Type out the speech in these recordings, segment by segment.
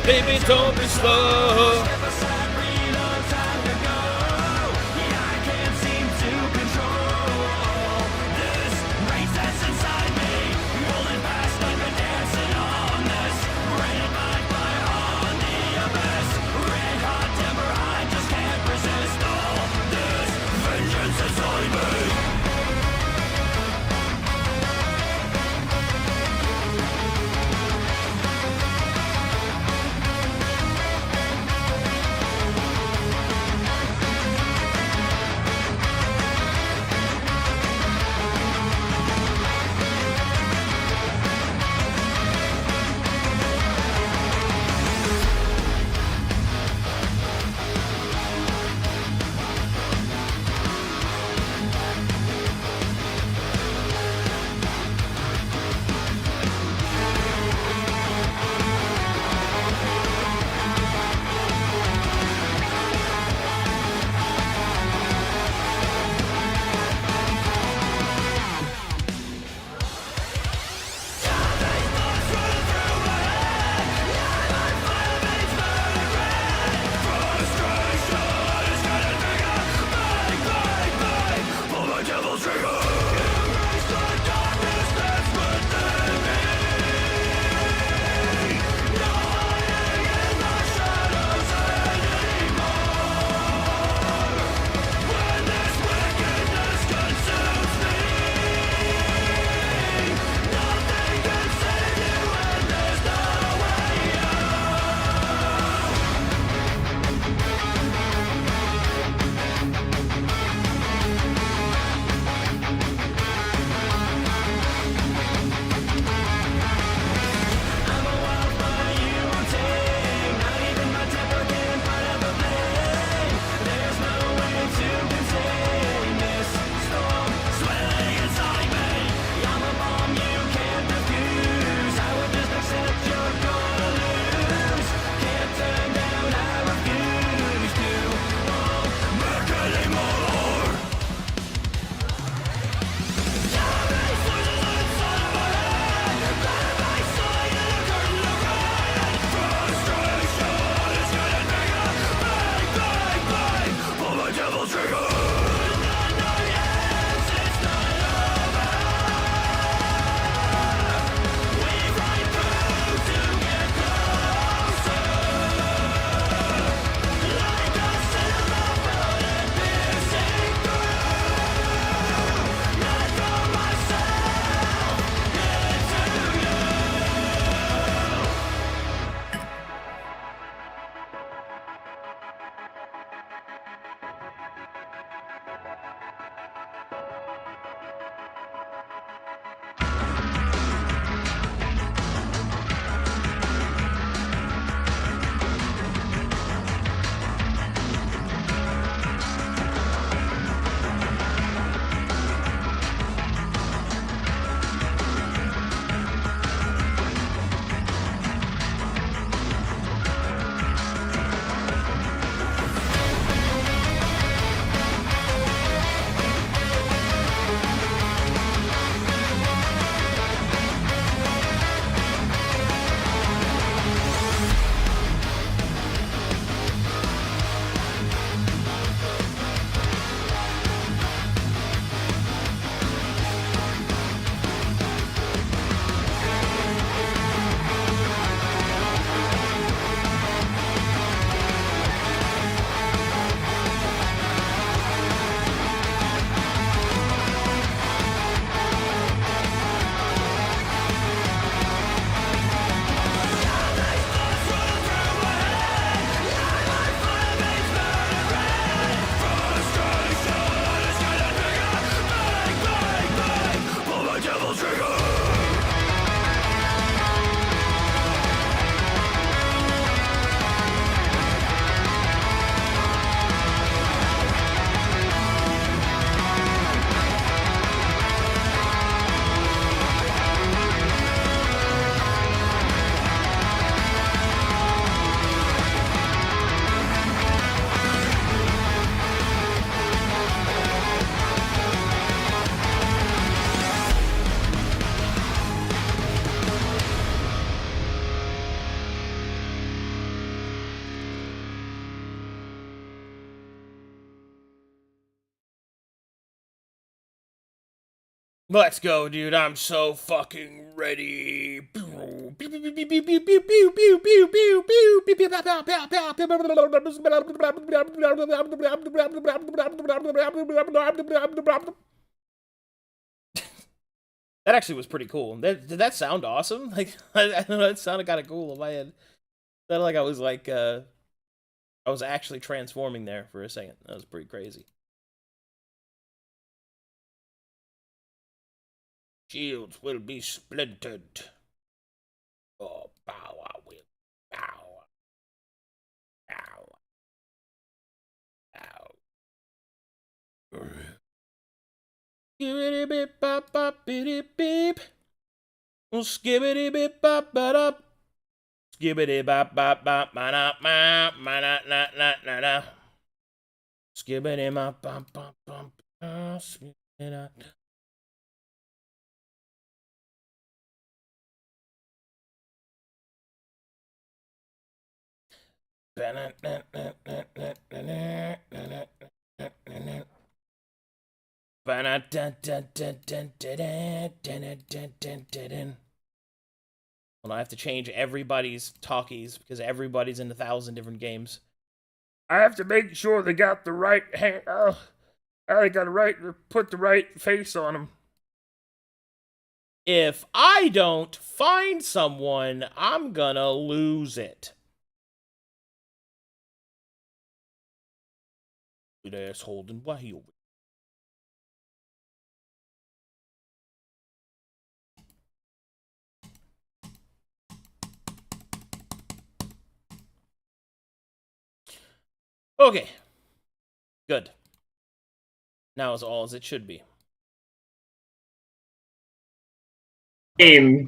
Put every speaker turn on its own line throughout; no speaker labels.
Baby, don't be slow. Let's go, dude. I'm so fucking ready. That actually was pretty cool. Did that sound awesome? Like, I don't know, it sounded kind of cool in my head. Sounded like I was actually transforming there for a second. That was pretty crazy. Shields will be splintered. Oh, power will power. Power. Power. Skibbity bip bop bop biddy beep. Skibbity bip bop bop up. Skibbity bop bop bop ba da ma ma na na na na na. Skibbity bop bop bop bop. Skibbity. Well, I have to change everybody's talkies because everybody's in 1,000 different games. I have to make sure they got the right hand. Oh, I got to put the right face on them. If I don't find someone, I'm gonna lose it. Good ass Holden, why you? Okay. Good. Now is all as it should be.
No!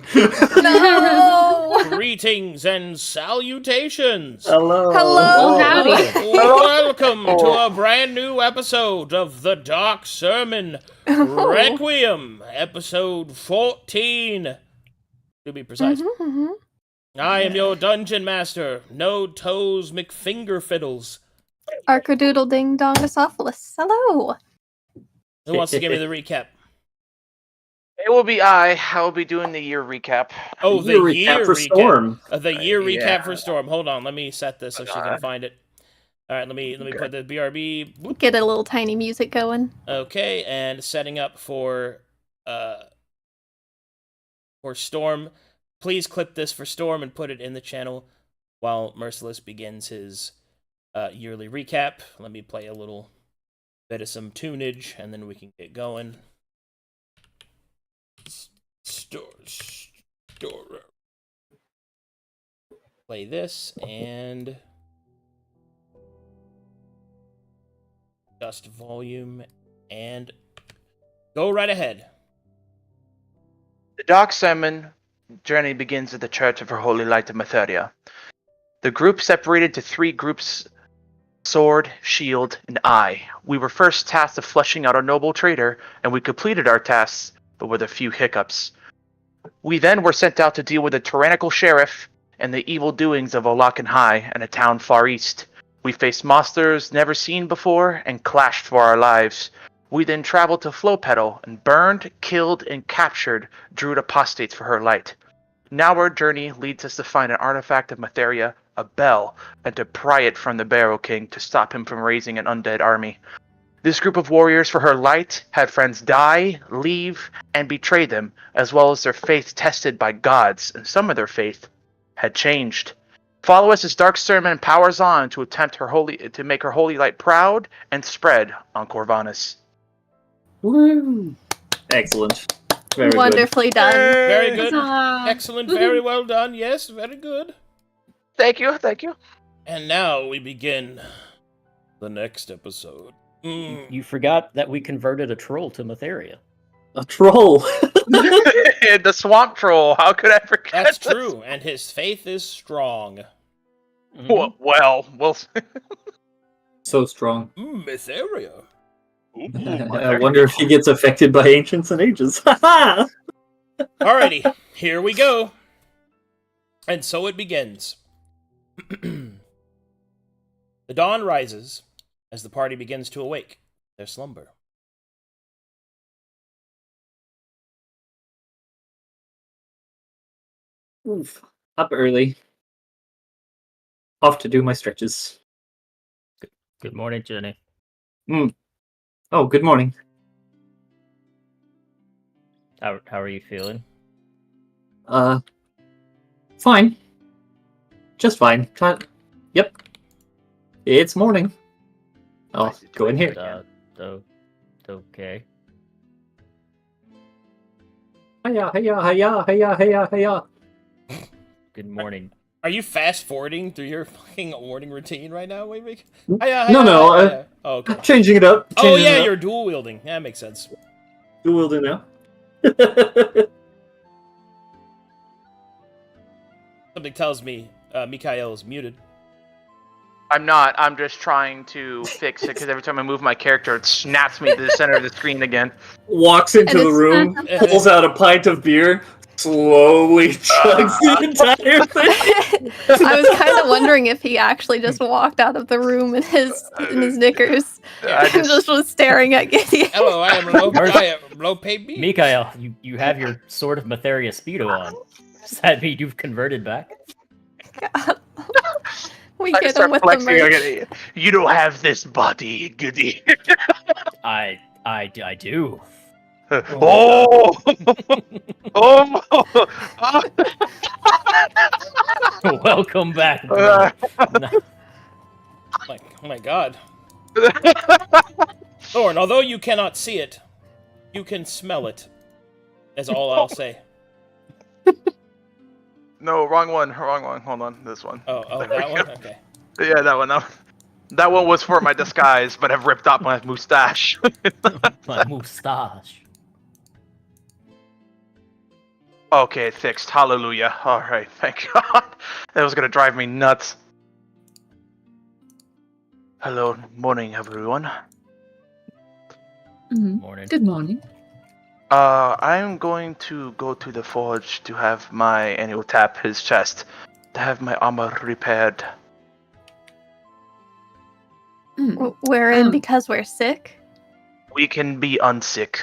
Greetings and salutations.
Hello.
Hello. Howdy.
Welcome to a brand new episode of the Dark Sermon Requiem, episode 14, to be precise. I am your dungeon master, No Toes McFingerfiddles.
Arcadoodle Ding Dongosophilus. Hello.
Who wants to give me the recap?
It will be I will be doing the year recap.
Oh, the year
for
recap.
Storm.
The year
Yeah.
recap for Storm. Hold on, let me set this so she can find it. All right, let me put the BRB. Boop.
Get a little tiny music going.
Okay, and setting up for Storm. Please clip this for Storm and put it in the channel while Merciless begins his yearly recap. Let me play a little bit of some tunage, and then we can get going. Store. Play this and adjust volume and go right ahead.
The Dark Sermon journey begins at the Church of Her Holy Light of Matheria. The group separated to 3 groups: Sword, Shield, and I. We were first tasked with fleshing out a noble traitor, and we completed our tasks, but with a few hiccups. We then were sent out to deal with a tyrannical sheriff and the evil doings of Olakan High and a town far east. We faced monsters never seen before and clashed for our lives. We then traveled to Flowpetal and burned, killed, and captured Druid apostates for her light. Now our journey leads us to find an artifact of Matheria, a bell, and to pry it from the Barrow King to stop him from raising an undead army. This group of warriors for her light had friends die, leave, and betray them, as well as their faith tested by gods, and some of their faith had changed. Follow us as Dark Sermon powers on to to make her holy light proud and spread on Corvanus.
Woo! Excellent. Very
Wonderfully done.
Very good.
Huzzah.
Excellent. Very well done. Yes, very good.
Thank you.
And now we begin the next episode.
You forgot that we converted a troll to Matheria.
A troll.
The swamp troll. How could I forget?
That's
this?
true, and his faith is strong.
Well, we'll.
So strong.
Matheria.
I wonder if he gets affected by Ancients and Ages.
Alrighty, here we go. And so it begins. The dawn rises as the party begins to awake their slumber.
Oof. Up early. Off to do my stretches.
Good morning, Jenny.
Oh, good morning.
How are you feeling?
Fine. Just fine. Yep. It's morning. I'll go in here.
Okay.
Hiya, hiya, hiya, hiya, hiya, hiya.
Good morning.
Are you fast forwarding through your fucking morning routine right now, Waywick?
No,
Oh, okay.
Changing it up.
Oh
changing
yeah,
it up.
you're dual wielding. That makes sense.
Who will do now?
Something tells me Mikhail is muted.
I'm not. I'm just trying to fix it because every time I move my character, it snaps me to the center of the screen again.
Walks into
And
the
it's
room, pulls out a pint of beer, slowly chugs the entire thing.
I was kind of wondering if he actually just walked out of the room in his knickers
I
and just was staring at Gideon.
Hello, I am low paid beat.
Mikhail, you have your Sword of Matheria Speedo on. Does that mean you've converted back?
We
I
get
just
him
start
with the
flexing.
merch.
You don't have this body, goody.
I do.
Oh! Oh!
Welcome back, brother.
Oh my god. Thorn, although you cannot see it, you can smell it. That's all I'll say.
No, wrong one. Hold on, this one.
Oh,
There
that
we
one?
go.
Okay.
Yeah, that one. That one was for my disguise, but I've ripped off my mustache.
My mustache.
Okay, fixed. Hallelujah. Alright, thank God. That was gonna drive me nuts. Hello, morning, everyone.
Morning.
Good morning.
I'm going to go to the forge to have and he will tap his chest, to have my armor repaired.
We're in because we're sick.
We can be unsick.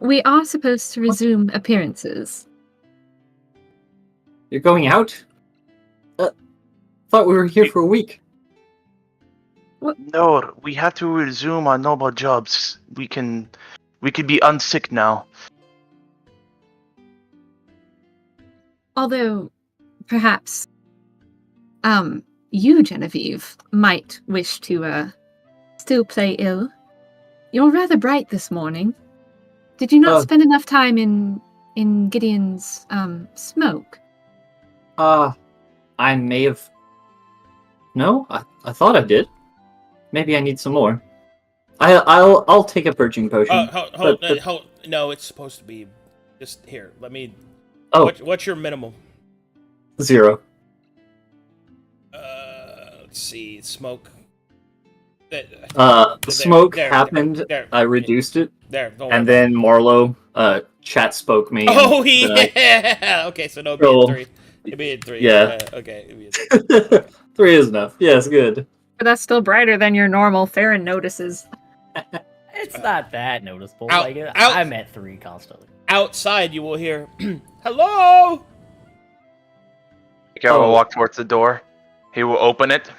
We are supposed to resume appearances.
You're going out? Thought we were here for a week.
No, we have to resume our normal jobs. We can be unsick now.
Although, perhaps, you, Genevieve, might wish to, still play ill. You're rather bright this morning. Did you not spend enough time in Gideon's, smoke?
I may have... No? I thought I did. Maybe I need some more. I'll take a purging potion.
Hold. No, it's supposed to be just here. Let me.
Oh.
What's your minimum?
0.
Let's see. Smoke.
Smoke happened.
There.
I reduced it.
There. Don't
And
worry.
then Marlo, chat spoke me.
Oh
and then
yeah. Okay, so no, it'd be a 3. It'd be a 3.
Yeah.
Okay. It'd be a 3.
3 is enough. Yes, good.
But that's still brighter than your normal. Farron notices.
It's not that noticeable.
Out-
Like
out-
I'm at 3 constantly.
Outside, you will hear, "Hello."
Miguel will walk towards the door. He will open it.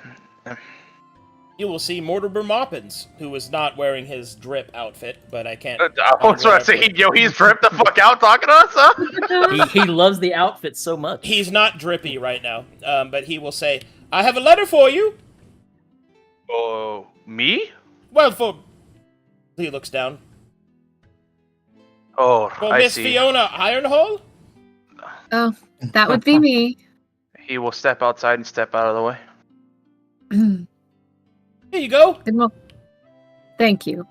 You will see Mortimer Moppins, who is not wearing his drip outfit, but I can't.
I was about to say, he's dripped the fuck out talking to us, huh?
He loves the outfit so much.
He's not drippy right now, but he will say, "I have a letter for you."
Oh, me?
Well, he looks down.
Oh,
For
I
Miss
see.
Fiona Ironhole.
Oh, that would be me.
He will step outside and step out of the way.
Here you go.
Well, thank you.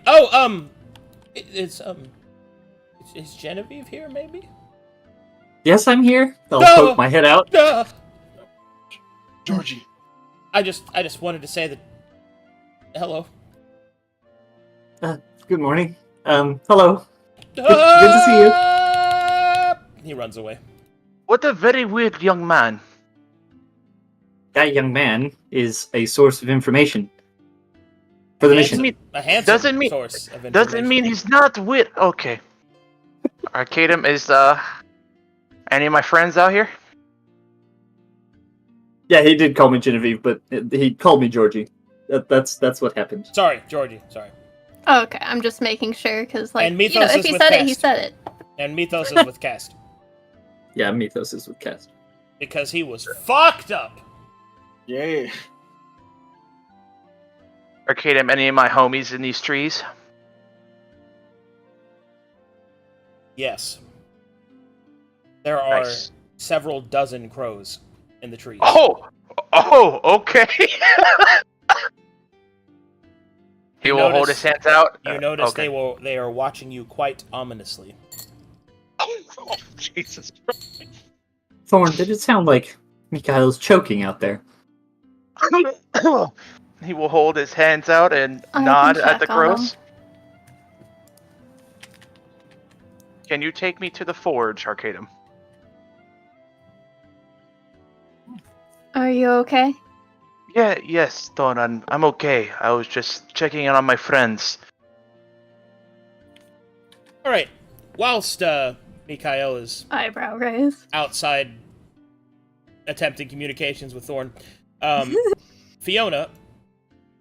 Oh, is Genevieve here? Maybe.
Yes, I'm here. I'll
No!
poke my head out.
Georgie.
I just wanted to say that. Hello.
Good morning. Hello. Good to see you.
He runs away.
What a very weird young man.
That young man is a source of information for the mission.
A handsome
Doesn't mean-
source of information.
Doesn't mean he's not weird. Okay. Arcadum, is any of my friends out here?
Yeah, he did call me Genevieve, but he called me Georgie. That's what happened.
Sorry, Georgie. Sorry.
Oh, okay, I'm just making sure because, like,
And Mythos
if
is
he
with
said it, he
Cast.
said it.
And Mythos is with Cast.
Yeah, Mythos is with Cast.
Because he was fucked up.
Yeah.
Arcadum, any of my homies in these trees?
Yes. There are
Nice.
several dozen crows in the trees.
Oh, okay. He will hold his hands out.
You notice
okay.
they are watching you quite ominously.
Oh, Jesus Christ.
Thorn, did it sound like Mikhail's choking out there?
He will hold his hands out and
I
nod
can
at the
check on
crows. Can you take me to the forge, Arcadum?
Are you okay?
Yes, Thorn, I'm okay. I was just checking in on my friends.
Alright. Whilst Mikhail is
Eyebrow raise.
outside attempting communications with Thorn, Fiona,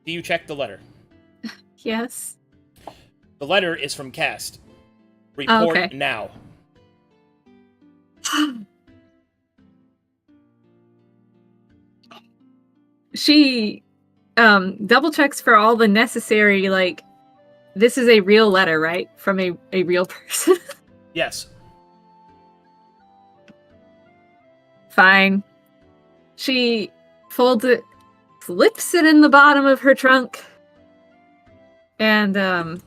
do you check the letter?
Yes.
The letter is from Cast. Report
okay.
now.
She double checks for all the necessary, like, this is a real letter, right? From a real person.
Yes.
Fine. She folds it, slips it in the bottom of her trunk, and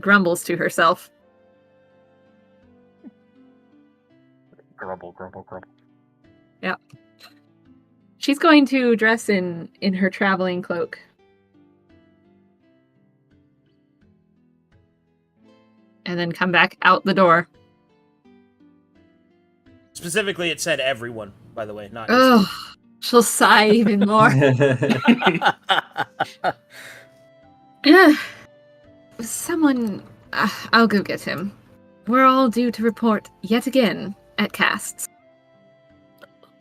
grumbles to herself.
Grumble, grumble, grumble.
Yeah. She's going to dress in her traveling cloak. And then come back out the door.
Specifically, it said everyone, by the way, not just
Oh, she'll sigh even more. Someone, I'll go get him. We're all due to report yet again at casts.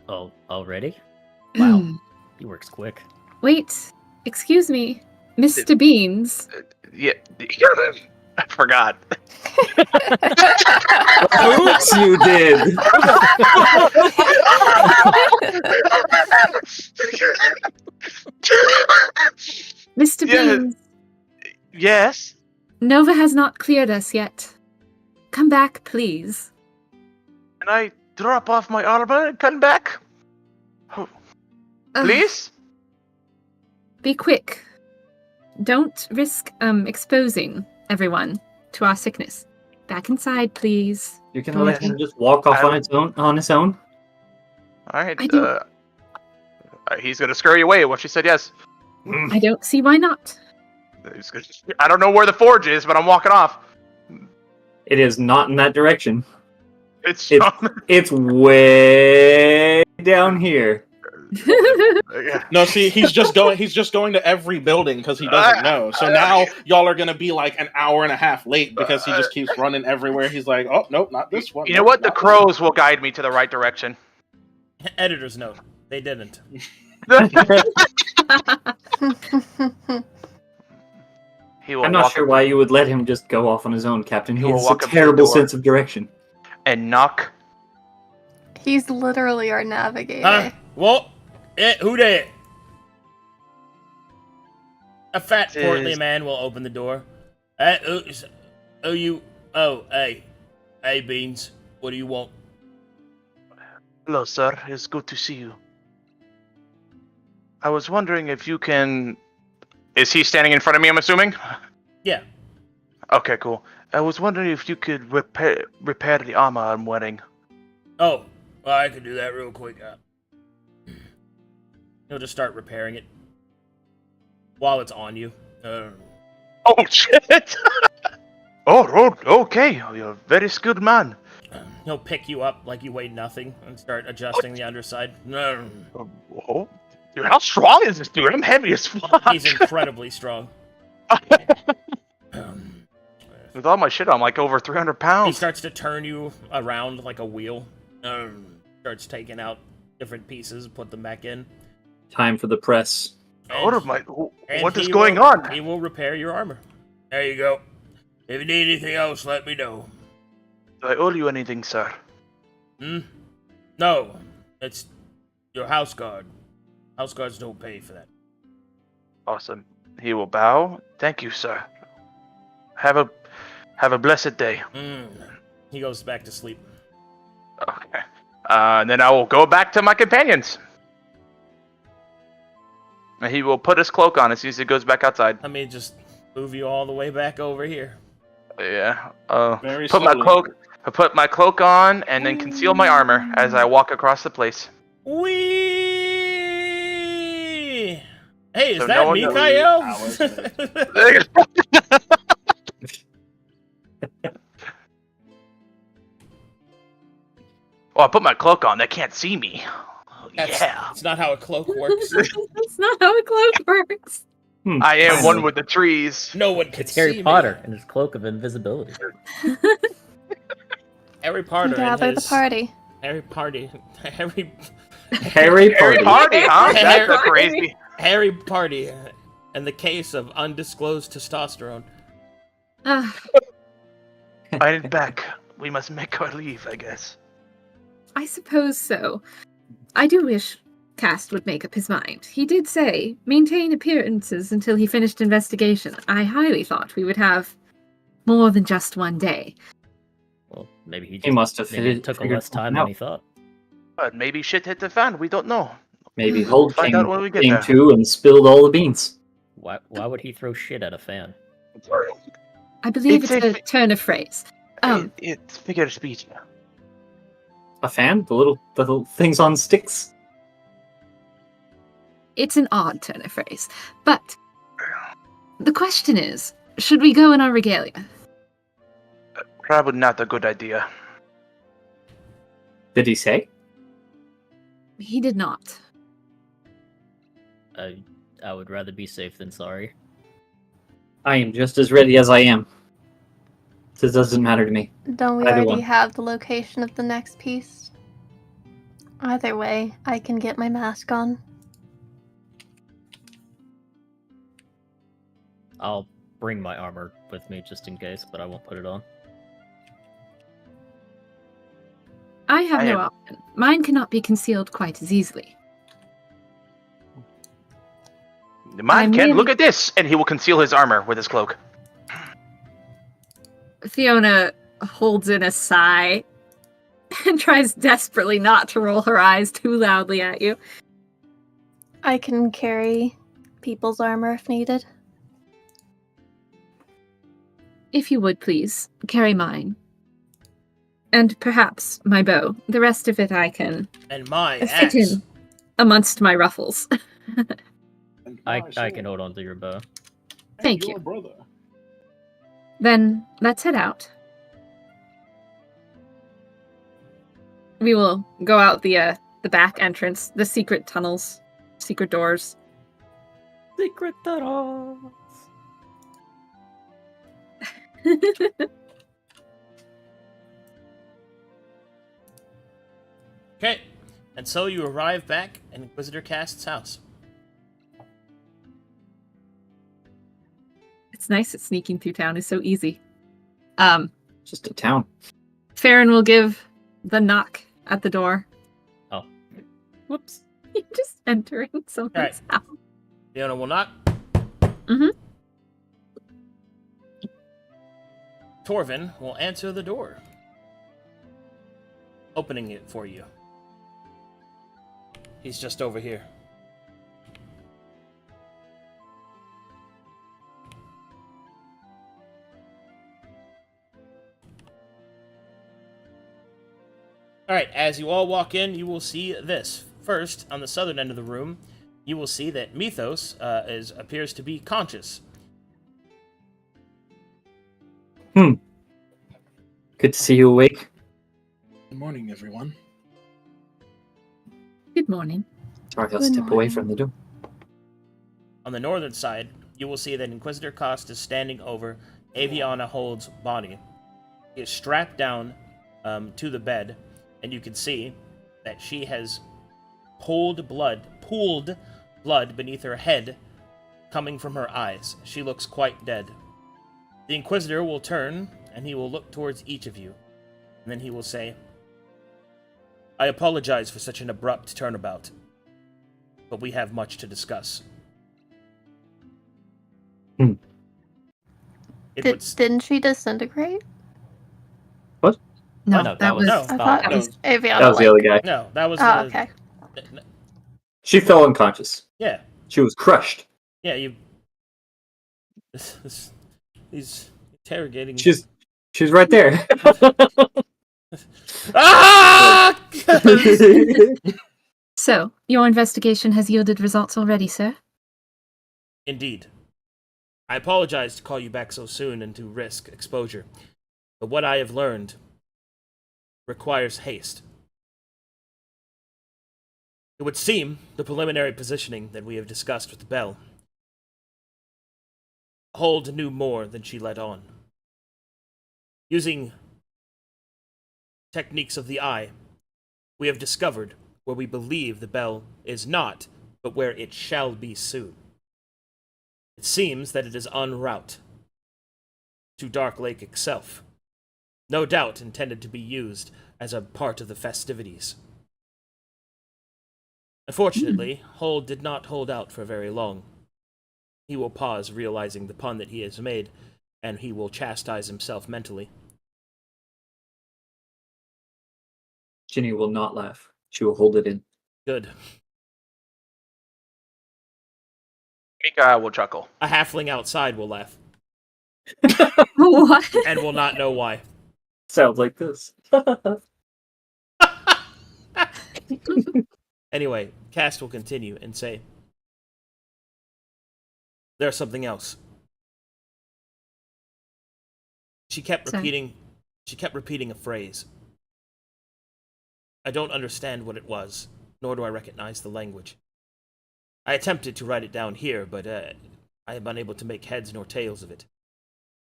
Oh, already? Wow, he works quick.
Wait, excuse me, Mr. Beans.
Yeah, I forgot.
Oops, you did.
Mr.
Yeah.
Beans,
Yes.
Nova has not cleared us yet. Come back, please.
Can I drop off my armor and come back?
Ugh,
Please?
be quick. Don't risk exposing everyone to our sickness. Back inside, please.
You can let him just walk off on his own.
Alright,
I don't-
he's gonna scurry away once she said yes.
I don't see why not.
I don't know where the forge is, but I'm walking off.
It is not in that direction.
It's
It's way down here.
No, see, he's just going to every building because he doesn't know. So now y'all are gonna be like an hour and a half late because he just keeps running everywhere. He's like, oh nope, not this one.
You know what? The crows will guide me to the right direction.
editor's note. They didn't.
He will
I'm not
walk
sure why you would let him just go off on his own, Captain. He
will
has a
walk up to the
terrible
door.
sense of direction.
and knock.
He's literally our navigator.
Huh? What? Who there? A fat,
This
portly
is-
man will open the door. You? Oh, hey. Hey, Beans. What do you want?
Hello, sir. It's good to see you. I was wondering if you can... Is he standing in front of me, I'm assuming?
Yeah.
Okay, cool. I was wondering if you could repair the armor I'm wearing.
Oh, well, I can do that real quick. He'll just start repairing it while it's on you.
Oh, shit! Okay. You're a very skilled man.
He'll pick you up like you weigh nothing and start adjusting the underside.
Oh, dude, how strong is this dude? I'm heavy as fuck.
He's incredibly strong.
With all my shit, I'm like over 300
He
pounds.
starts to turn you around like a wheel. Starts taking out different pieces, put them back in.
Time for the press.
What is
he
going
will-
on?
He will repair your armor. There you go. If you need anything else, let me know.
Do I owe you anything, sir?
No, it's your house guard. House guards don't pay for that.
Awesome. He will bow. Thank you, sir. Have a blessed day.
He goes back to sleep.
Okay. And then I will go back to my companions. And he will put his cloak on as soon as he goes back outside.
Let me just move you all the way back over here.
Yeah.
Very
Put my
slowly.
cloak. I put my cloak on and then conceal my armor as I walk across the place.
Wee! Hey, is
So
that
no one knows.
Mikael?
Oh, I put my cloak on. They can't see me. Yeah.
That's not how a cloak works.
That's not how a cloak works.
I am one with the trees.
No one can
It's
see
Harry
me.
Potter and his cloak of invisibility.
Harry Potter
Gather
and
the
his...
party.
Harry Party. Harry...
Harry
Harry
Party.
Party, huh? That's
Harry-
a crazy.
Harry Party. And the case of undisclosed testosterone.
Ah,
I'm back. We must make our leave, I guess.
I suppose so. I do wish Cast would make up his mind. He did say, maintain appearances until he finished investigation. I highly thought we would have more than just one day.
Well, maybe he
He must have
maybe it took
figured
less time
something
than
out.
he thought.
But maybe shit hit the fan. We don't know.
Maybe Hold
Find out when we get
came
there.
to and spilled all the beans.
Why would he throw shit at a fan?
I believe
It's
it's
a
a turn of phrase.
It's figure of speech.
A fan? The little things on sticks?
It's an odd turn of phrase. But the question is, should we go in our regalia?
Probably not a good idea.
Did he say?
He did not.
I would rather be safe than sorry.
I am just as ready as I am. This doesn't matter to me.
Don't we
Either
already
one.
have the location of the next piece? Either way, I can get my mask on.
I'll bring my armor with me just in case, but I won't put it on.
I have
I
no
am-
option. Mine cannot be concealed quite as easily.
Man,
I'm
Ken,
really-
look at this! And he will conceal his armor with his cloak.
Fiona holds in a sigh and tries desperately not to roll her eyes too loudly at you.
I can carry people's armor if needed.
If you would please, carry mine. And perhaps my bow. The rest of it I can
And my
fit
axe.
in amongst my ruffles.
And
I
my
can
sword.
hold on to your bow.
And
Thank
your
you.
brother.
Then let's head out. We will go out the back entrance, the secret tunnels, secret doors.
Secret tunnels.
Okay. And so you arrive back in Inquisitor Cast's house.
It's nice that sneaking through town is so easy.
Just a town.
Farron will give the knock at the door.
Oh. Whoops.
You're just entering someone's house.
Fiona will knock.
Mhm.
Torvin will answer the door, opening it for you. He's just over here. Alright, as you all walk in, you will see this. First, on the southern end of the room, you will see that Mythos appears to be conscious.
Good to see you awake.
Good morning, everyone.
Good morning.
Sorry, I'll
Good
step away
morning.
from the door.
On the northern side, you will see that Inquisitor Cost is standing over Aviana holds Bonnie. She is strapped down to the bed, and you can see that she has pooled blood beneath her head coming from her eyes. She looks quite dead. The Inquisitor will turn, and he will look towards each of you, and then he will say, I apologize for such an abrupt turnabout, but we have much to discuss.
Didn't she disintegrate?
No,
No,
that was.
no.
I thought
that
it
was
was Aviana.
That was the other guy.
No, that was
Oh, okay.
She fell unconscious.
Yeah,
She was crushed.
yeah, you... He's interrogating...
She's right there.
Ah!
So, your investigation has yielded results already, sir?
Indeed. I apologize to call you back so soon and to risk exposure, but what I have learned requires haste. It would seem the preliminary positioning that we have discussed with the bell. Hold knew more than she let on. Using techniques of the eye, we have discovered where we believe the bell is not, but where it shall be soon. It seems that it is en route to Dark Lake itself, no doubt intended to be used as a part of the festivities. Unfortunately, Hold did not hold out for very long. He will pause, realizing the pun that he has made, and he will chastise himself mentally.
Ginny will not laugh. She will hold it in.
Good.
Mika will chuckle.
A halfling outside will laugh,
What?
and will not know why.
Sounds like this.
Anyway, Cast will continue and say, there's something else. She kept
Sorry.
repeating a phrase. I don't understand what it was, nor do I recognize the language. I attempted to write it down here, but I am unable to make heads nor tails of it.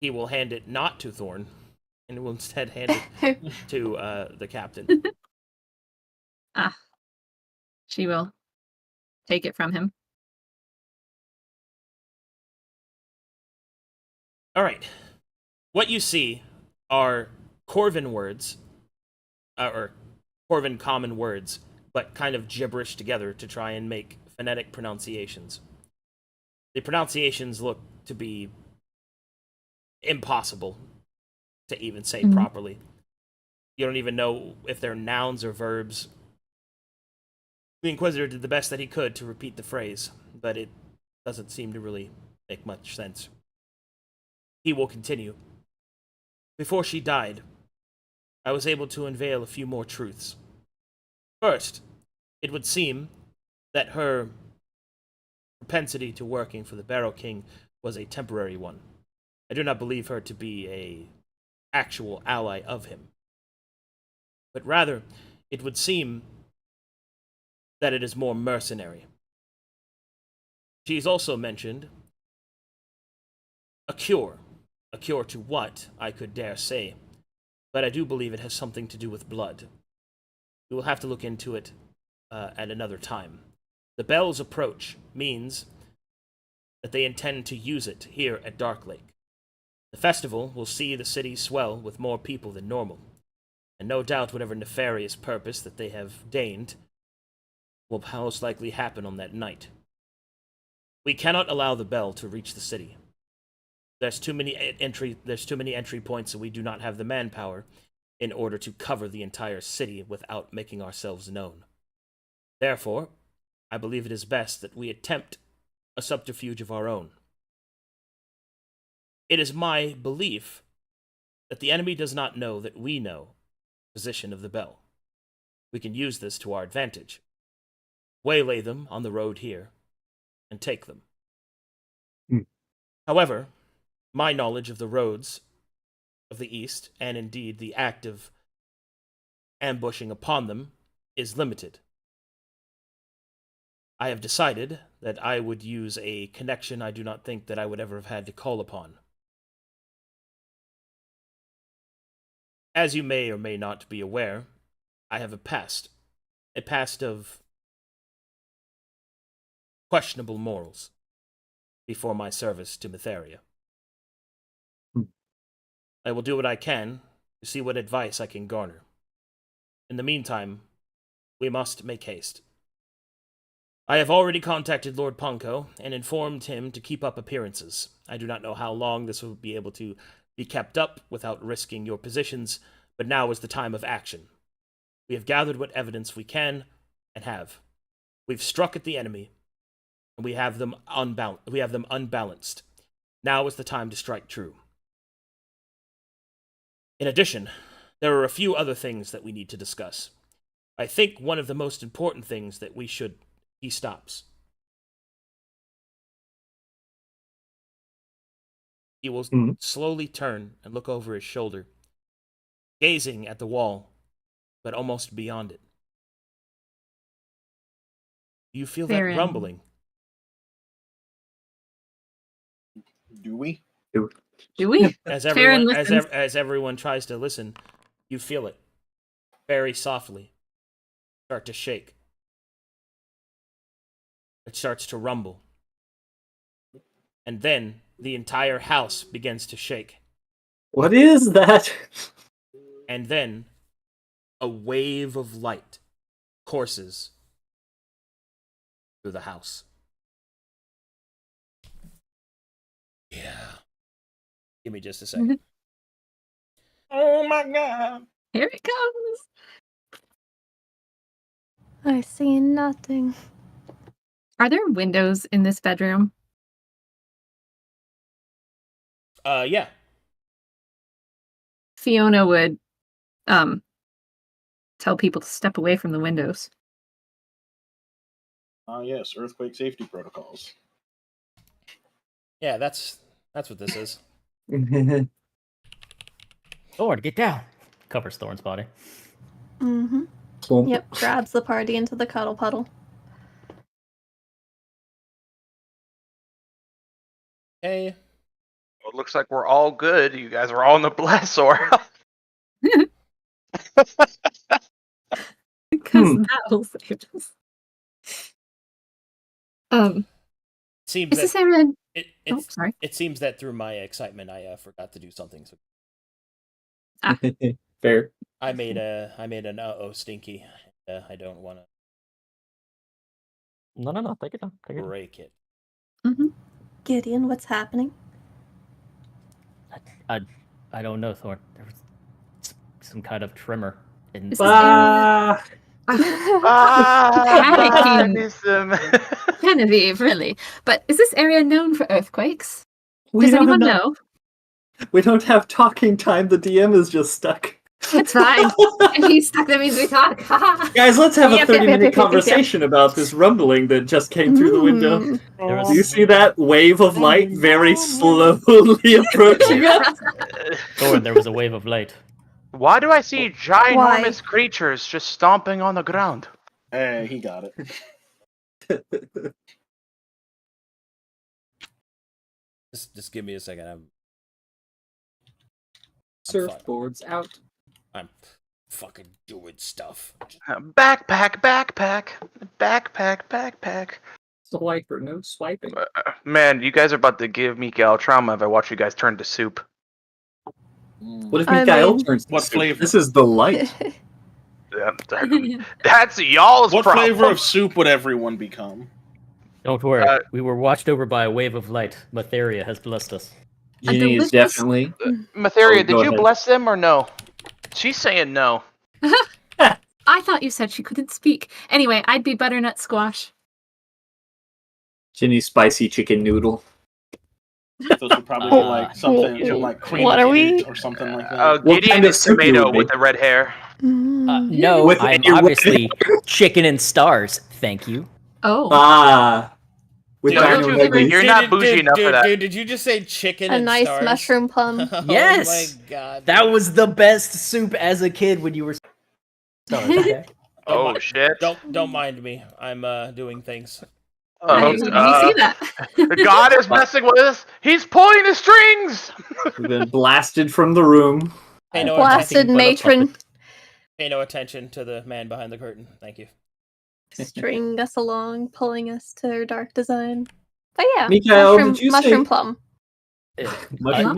He will hand it not to Thorn, and will instead hand it to the captain.
She will take it from him.
All right. What you see are Corvin words, or Corvin common words, but kind of gibberish together to try and make phonetic pronunciations. The pronunciations look to be impossible to even say properly. You don't even know if they're nouns or verbs. The Inquisitor did the best that he could to repeat the phrase, but it doesn't seem to really make much sense. He will continue. Before she died, I was able to unveil a few more truths. First, it would seem that her propensity to working for the Barrow King was a temporary one. I do not believe her to be an actual ally of him. But rather, it would seem that it is more mercenary. She's also mentioned a cure. A cure to what, I could dare say, but I do believe it has something to do with blood. We will have to look into it at another time. The Bell's approach means that they intend to use it here at Dark Lake. The festival will see the city swell with more people than normal, and no doubt whatever nefarious purpose that they have deigned will most likely happen on that night. We cannot allow the Bell to reach the city. There's too many entry points, and we do not have the manpower in order to cover the entire city without making ourselves known. Therefore, I believe it is best that we attempt a subterfuge of our own. It is my belief that the enemy does not know that we know the position of the Bell. We can use this to our advantage. Waylay them on the road here, and take them. However, my knowledge of the roads of the East, and indeed the act of ambushing upon them, is limited. I have decided that I would use a connection I do not think that I would ever have had to call upon. As you may or may not be aware, I have a past of questionable morals before my service to Metheria. I will do what I can to see what advice I can garner. In the meantime, we must make haste. I have already contacted Lord Ponko and informed him to keep up appearances. I do not know how long this will be able to be kept up without risking your positions, but now is the time of action. We have gathered what evidence we can and have. We've struck at the enemy, and we have them unbalanced. Now is the time to strike true. In addition, there are a few other things that we need to discuss. I think one of the most important things that he stops. He will slowly turn and look over his shoulder, gazing at the wall, but almost beyond it. Do you feel that rumbling?
Do we?
Do we?
As everyone tries to listen, you feel it very softly start to shake. It starts to rumble. And then the entire house begins to shake.
What is that?
And then a wave of light courses through the house. Yeah. Give me just a second.
Oh my god.
Here it comes.
I see nothing.
Are there windows in this bedroom?
Yeah.
Fiona would tell people to step away from the windows.
Yes, earthquake safety protocols.
Yeah, that's what this is.
Thorn, get down. Covers Thorn's body.
Mm-hmm. Yep, grabs the party into the cuddle puddle.
Hey.
Well, it looks like we're all good. You guys are all in the blessor.
Because that'll save us.
Seems
is
that
this area... sorry.
It seems that through my excitement, I forgot to do something. So
Fair.
I made an stinky. I don't want to.
No. Take it down.
Break it.
Mm-hmm.
Gideon, what's happening?
I don't know, Thorn. There was some kind of tremor in.
Genevieve, really. But is this area known for earthquakes? Does anyone know?
We don't have talking time. The DM is just stuck.
It's fine. If he's stuck, that means we talk.
Guys, let's have a 30-minute conversation about this rumbling that just came through the window. Do you see that wave of light very slowly approaching us?
Thorn, there was a wave of light.
Why do I see ginormous creatures just stomping on the ground?
Hey, he got it.
Just give me a second.
Surfboards out.
I'm fucking doing stuff.
Backpack.
Swiper, no swiping.
Man, you guys are about to give Mikael trauma if I watch you guys turn to soup.
What if Mikael turns to
what
soup?
flavor?
This is the light.
That's y'all's
What
problem.
flavor of soup would everyone become?
Don't worry, we were watched over by a wave of light. Metheria has blessed us.
Ginny is definitely.
Matheria, did you
ahead.
bless them or no? She's saying no.
I thought you said she couldn't speak. Anyway, I'd be butternut squash.
Ginny's spicy chicken noodle.
Those would probably be like something like cream
what are we?
or something like that.
Gideon
kind of
is
soup you
tomato
would
with
make?
the red hair.
No,
With
I'm
your-
obviously chicken and stars. Thank you.
Oh.
With
Dude,
Dino
don't you
Nuggets.
think you're not bougie enough for that?
Dude, did you just say chicken
A
and
nice
stars?
mushroom plum.
Oh
Yes!
my god.
That was the best soup as a kid when you were stars. Okay?
Oh shit!
Don't mind me. I'm doing things.
You see that?
God is messing with us. He's pulling the strings.
We've been blasted from the room.
Pay no
Blasted
attention.
matron.
Pay no attention to the man behind the curtain. Thank you.
String us along, pulling us to their dark design. But yeah,
Mikael,
mushroom,
did you
mushroom
say-
plum.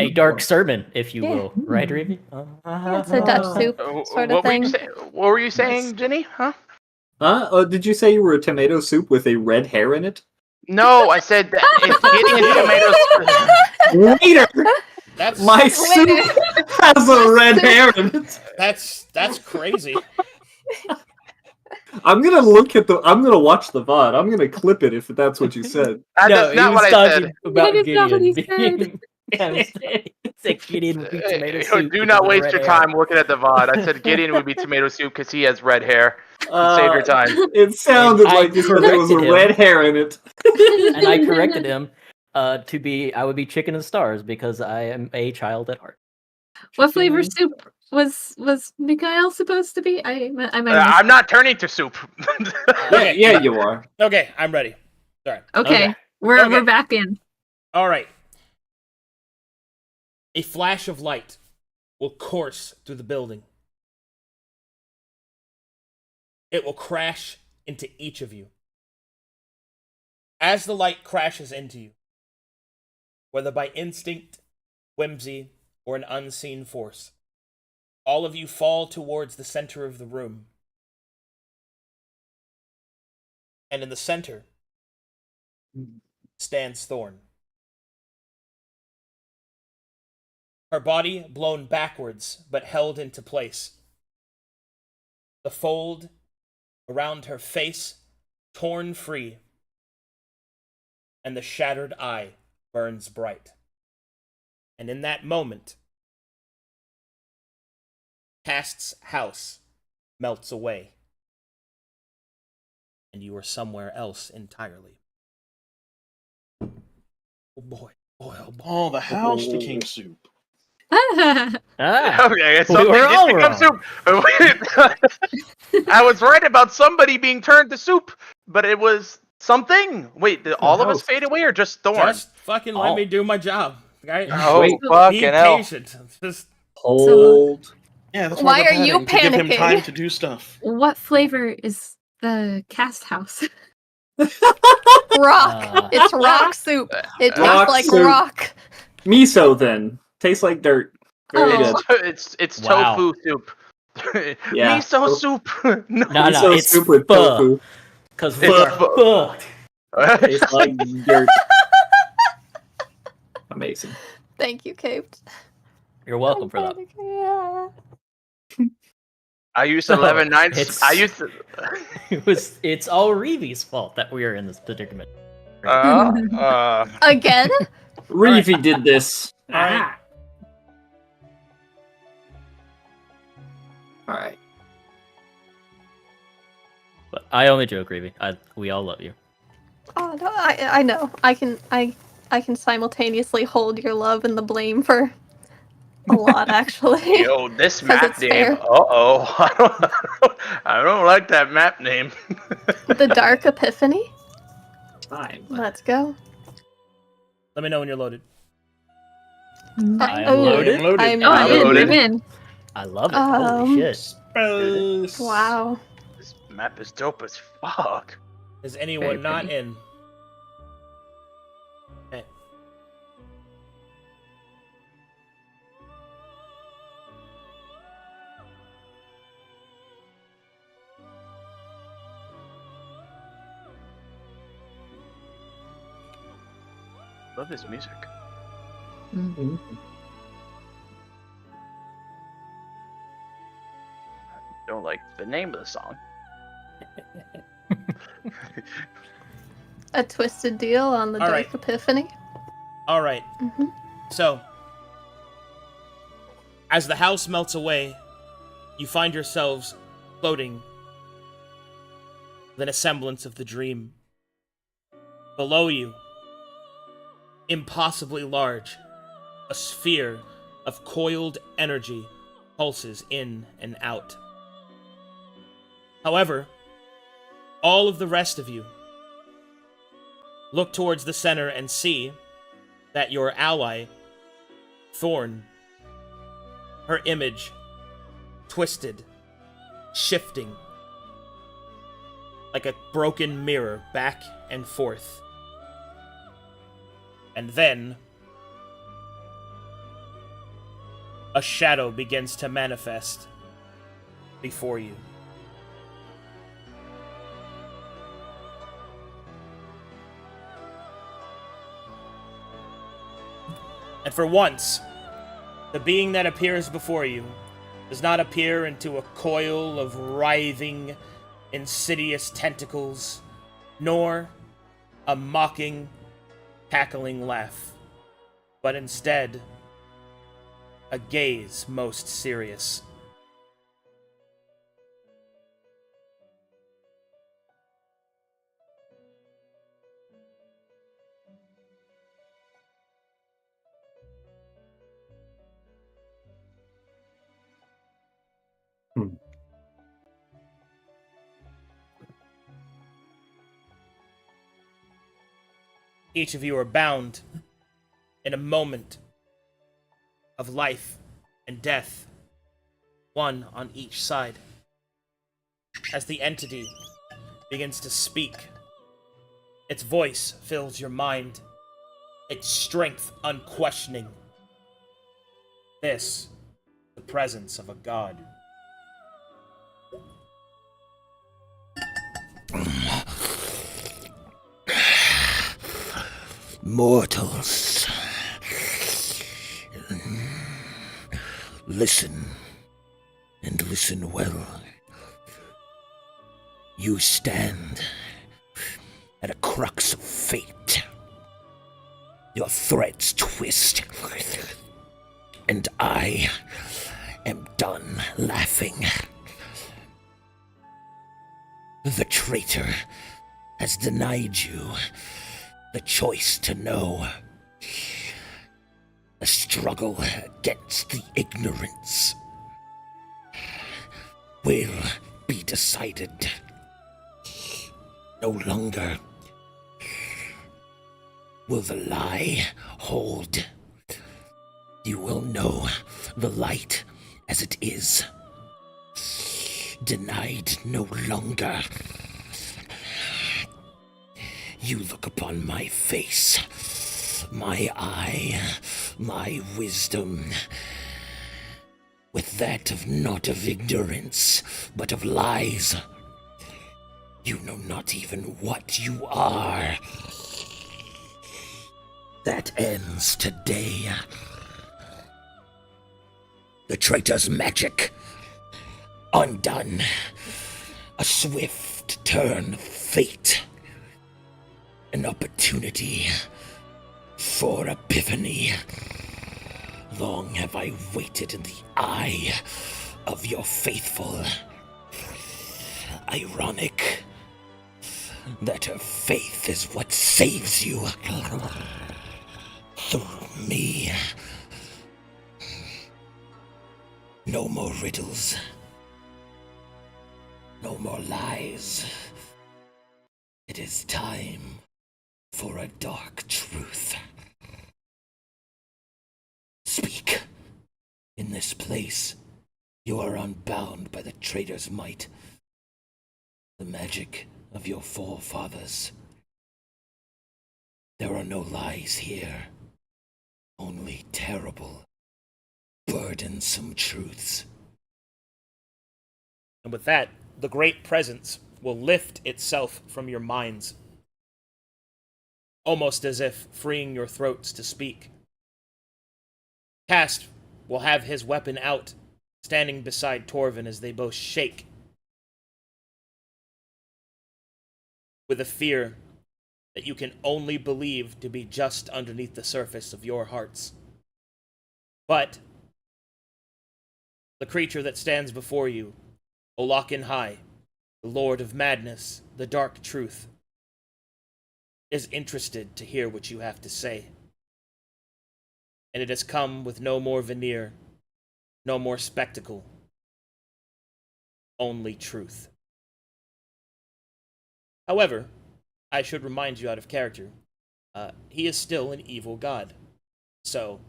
A dark sermon, if you
Yeah.
will. Right, Reevy?
Yeah, it's a Dutch soup sort of
What were you
thing.
saying? What were you saying,
Nice.
Jenny? Huh?
Did you say you were a tomato soup with a red hair in it?
No, I said that it's Gideon's tomatoes.
Waiter!
That's
My soup has a red hair in it.
that's crazy.
I'm gonna watch the VOD. I'm gonna clip it if that's what you said.
That's not what I said.
About
That is not what he
Gideon. Said Gideon would be tomato soup.
Do not
with
waste
red
your
hair.
time looking at the VOD. I said Gideon would be tomato soup because he has red hair. Save your time.
It sounded
And I
like you said there was a
corrected him.
red hair in it.
And I corrected him I would be chicken and stars because I am a child at heart.
What flavor soup was Mikael supposed to be? I might have missed
I'm not turning to soup.
Yeah, you are.
Okay, I'm ready. Sorry.
Okay,
Okay.
we're back in.
All right. A flash of light will course through the building. It will crash into each of you. As the light crashes into you, whether by instinct, whimsy, or an unseen force, all of you fall towards the center of the room. And in the center stands Thorn. Her body blown backwards, but held into place. The fold around her face torn free, and the shattered eye burns bright. And in that moment, Cast's house melts away, and you are somewhere else entirely. Oh boy, oh boy.
Oh, the house became soup.
Ah,
Okay, it's
we
something
were all
did become
wrong.
soup. I was right about somebody being turned to soup, but it was something. Wait, did all of us fade away or just Thorn?
Just fucking let me do my job. Right?
Oh,
Wait.
fucking
Be
hell.
patient. Just
Hold.
Yeah, that's
Why
we're
are you
padding, to give him
panicking?
time to do stuff.
What flavor is the cast house?
Rock. It's rock soup. It tastes
Rock
like
soup.
rock.
Miso then. Tastes like dirt. Very
Oh.
good.
It's
Wow.
tofu soup.
Yeah.
Miso soup. No.
No,
Miso
it's
soup with
pho.
tofu.
Because
It's
we're
pho.
pho.
Tastes like dirt. Amazing.
Thank you, Caped.
You're welcome for that.
Yeah.
I used 11 nights.
It's-
I used to.
It's all Reevy's fault that we are in this predicament.
Again?
Reevy did this.
Alright.
Alright.
But I only joke, Reevy. We all love you.
Oh no, I know. I can simultaneously hold your love and the blame for a lot, actually.
Yo, this
'Cause
map
it's
name.
fair.
I don't like that map name.
The Dark Epiphany.
Time.
Let's go.
let me know when you're loaded.
I am loaded.
Oh, I'm
loaded.
in.
I love it. Holy shit.
Space.
Wow.
This map is dope as fuck.
Is anyone
Very
not
pretty.
in? Okay.
Love this music.
Mhm.
Don't like the name of the song.
A twisted deal on the
All
Dark
right.
Epiphany.
All right.
hmm
So, as the house melts away, you find yourselves floating within a semblance of the dream. Below you, impossibly large, a sphere of coiled energy pulses in and out. However, all of the rest of you look towards the center and see that your ally, Thorn, her image twisted, shifting like a broken mirror back and forth. And then a shadow begins to manifest before you. And for once, the being that appears before you does not appear into a coil of writhing, insidious tentacles, nor a mocking, cackling laugh, but instead a gaze most serious. Each of you are bound in a moment of life and death, one on each side. As the entity begins to speak, its voice fills your mind, its strength unquestioning. This, the presence of a god.
Mortals, listen, and listen well. You stand at a crux of fate. Your threads twist, and I am done laughing. The traitor has denied you the choice to know. The struggle against the ignorance will be decided. No longer will the lie hold. You will know the light as it is. Denied no longer. You look upon my face, my eye, my wisdom, with that of not of ignorance, but of lies. You know not even what you are. That ends today. The traitor's magic, undone. A swift turn of fate. An opportunity for epiphany. Long have I waited in the eye of your faithful. Ironic that her faith is what saves you. Through me. No more riddles. No more lies. It is time for a dark truth. Speak. In this place, you are unbound by the traitor's might. The magic of your forefathers. There are no lies here. Only terrible, burdensome truths.
And with that, the great presence will lift itself from your minds, almost as if freeing your throats to speak. Cast will have his weapon out, standing beside Torvin as they both shake with a fear that you can only believe to be just underneath the surface of your hearts. But the creature that stands before you, Olakin High, the Lord of Madness, the Dark Truth, is interested to hear what you have to say. And it has come with no more veneer, no more spectacle, only truth. However, I should remind you out of character, he is still an evil god. So,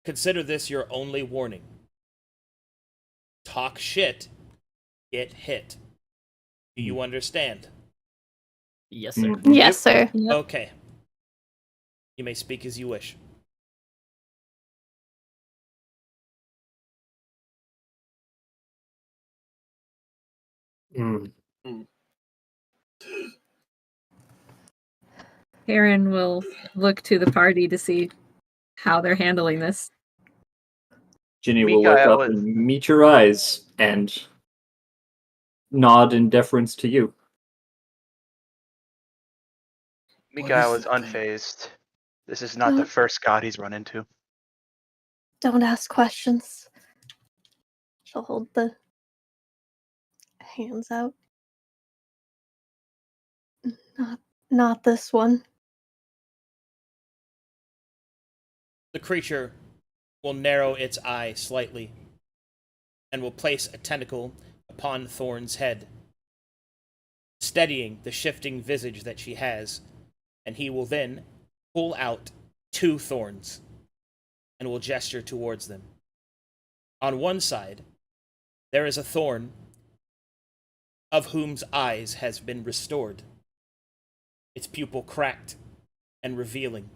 Consider this your only warning. Talk shit, get hit. Do you understand?
Yes, sir.
Yes, sir.
Yep.
Okay. You may speak as you wish.
Aaron will look to the party to see how they're handling this.
Ginny will look
Mikael
up
was-
and meet your eyes and nod in deference to you.
Mikael is
that thing?
unfazed. This is not the first god he's run into.
Don't ask questions. She'll hold the hands out. Not this one.
The creature will narrow its eye slightly and will place a tentacle upon Thorn's head, steadying the shifting visage that she has, and he will then pull out 2 thorns and will gesture towards them. On one side, there is a thorn of whom's eyes has been restored, its pupil cracked and revealing,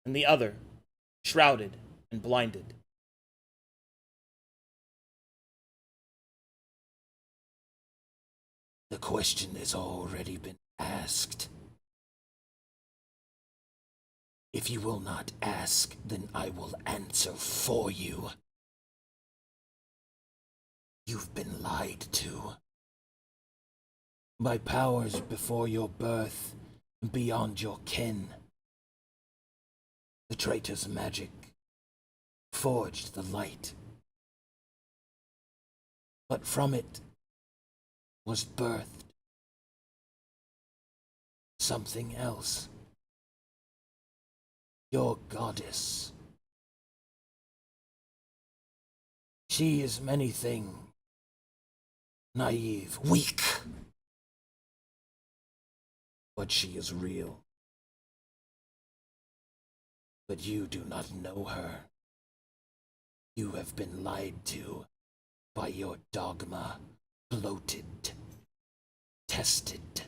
and the other shrouded and blinded.
The question has already been asked. If you will not ask, then I will answer for you. You've been lied to. By powers before your birth and beyond your kin. The traitor's magic forged the light. But from it was birthed something else. Your goddess. She is many things. Naive, weak. But she is real. But you do not know her. You have been lied to by your dogma, bloated, tested,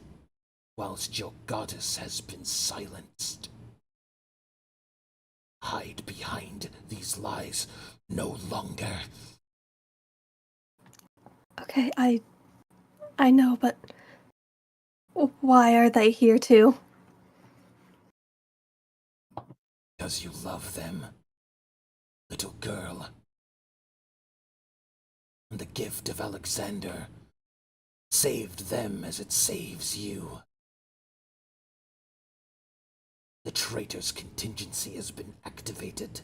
whilst your goddess has been silenced. Hide behind these lies no longer.
Okay, I know, but why are they here too?
Because you love them, little girl. And the gift of Alexander saved them as it saves you. The traitor's contingency has been activated.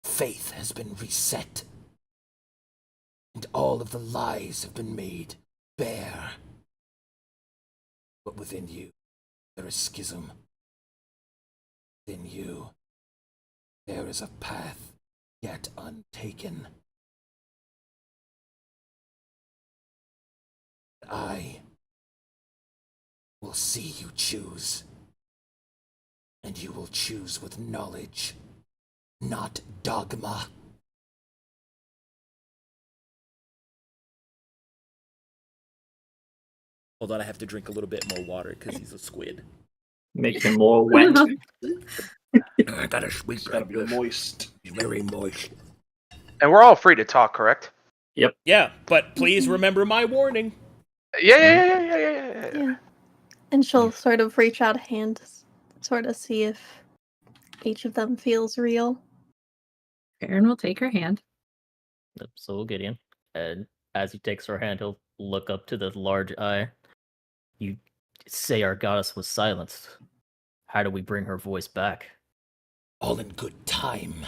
Faith has been reset. And all of the lies have been made bare. But within you, there is schism. Within you, there is a path yet untaken. I will see you choose. And you will choose with knowledge, not dogma.
Hold on, I have to drink a little bit more water because he's a squid.
Make him more wet.
I got a sweet
It's gotta be moist.
very moist.
And we're all free to talk, correct?
Yeah, but please remember my warning.
Yeah.
Yeah. And she'll sort of reach out a hand, sort of see if each of them feels real.
Aaron will take her hand.
So will Gideon. And as he takes her hand, he'll look up to the large eye. You say our goddess was silenced. How do we bring her voice back?
All in good time.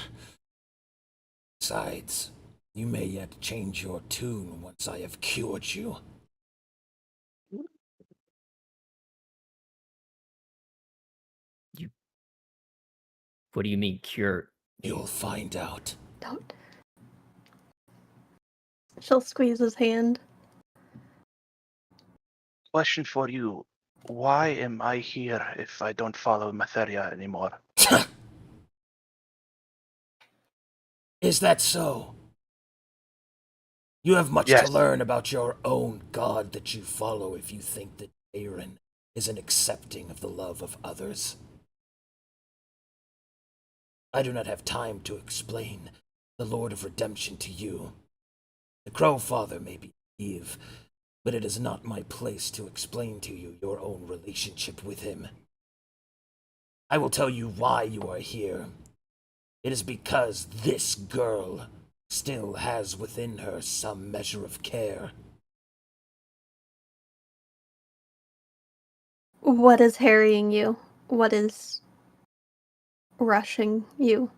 Besides, you may yet change your tune once I have cured you.
What do you mean, cure?
You'll find out.
Don't. She'll squeeze his hand.
Question for you. Why am I here if I don't follow Materia anymore?
Is that so? You have much
Yes.
to learn about your own god that you follow if you think that Aaron isn't accepting of the love of others. I do not have time to explain the Lord of Redemption to you. The Crow Father may be naive, but it is not my place to explain to you your own relationship with him. I will tell you why you are here. It is because this girl still has within her some measure of care.
What is harrying you? What is rushing you?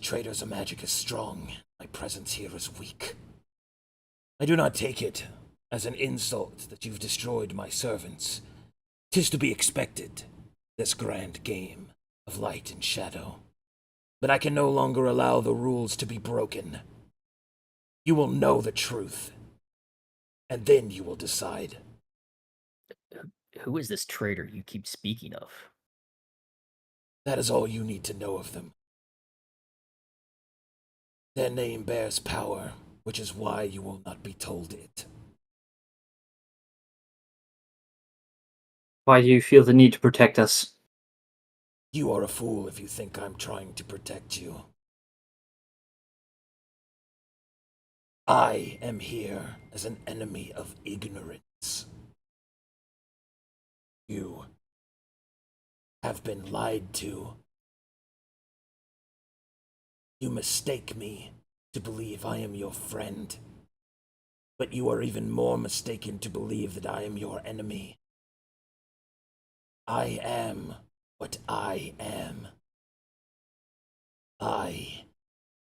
Traitors of magic is strong. My presence here is weak. I do not take it as an insult that you've destroyed my servants. 'Tis to be expected, this grand game of light and shadow. But I can no longer allow the rules to be broken. You will know the truth, and then you will decide.
Who is this traitor you keep speaking of?
That is all you need to know of them. Their name bears power, which is why you will not be told it.
Why do you feel the need to protect us?
You are a fool if you think I'm trying to protect you. I am here as an enemy of ignorance. You have been lied to. You mistake me to believe I am your friend, but you are even more mistaken to believe that I am your enemy. I am what I am. I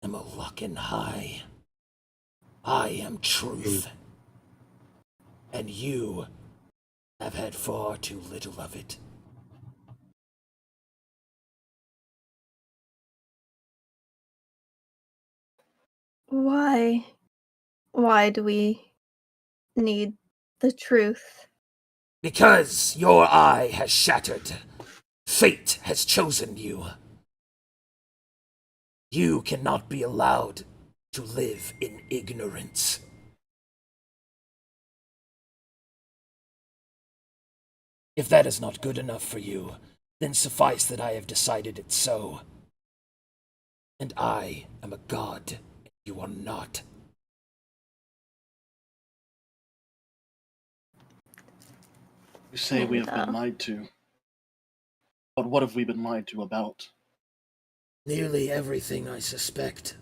am a Lucken High. I am truth. And you have had far too little of it.
Why? Why do we need the truth?
Because your eye has shattered. Fate has chosen you. You cannot be allowed to live in ignorance. If that is not good enough for you, then suffice that I have decided it so. And I am a god, and you are not.
You say we have been lied to. But what have we been lied to about?
Nearly everything, I suspect.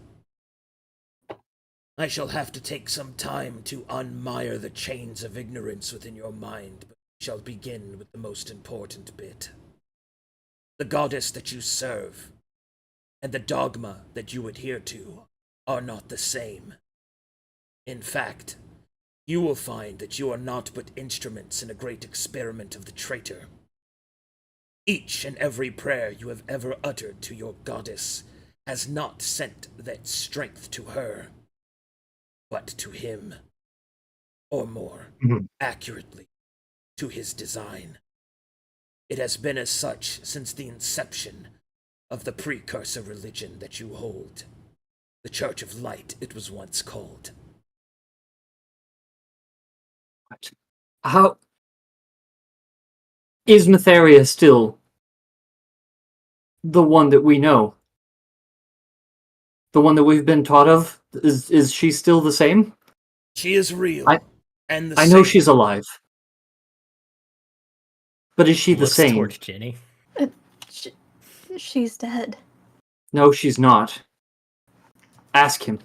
I shall have to take some time to unmire the chains of ignorance within your mind, but we shall begin with the most important bit. The goddess that you serve, and the dogma that you adhere to, are not the same. In fact, you will find that you are not but instruments in a great experiment of the traitor. Each and every prayer you have ever uttered to your goddess has not sent that strength to her, but to him. Or more accurately, to his design. It has been as such since the inception of the precursor religion that you hold. The Church of Light, it was once called.
How is Matheria still the one that we know? The one that we've been taught of? Is she still the same?
She is real, and the
I
same.
know she's alive. But is she the
Looks
same?
towards Ginny.
She's dead.
No, she's not. Ask him.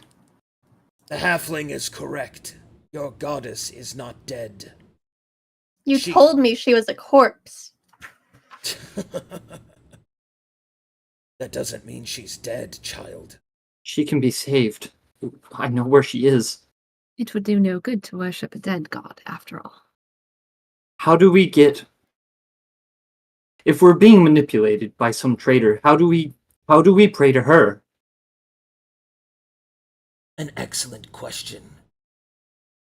The halfling is correct. Your goddess is not dead.
You told me she was a corpse.
That doesn't mean she's dead, child.
She can be saved. I know where she is.
It would do no good to worship a dead god, after all.
How do we get... If we're being manipulated by some traitor, how do we pray to her?
An excellent question.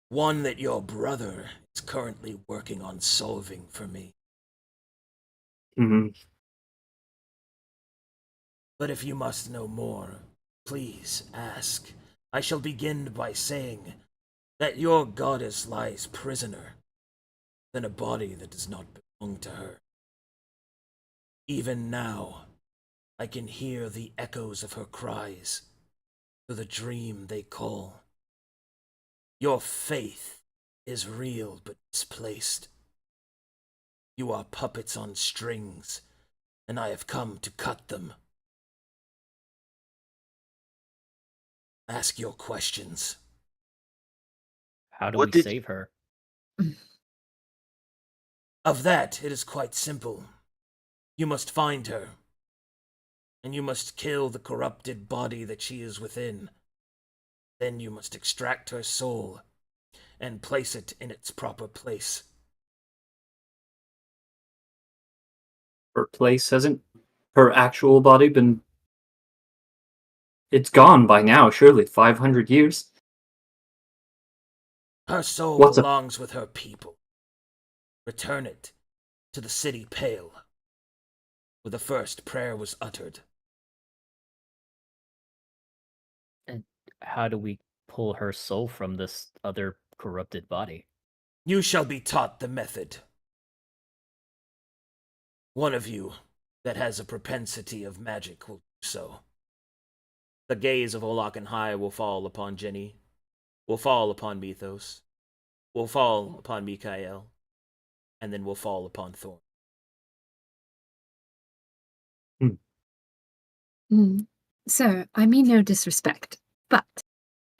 One that your brother is currently working on solving for me.
Mm-hmm.
But if you must know more, please ask. I shall begin by saying that your goddess lies prisoner in a body that does not belong to her. Even now, I can hear the echoes of her cries through the dream they call. Your faith is real but misplaced. You are puppets on strings, and I have come to cut them. Ask your questions.
How do
What
we
did-
save her?
Of that, it is quite simple. You must find her, and you must kill the corrupted body that she is within. Then you must extract her soul and place it in its proper place.
Her place hasn't her actual body been? It's gone by now, surely 500 years.
Her soul
What's
belongs with her people. Return it to the city Pale, where the first prayer was uttered.
And how do we pull her soul from this other corrupted body?
You shall be taught the method. One of you that has a propensity of magic will do so. The gaze of Olak and High will fall upon Jenny, will fall upon Mythos, will fall upon Mikael, and then will fall upon Thorn.
Sir, I mean no disrespect, but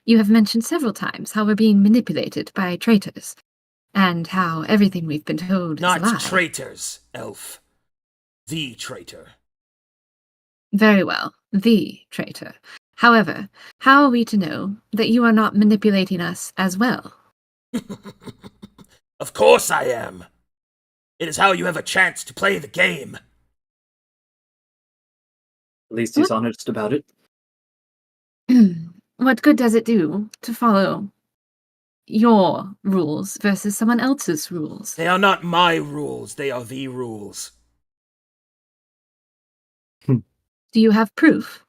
you have mentioned several times how we're being manipulated by traitors, and how everything we've been told
Not
is a lie.
traitors, elf. The traitor.
Very well, the traitor. However, how are we to know that you are not manipulating us as well?
Of course I am. It is how you have a chance to play the game.
At least he's honest about it.
What good does it do to follow your rules versus someone else's rules?
They are not my rules, they are the rules.
Do you have proof?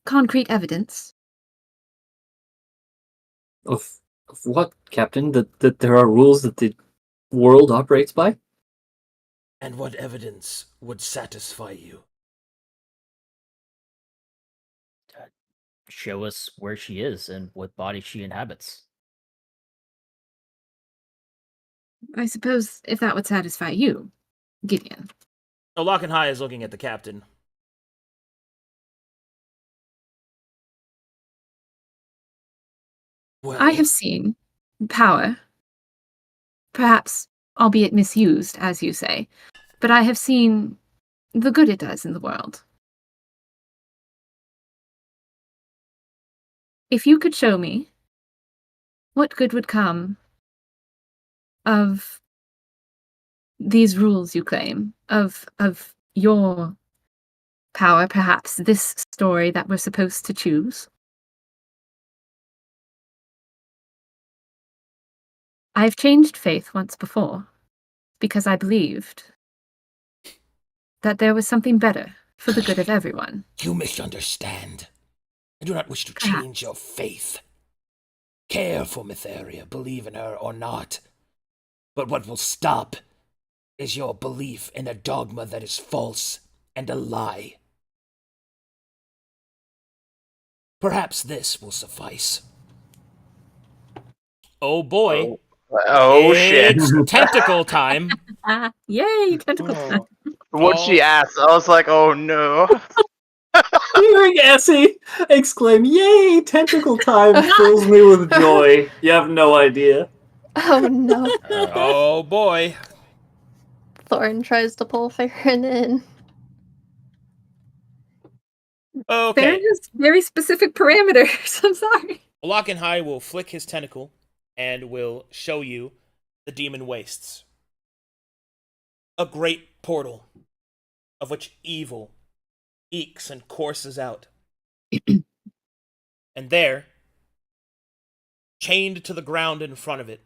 Concrete evidence?
Of what, Captain? That there are rules that the world operates by?
And what evidence would satisfy you?
Show us where she is and what body she inhabits.
I suppose if that would satisfy you, Gideon.
Olak and High is looking at the captain. Well,
I have seen power, perhaps albeit misused, as you say, but I have seen the good it does in the world. If you could show me what good would come of these rules you claim, of your power, perhaps this story that we're supposed to choose. I've changed faith once before, because I believed that there was something better for the good of everyone.
you misunderstand. I do not wish to
Perhaps.
change your faith. Care for Mytheria, believe in her or not. But what will stop is your belief in a dogma that is false and a lie. Perhaps this will suffice. Oh boy.
Oh shit!
It's tentacle time.
Yay, tentacle time.
What she asked, I was like, oh no.
Hearing Essie exclaim, "Yay, tentacle time!" fills me with joy. You have no idea.
Oh no.
Oh boy.
Thorin tries to pull Farron in.
Okay.
Farron has very specific parameters. I'm sorry.
Lock and High will flick his tentacle and will show you the demon wastes. A great portal of which evil ekes and courses out. And there, chained to the ground in front of it,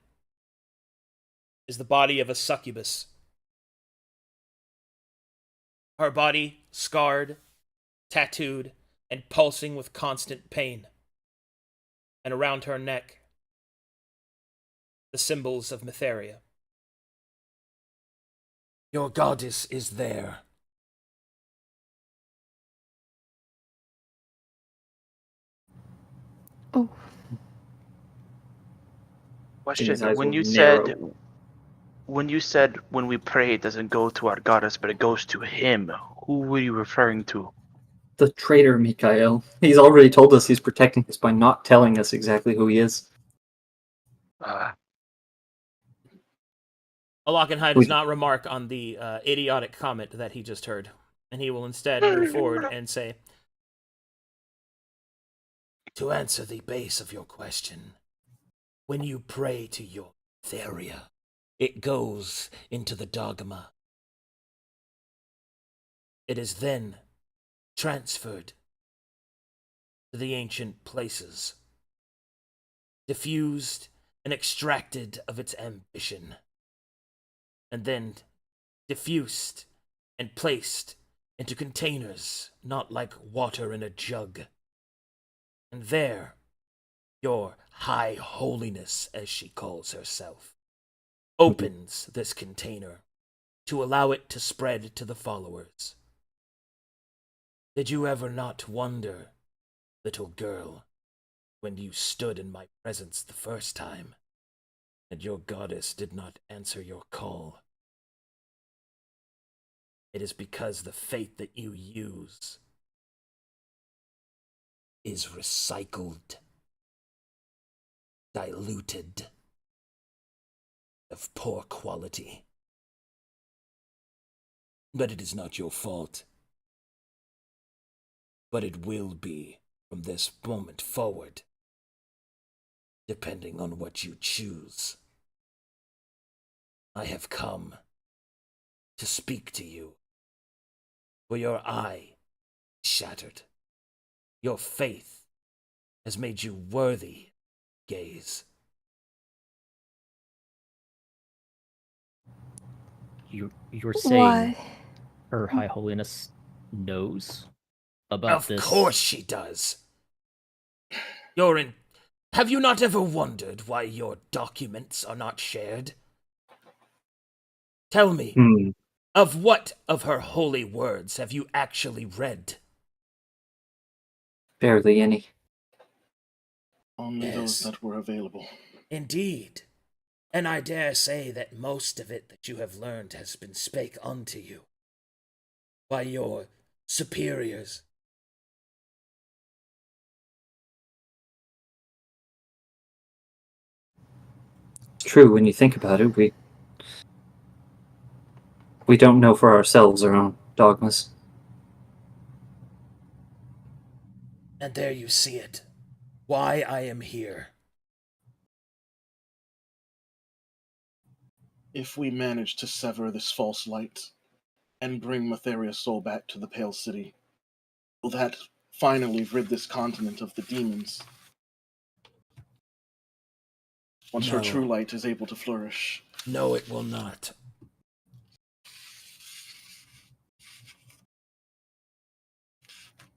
is the body of a succubus. Her body
scarred, tattooed, and pulsing with constant pain. And around her neck, the symbols of Mytheria.
Your goddess is there.
Oh.
Question:
eyes
When
will
you
narrow.
said when we pray, it doesn't go to our goddess, but it goes to him. Who were you referring to?
The traitor, Mikhail. He's already told us he's protecting us by not telling us exactly who he is.
Alakenhai does not remark on the idiotic comment that he just heard, and he will instead move forward and say,
To answer the base of your question, when you pray to your Theria, it goes into the dogma. It is then transferred to the ancient places, diffused and extracted of its ambition, and then diffused and placed into containers not like water in a jug. And there, your High Holiness, as she calls herself, opens this container to allow it to spread to the followers. Did you ever not wonder, little girl, when you stood in my presence the first time, and your goddess did not answer your call? It is because the faith that you use is recycled, diluted, of poor quality. But it is not your fault. But it will be from this moment forward, depending on what you choose. I have come to speak to you, for your eye shattered. Your faith has made you worthy, gaze.
You're saying
Why?
Her High Holiness knows about this?
Of course she does. Have you not ever wondered why your documents are not shared? Tell me, of what of her holy words have you actually read?
Barely any.
Only those that were available.
Indeed. And I dare say that most of it that you have learned has been spake unto you by your superiors.
It's true, when you think about it, we don't know for ourselves our own dogmas.
And there you see it. Why I am here.
If we manage to sever this false light and bring Mytheria's soul back to the Pale City, will that finally rid this continent of the demons? Once her true light is able to flourish.
No, it will not.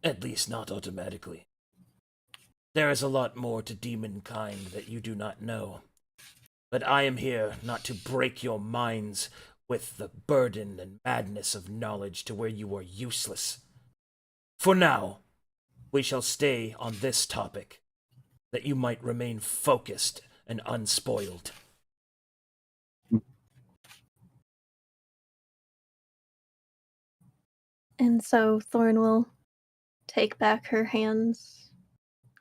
At least not automatically. There is a lot more to demon kind that you do not know. But I am here not to break your minds with the burden and madness of knowledge to where you are useless. For now, we shall stay on this topic, that you might remain focused and unspoiled.
And so Thorn will take back her hands,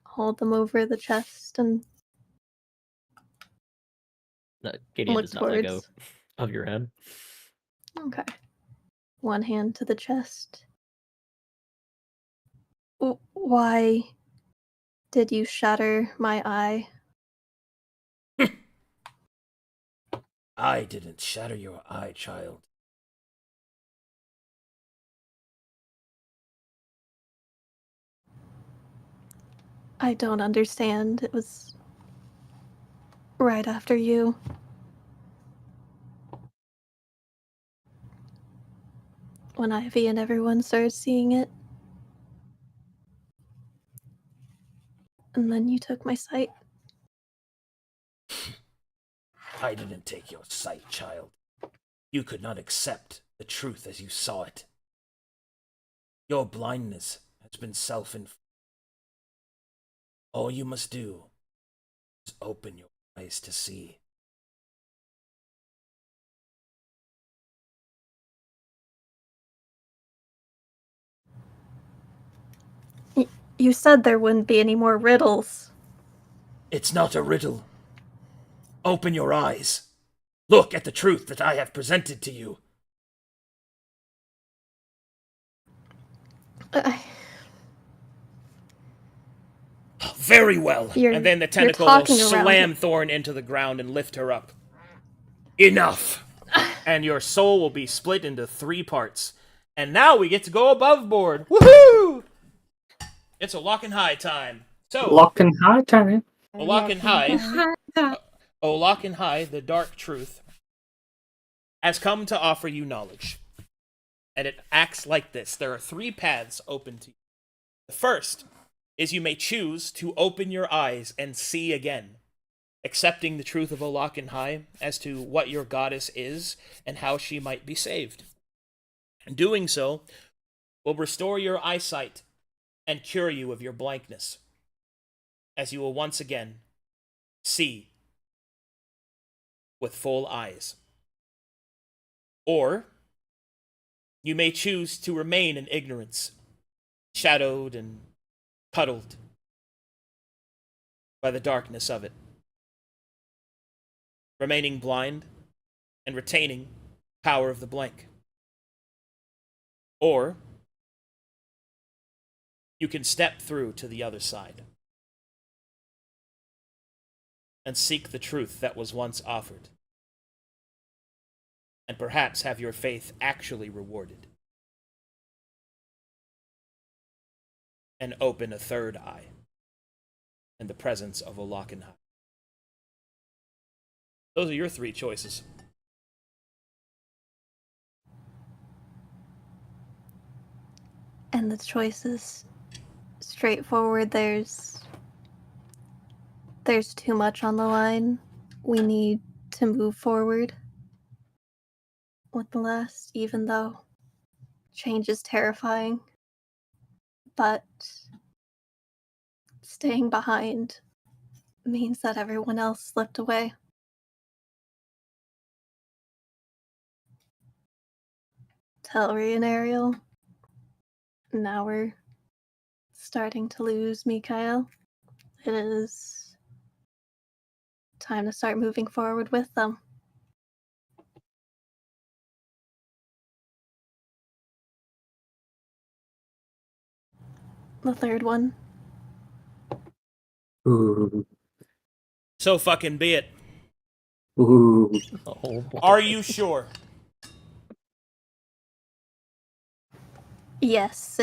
hold them over the chest, and
Gideon
look
does not let go
towards.
of your hand.
Okay. One hand to the chest. Why did you shatter my eye?
I didn't shatter your eye, child.
I don't understand. It was right after you. when Ivy and everyone started seeing it. And then you took my sight.
I didn't take your sight, child. You could not accept the truth as you saw it. Your blindness has been self-inflicted. All you must do is open your eyes to see.
You said there wouldn't be any more riddles.
It's not a riddle. Open your eyes. Look at the truth that I have presented to you. Very well.
And then the tentacle will slam Thorn into the ground and lift her up. Enough. And your soul will be split into 3 parts. And now we get to go above board. Woohoo! It's a lock and high time. So
lock and high time.
A lock and high. O lock and high, the dark truth, has come to offer you knowledge. And it acts like this. There are 3 paths open to you. The first is you may choose to open your eyes and see again, accepting the truth of Olak and High as to what your goddess is and how she might be saved. Doing so will restore your eyesight and cure you of your blankness, as you will once again see with full eyes. Or you may choose to remain in ignorance, shadowed and cuddled by the darkness of it, remaining blind and retaining power of the blank. Or you can step through to the other side and seek the truth that was once offered, and perhaps have your faith actually rewarded, and open a third eye in the presence of Olakenhai. Those are your 3 choices.
And the choice is straightforward. There's too much on the line. We need to move forward with the last, even though change is terrifying. But staying behind means that everyone else slipped away. Telri and Ariel. Now we're starting to lose Mikhail. It is time to start moving forward with them. The third one.
Ooh.
So fucking be it.
Ooh.
Oh,
Are you sure?
Yes,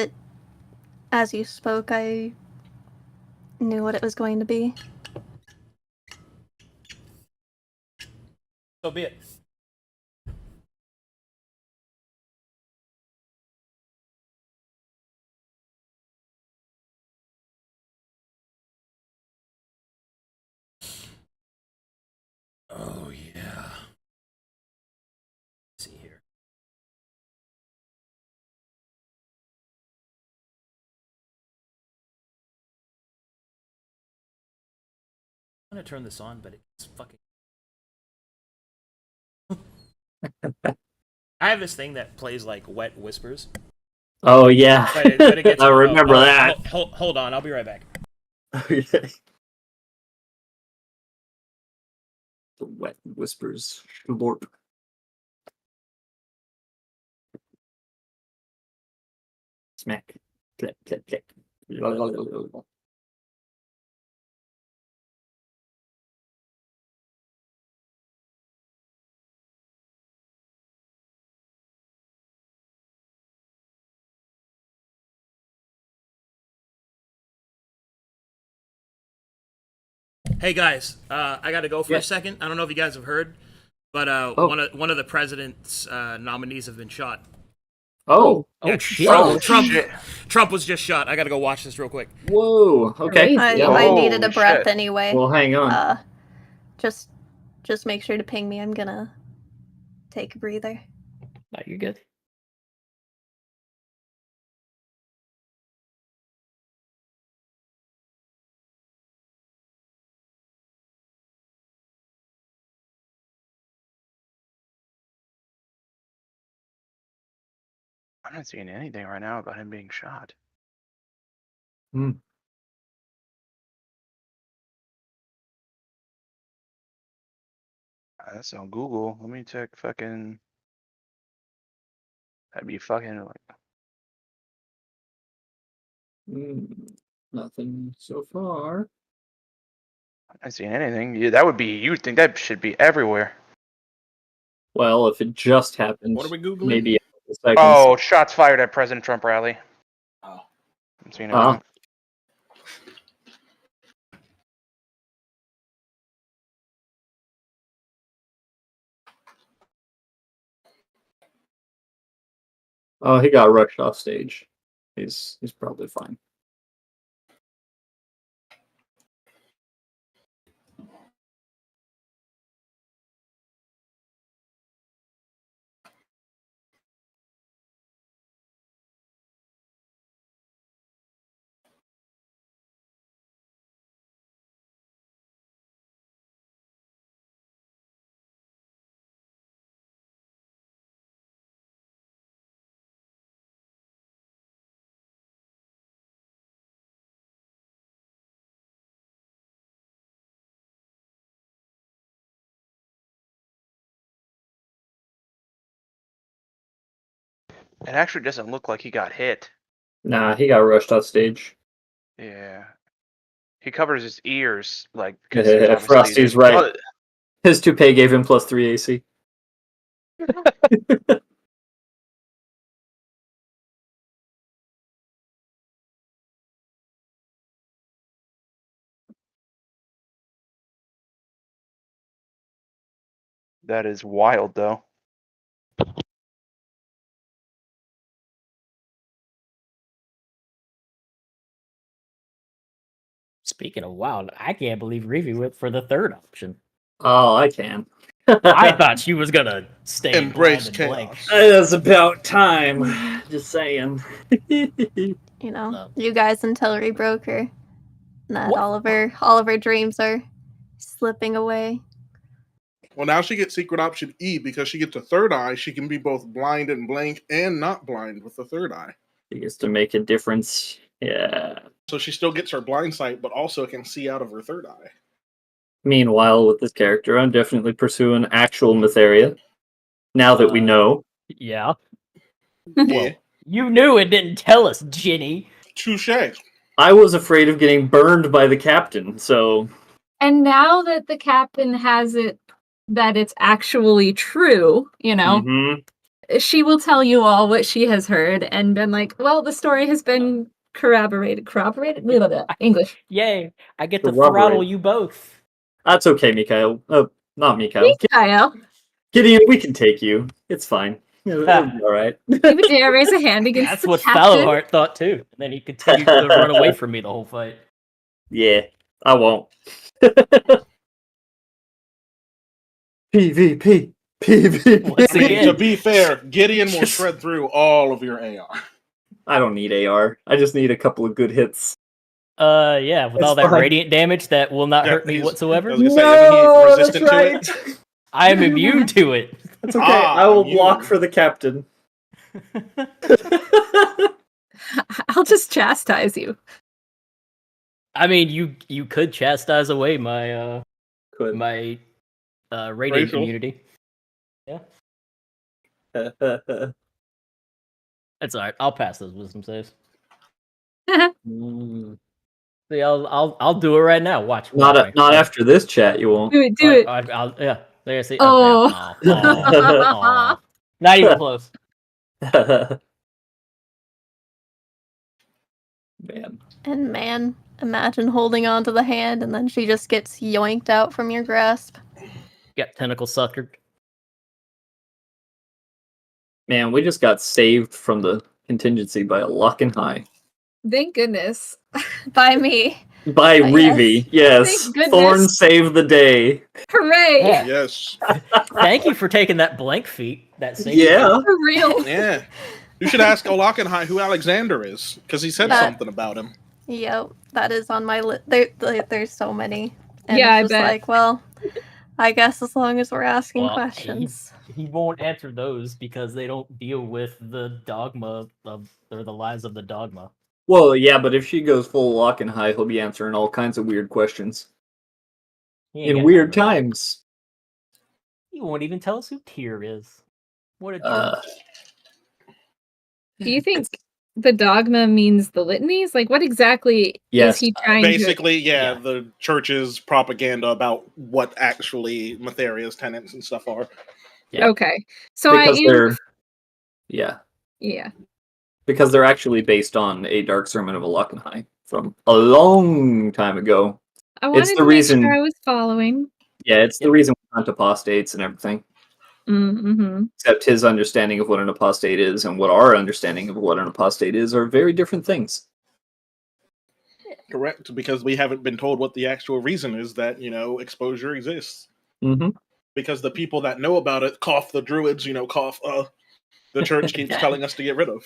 as you spoke, I knew what it was going to be.
So be it.
Oh, yeah. Let's see here. I'm gonna turn this on, but it's fucking...
I have this thing that plays like wet whispers.
Oh, yeah.
But it gets,
I remember that.
Hold on, I'll be right back.
Okay. The wet whispers. Lord. Smack. Click, click, click.
Hey guys, I gotta go for a second. I don't know if you guys have heard, but one of the president's nominees have been shot.
Oh.
Yeah,
shit.
Trump was just shot. I gotta go watch this real quick.
Whoa. Okay.
Crazy.
I needed a
Holy
breath
shit.
anyway.
Well, hang on.
Just make sure to ping me. I'm gonna take a breather.
No, you're good.
I'm not seeing anything right now about him being shot. That's on Google. Let me check fucking. That'd be fucking like.
Nothing so far.
I'm not seeing anything. Yeah, that would be. You'd think that should be everywhere.
Well, if it just happened,
What are we Googling?
maybe a couple seconds.
Oh, shots fired at President Trump rally.
Oh.
I'm seeing anything.
Oh, he got rushed off stage. He's probably fine.
It actually doesn't look like he got hit.
Nah, he got rushed off stage.
Yeah. He covers his ears, like, because there's obviously...
Frosty's right. His toupee gave him +3 AC.
That is wild, though.
Speaking of wild, I can't believe Reeve went for the third option.
Oh, I can.
I thought she was gonna stay
Embrace
blind and
chaos.
blank.
It's about time. Just saying.
You know,
No.
you guys until we broke her. That
What?
all of her dreams are slipping away.
Well, now she gets secret option E because she gets a third eye. She can be both blind and blank and not blind with the third eye.
He gets to make a difference. Yeah.
So she still gets her blind sight, but also can see out of her third eye.
Meanwhile, with this character, I'm definitely pursuing actual Matheria. Now that we know.
Yeah.
Yeah.
You knew and didn't tell us, Ginny.
Touche.
I was afraid of getting burned by the captain, so...
And now that the captain has it, that it's actually true, you know, she will tell you all what she has heard and been like, well, the story has been corroborated? Blah, blah, blah. English.
Yay. I get to
Corroborate.
throttle you both.
That's okay, Mikhail. Not Mikhail.
Mikhail.
Gideon, we can take you. It's fine. It'll be alright.
You would dare raise a hand against
That's
the
what
captain?
Fallowheart thought too. And then he continued to run away from me the whole fight.
Yeah, I won't. PvP.
Once again.
To be fair, Gideon will shred through all of your AR.
I don't need AR. I just need a couple of good hits.
Yeah, with
It's
all that
fine.
radiant damage that will not hurt me whatsoever.
I was gonna say, isn't he resistant to it?
I am immune to it.
That's okay. I will block
you.
for the captain.
I'll just chastise you.
I mean, you could chastise away my
Could.
my radiant
Racial.
community. Yeah, that's alright. I'll pass those wisdom saves. See, I'll do it right now. Watch.
Not after this chat, you won't.
Do it.
I'll yeah. There, see.
Oh.
Aw. Not even close.
Man.
And man, imagine holding on to the hand and then she just gets yoinked out from your grasp.
Got tentacle suckered.
Man, we just got saved from the contingency by a lock and high.
Thank goodness.
By me.
By Reeve, yes.
Thank goodness.
Thorn saved the day.
Hooray!
Yeah.
Yes.
Thank you for taking that blank feat. That safety
Yeah.
For real.
Yeah. You should ask Olakenhai who Alexander is, because he said
That-
something about him.
Yep, that is on my list. There's so many. And
Yeah, I
it's just
bet.
like, well, I guess as long as we're asking
Well,
questions.
He won't answer those because they don't deal with the dogma of or the lies of the dogma.
Well, yeah, but if she goes full lock and high, he'll be answering all kinds of weird questions.
He ain't
In
got
weird
time for that.
times.
He won't even tell us who Tyr is. What a jerk.
Do you think the dogma means the litanies? Like, what exactly
Yes.
is he trying
Basically,
Yeah.
the church's propaganda about what actually Matheria's tenets and stuff are.
to...
Yeah.
Okay. So
Because
I am...
they're... Yeah.
Yeah.
Because they're actually based on a Dark Sermon of Alakenhai from a long time ago.
I wanted
the
to
reason-
make sure I was following.
Yeah, it's the reason we hunt apostates and everything.
Mm-hmm.
Except his understanding of what an apostate is and what our understanding of what an apostate is are very different things.
Correct, because we haven't been told what the actual reason is that, exposure exists.
Mm-hmm.
Because the people that know about it, cough the druids, cough the church keeps telling us to get rid of.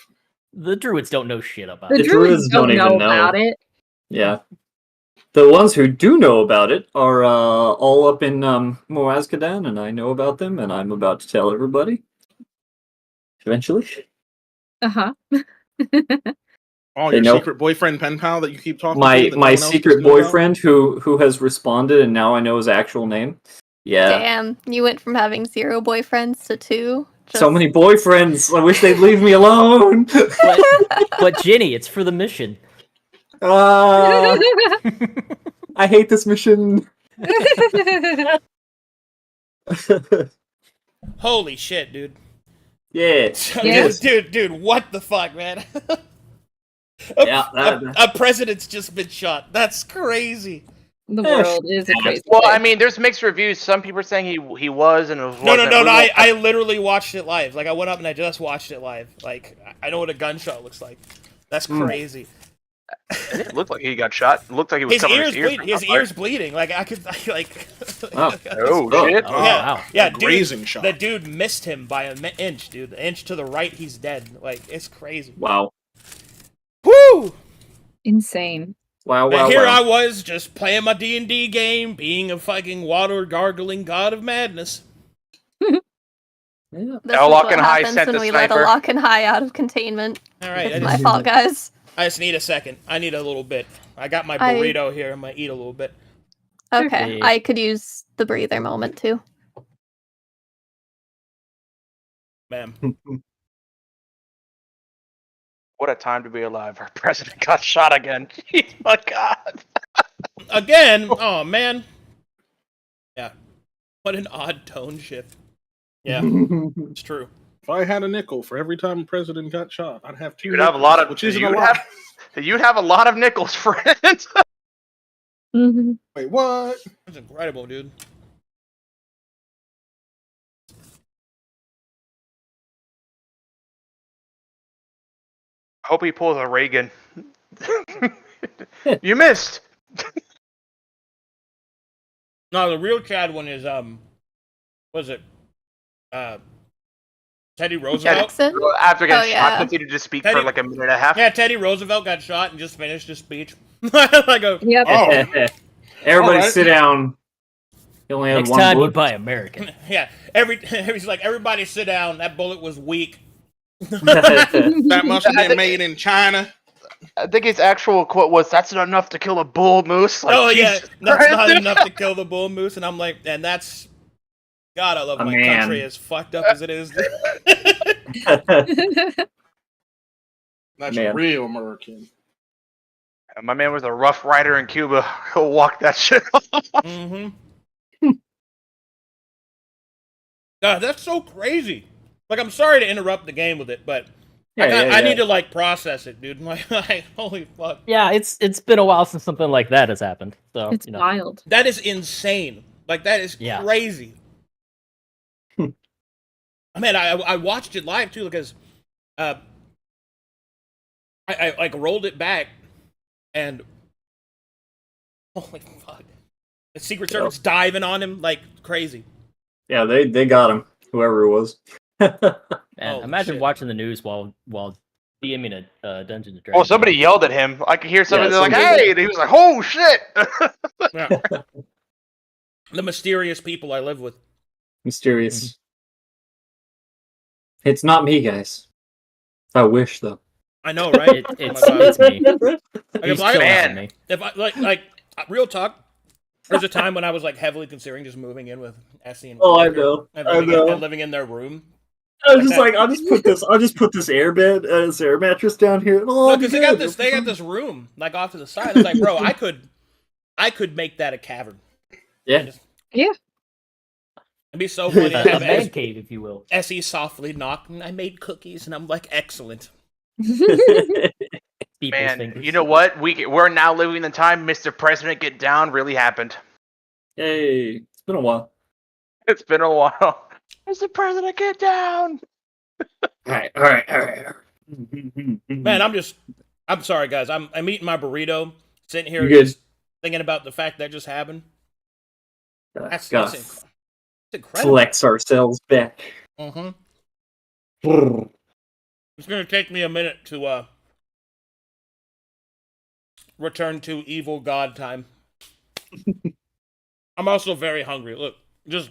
The druids don't know shit about
The
it.
The
druids
druids
don't
don't
know
even know.
about it.
Yeah. The ones who do know about it are all up in Moazkadan, and I know about them, and I'm about to tell everybody. Eventually.
Uh-huh.
Oh,
They
your
know.
secret boyfriend pen pal that you keep talking
My
to? that no one else
secret
gets to know about?
boyfriend who has responded, and now I know his actual name. Yeah.
Damn, you went from having 0 boyfriends to 2.
So many boyfriends. I wish they'd leave me alone.
But Ginny, it's for the mission.
I hate this mission.
Holy shit, dude.
Yeah.
Yes.
Dude, what the fuck, man?
Yeah,
a president's just been shot. That's crazy.
The world is a crazy
Well,
place.
I mean, there's mixed reviews. Some people are saying he was and it was
No.
wasn't.
I literally watched it live. Like, I went up and I just watched it live. Like, I know what a gunshot looks like. That's crazy.
It looked like he got shot. It looked like he was
His
covering
ears bleeding. His
from fire.
ears bleeding. Like, I could, like.
Wow.
Oh
Oh.
shit!
Oh,
Yeah,
wow.
yeah,
A grazing shot.
The dude missed him by an inch, dude. An inch to the right, he's dead. Like, it's crazy.
Wow.
Woo!
Insane.
Wow,
But
wow,
here
wow.
I was, just playing my D&D game, being a fucking water-gargling god of madness.
Yeah.
This is
Lock
what
and High
happens
sent
when
the
we let a
sniper.
lock and high out of containment.
Alright,
It's my fault, guys.
I just need a second. I need a little bit. I got my
I-
burrito here. I'm gonna eat a little bit.
Okay,
Okay.
I could use the breather moment too.
Ma'am.
What a time to be alive! Our president got shot again. Jeez, my God.
Again? Oh, man. Yeah. What an odd tone shift. Yeah, it's true.
If I had a nickel for every time a president got shot, I'd have 2
You'd have a
nickels,
lot of.
which isn't
You'd
a lot.
have a lot of nickels, friend.
Mm-hmm.
Wait, what?
That's incredible, dude.
I hope he pulls a Reagan. You missed.
No, the real Chad one is, what is it? Teddy Roosevelt?
Jackson?
After getting
Oh,
shot,
yeah.
continued to speak
Teddy-
for like a minute and a half.
Yeah, Teddy Roosevelt got shot and just finished his speech. Like a,
Yep.
Oh,
Everybody
Alright.
sit down. You only have
Next
one
time you
bullet.
buy American.
yeah, he's like, everybody sit down. That bullet was weak.
that must have been made in China.
I think his actual quote was, "That's not enough to kill a bull moose." Like,
Oh yeah,
Jesus
that's
Christ.
not enough to kill the bull moose. And I'm like, and that's God. I love
A
my
man.
country as fucked up as it is.
That's
Man.
real American.
My man was a rough rider in Cuba. He'll walk that shit off.
Mm-hmm. God, that's so crazy. Like, I'm sorry to interrupt the game with it, but I need to like process it, dude. Like, holy fuck,
Yeah, it's been a while since something like that has happened. So
It's wild.
that is insane. Like, that is
Yeah.
crazy. Man, I watched it live too because I like rolled it back and holy fuck, the Secret Service diving on him like crazy.
Yeah, they got him. Whoever it was.
And imagine watching the news while DMing a Dungeons and Dragons.
Well, somebody yelled at him. I could hear somebody like,
somebody
"Hey!" And he was like, "Oh shit!"
Yeah. The mysterious people I live with.
Mysterious. It's not me, guys. I wish though.
I know, right?
It's me. He's
Like,
chilling
man.
with me.
if I like real talk, there's a time when I was like heavily considering just moving in with Essie and
Oh, I know.
and
I know.
living in their room.
I was just
that.
like, I'll just put this air bed, this air mattress down here.
No, because they got this room like off to the side. I was like, bro, I could make that a cavern.
Yeah.
Yeah.
It'd be so funny to
A
have
man cave, if you will.
Essie softly knock, and I made cookies, and I'm like, excellent.
People's
Man,
fingers.
you know what? We're now living in the time Mr. President Get Down really happened.
Hey, it's been a while.
It's been a while. Mr. President Get Down.
All right.
Man, I'm sorry, guys. I'm eating my burrito, sitting here
You good?
just thinking about the fact that just happened. That's
gotta
incredible.
flex ourselves back.
Mm-hmm. It's gonna take me a minute to return to evil god time. I'm also very hungry. Look, just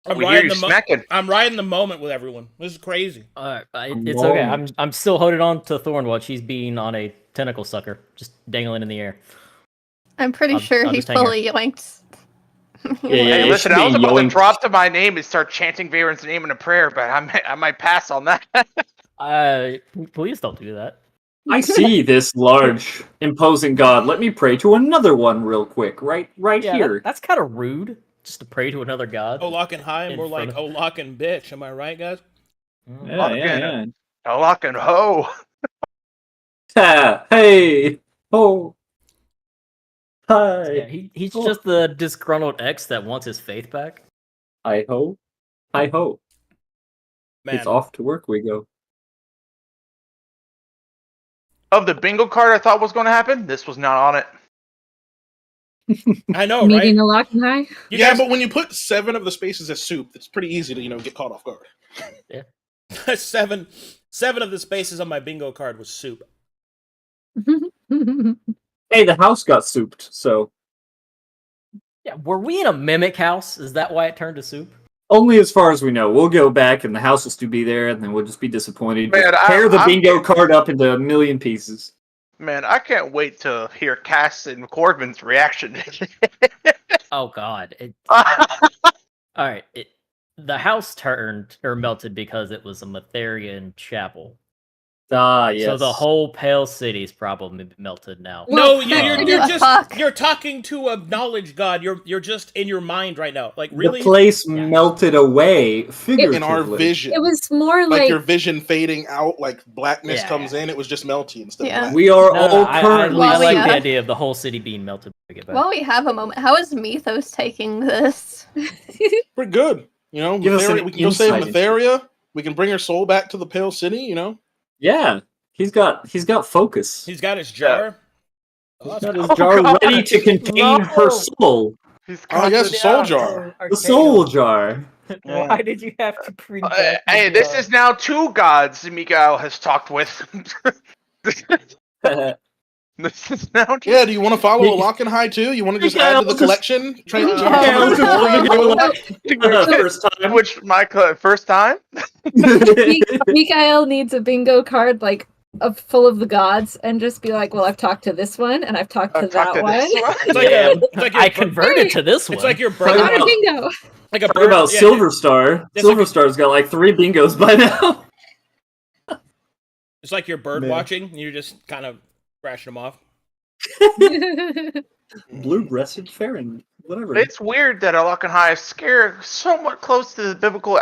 I'm
We hear
riding
you smacking.
I'm riding the moment with everyone. This is crazy.
It's okay. I'm still holding on to Thorn while she's being on a tentacle sucker, just dangling in the air.
I'm pretty
I'll
sure he
just hang her.
fully yoinked.
Yeah,
Hey,
it
listen,
should
I was
be
about to
yoinked.
drop to my name and start chanting Varen's name in a prayer, but I might pass on that.
Please don't do that.
I see this large, imposing god. Let me pray to another one real quick. Right
Yeah,
here.
that's kind of rude. Just to pray to another god.
Lock and high,
In
more like
front of-
lock and bitch. Am I right, guys?
Yeah.
A lock and ho.
Ha, hey, ho, hi.
Yeah, he's just the disgruntled ex that wants his faith back.
Hi ho, hi ho.
Man,
It's off to work we go.
Of the bingo card I thought was going to happen, this was not on it.
I know, right?
Meeting a lock and high.
You
Yeah,
guys-
but when you put 7 of the spaces as soup, it's pretty easy to get caught off guard.
seven of the spaces on my bingo card was soup.
Hey, the house got souped, so
Yeah, were we in a mimic house? Is that why it turned to soup?
only as far as we know. We'll go back and the house will still be there, and then we'll just be disappointed.
Man,
Tear the
I'm
bingo
getting-
card up into a million pieces.
Man, I can't wait to hear Cass and Corbin's reaction.
Oh god. Alright, the house turned or melted because it was a Matherian chapel.
Ah, yes.
So the whole Pale City's probably melted now.
No,
Well,
you're talking to a knowledge god. You're just in your mind right now. Like really?
The place
Yeah.
melted away figuratively.
In our vision.
It was more
like
like
your vision fading out, like blackness
Yeah.
comes in, it was just melty instead
Yeah.
of black.
We are
No,
all
I
currently.
Well,
like
yeah.
the idea of the whole city being melted.
While we have a moment, how is Mythos taking this?
Pretty good.
Give us an
we can go save
insight into
Matheria. We can bring her soul back to the Pale City,
Yeah, he's got focus.
He's got his jar.
He's
Oh,
got his
Oh,
jar
God.
ready to contain her soul.
He's
Oh, yes,
this-
soul jar.
The soul jar.
Why did you have to bring
Hey, this is now 2 gods Mikael has talked with. This is now
Yeah, do you want to follow a lock and high too? You want to just add to the collection? Train
First time.
Which my first time?
Mikael needs a bingo card like full of the gods, and just be like, "Well, I've talked to this one, and I've talked to
I've
that
talked to
one."
this one.
It's like
Yeah,
it's like your
I converted to this one.
It's like your
Talk
bird.
Got a
about-
bingo.
Like a
Talk
bird.
about
yeah,
Silver Star.
It's
Silver
like a-
Star's got like 3 bingos by now.
It's like you're bird
Man.
watching. And you're just kind of crashing them off.
Blue-breasted Farron. Whatever.
It's weird that a lock and high is somewhat close to the biblical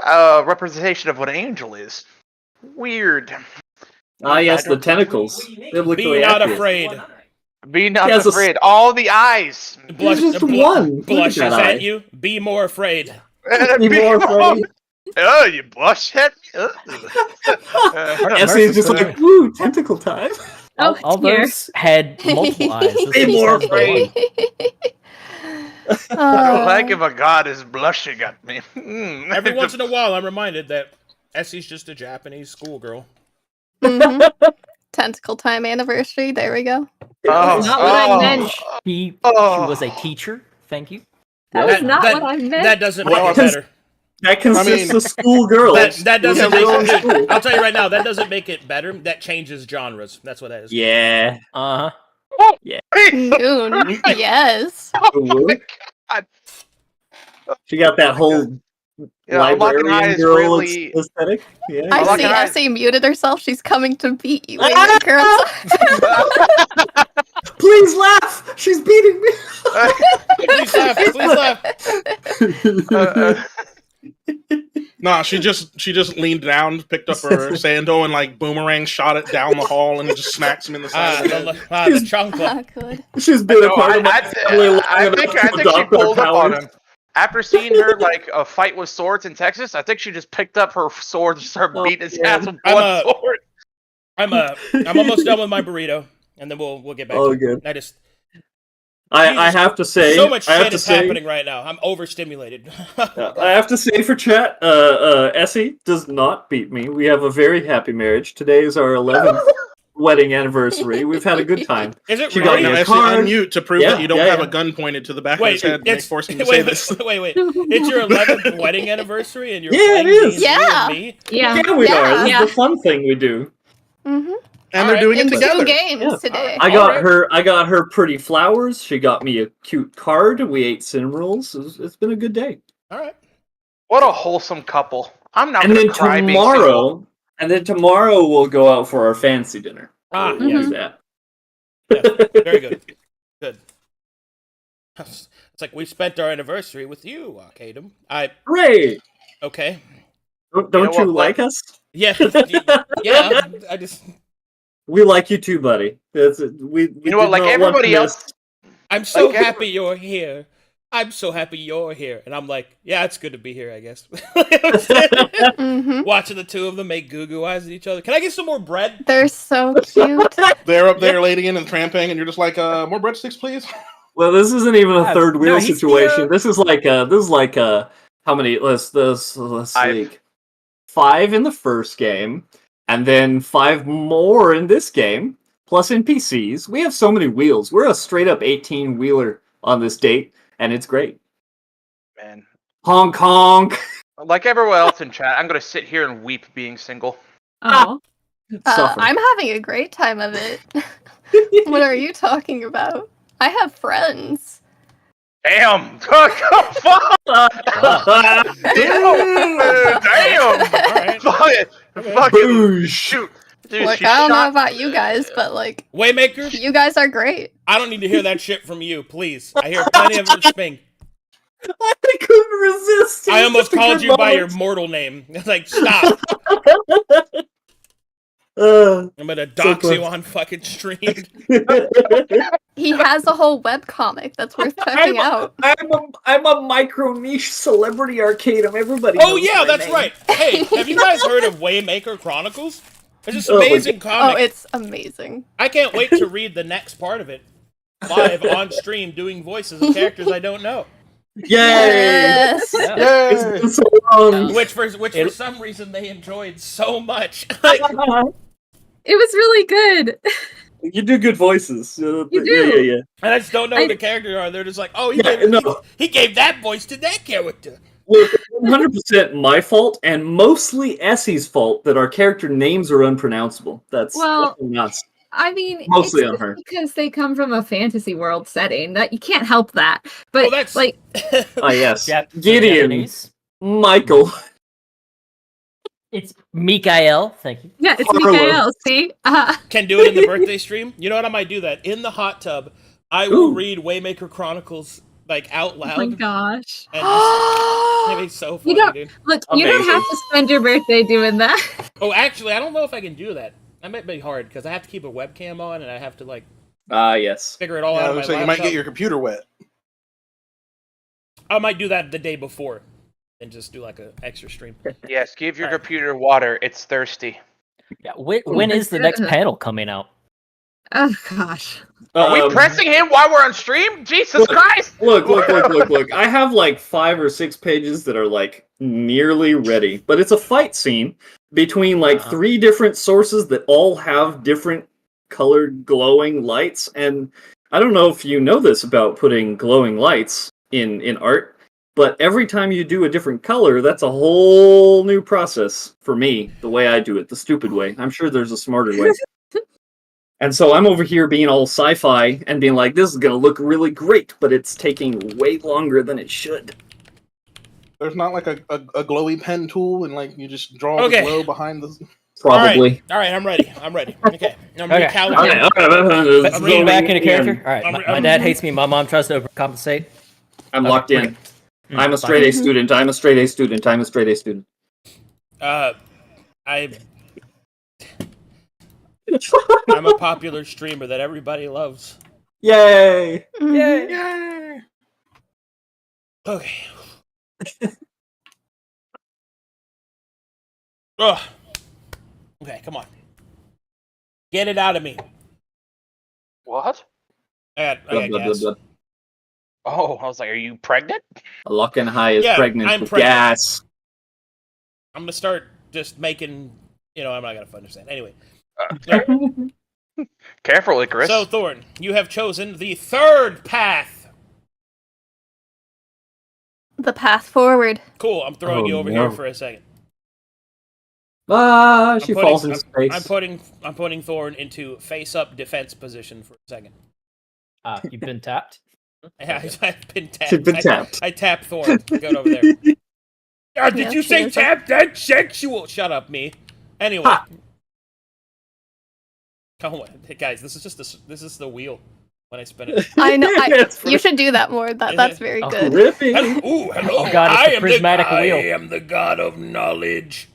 representation of what an angel is. Weird.
Ah, yes, the tentacles. Biblically
Be not
accurate.
afraid.
Be not
He has a s-
afraid. All the eyes.
Blush,
just one. Look at
blushes
that eye.
at you. Be more afraid.
Be more afraid.
Oh, you blush at me?
Essie's just like, woo, tentacle time.
All
dear.
those had multiple eyes. This
Be
one
more
has the one.
I don't like if a god is blushing at me.
Every once in a while, I'm reminded that Essie's just a Japanese schoolgirl.
Tentacle time anniversary. There we go.
Not what I meant.
She was a teacher. Thank you.
That was not what I meant.
That doesn't make
Well,
it better.
That consists
I mean,
of schoolgirls.
That doesn't
With
make
their own
it.
school.
I'll tell you right now, that doesn't make it better. That changes genres. That's what that is.
Yeah.
Uh-huh.
Noon. Yes.
Woo.
God.
She got that whole
Yeah, Unlocking High
librarian
is
girl
really.
aesthetic. Yeah.
I
Unlocking
see
High-
Essie muted herself. She's coming to beat you. Waymaker. I'm sorry.
Please laugh. She's beating me.
Please laugh. Please laugh.
Nah, she just leaned down, picked up her sandal, and like boomerang shot it down the hall, and just smacks him in the side. of the head.
The chunk.
Not good.
She's been a
No,
part of my family long
I
enough
think
to
she
adopt our
pulled up on
powers.
him. After seeing her like a fight with swords in Texas, I think she just picked up her sword and started
Oh,
beating his
yeah.
ass with one sword.
I'm almost done with my burrito, and then we'll get back.
Oh,
to it.
good.
I just
I have to say,
so much
I have
shit
to
is
say,
happening right now. I'm overstimulated.
I have to say for chat, Essie does not beat me. We have a very happy marriage. Today is our 11th wedding anniversary. We've had a good time.
Is it
She
Right
got
really?
me
now,
a
actually
card.
unmute to prove
Yeah,
that you don't
yeah,
have
yeah.
a gun pointed to the back
Wait,
of his head, and they
it's
forced him to say this.
wait. It's your 11th wedding anniversary, and you're
Yeah,
playing
it is.
D&D
Yeah.
with me.
Yeah.
Yeah, we are. This
Yeah.
is the fun thing we do.
Mm-hmm.
And they're
Alright,
doing it
In 2
together.
games
Yeah.
today.
I got
Alright.
I got her pretty flowers. She got me a cute card. We ate cinnamon rolls. It's been a good day.
All right.
What a wholesome couple. I'm not
And
gonna
then
cry being single.
tomorrow we'll go out for our fancy dinner.
Ah,
We'll
yes.
do that.
Yes. Very good. Good. It's like we spent our anniversary with you, Arcadum.
Hooray!
Okay.
Don't
know
you
what,
like us?
Yeah. Yeah. I just.
We like you too, buddy. We
You know what,
did
like
not want
everybody
to
else-
miss-
I'm so
Like
happy you're here. I'm so happy you're here. And I'm like, yeah, it's good to be here, I guess.
Mm-hmm.
Watching the two of them make goo-goo eyes at each other. Can I get some more bread?
They're so cute.
They're up there lading in and tramping, and you're just like, more breadsticks, please.
Well, this isn't even a
Yeah,
third wheel
no, he's
situation.
here.
This is like how many? Let's
Five.
see. 5 in the first game, and then 5 more in this game, plus NPCs. We have so many wheels. We're a straight up 18 wheeler on this date, and it's great.
Man.
Honk honk.
Like everyone else in chat, I'm gonna sit here and weep being single.
Oh.
Suffering.
I'm having a great time of it. What are you talking about? I have friends.
Damn! Fuck! Damn!
Alright.
Fucking
Boosh.
shoot! Dude,
Look,
she
I don't know
shot.
about you guys, but like,
Waymaker,
you guys are great.
I don't need to hear that shit from you, please. I hear plenty of it sping.
I couldn't resist. It
I
was
almost
just a
called
good
you by your
moment.
mortal name. It's like, stop.
Uh,
I'm gonna dox
close.
you on fucking stream.
He has a whole webcomic that's worth checking out.
I'm a micro niche celebrity arcadum. Everybody.
Oh
knows
yeah,
my
that's
name.
right. Hey, have you guys heard of Waymaker Chronicles? It's this
Oh my
amazing
Oh,
comic.
it's amazing.
I can't wait to read the next part of it live on stream, doing voices of characters I don't know.
Yay!
Yes.
Yeah.
It's been so long.
Which for some reason they enjoyed so much. Like,
It was really good.
You do good voices.
You
Yeah,
do.
yeah.
and I just don't know who
I-
the characters are. They're just like, oh,
Yeah, no.
he gave that voice to that character.
Well, it's 100% my fault, and mostly Essie's fault that our character names are unpronounceable. That's
Well,
nuts.
I mean,
Mostly
it's
on her.
because they come from a fantasy world setting. That you can't help that. But
Well, that's
like,
Ah, yes.
Jap-
Gideon,
Japanese.
Michael.
It's Mikael. Thank you.
yeah, it's
Harlow.
Mikael. See,
can do it in the birthday stream. You know what? I might do that in the hot tub. I will
Ooh.
read Waymaker Chronicles like out
oh
loud.
my gosh.
And just, it'd be so funny,
don't-
dude.
Look, you don't
Amazing.
have to spend your birthday doing that.
Oh, actually, I don't know if I can do that. That might be hard because I have to keep a webcam on and I have to like
Ah, yes.
figure it all
Yeah,
out. On my
so you might
laptop.
get your computer wet.
I might do that the day before. and just do like an extra stream.
Yes, give your
Alright.
computer water. It's thirsty.
Yeah, when is the next panel coming out?
Oh gosh.
Are we pressing him while we're on stream? Jesus Christ!
Look. I have like 5 or 6 pages that are like nearly ready, but it's a fight scene between like 3 different sources that all have different colored glowing lights. And I don't know if you know this about putting glowing lights in art, but every time you do a different color, that's a whole new process for me, the way I do it, the stupid way. I'm sure there's a smarter way. And so I'm over here being all sci-fi and being like, this is going to look really great, but it's taking way longer than it should.
There's not like a glowy pen tool and like you just draw the glow behind the...
Probably.
All right, I'm ready. Okay. I'm
Okay.
recalibrating.
Let's lean back into character. All right, my dad hates me. My mom tries to overcompensate.
I'm locked in. I'm a straight A student. I'm a straight A student.
I'm a popular streamer that everybody loves.
Yay!
Yay! Okay. Ugh. Okay, come on. Get it out of me.
What?
I got gas.
Oh, I was like, are you pregnant?
Lock and High is pregnant
I'm
with
pregnant.
gas.
I'm gonna start just making. I'm not gonna understand. Anyway.
Careful, Icarus.
So, Thorn, you have chosen the third path.
The path forward.
Cool. I'm throwing you over here for a second.
She falls in space.
I'm putting Thorn into face-up defense position for a second.
You've been tapped?
Yeah, I've been tapped.
She's been tapped.
I tapped Thorn. Go over there. Did you say tap? That's sexual. Shut up, me. Anyway.
Ha.
Come on, guys. This is the wheel when I spin it.
I know. You should do that more. That's very good.
Ooh, hello.
Oh God, it's the prismatic wheel.
I am the god of knowledge.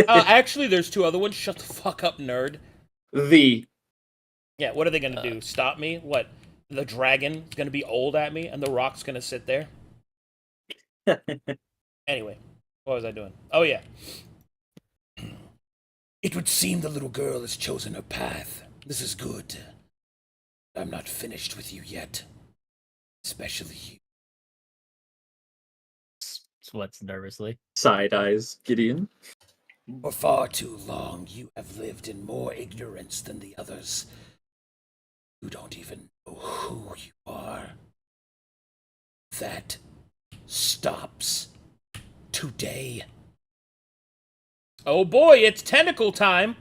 Actually, there's 2 other ones. Shut the fuck up, nerd. Yeah, what are they gonna do? Stop me? What? The dragon is gonna be old at me, and the rock's gonna sit there? Anyway, what was I doing? Oh, yeah.
It would seem the little girl has chosen her path. This is good. I'm not finished with you yet. Especially you.
Sweats nervously.
Side eyes, Gideon.
For far too long, you have lived in more ignorance than the others. You don't even know who you are. That stops today.
Oh boy, it's tentacle time.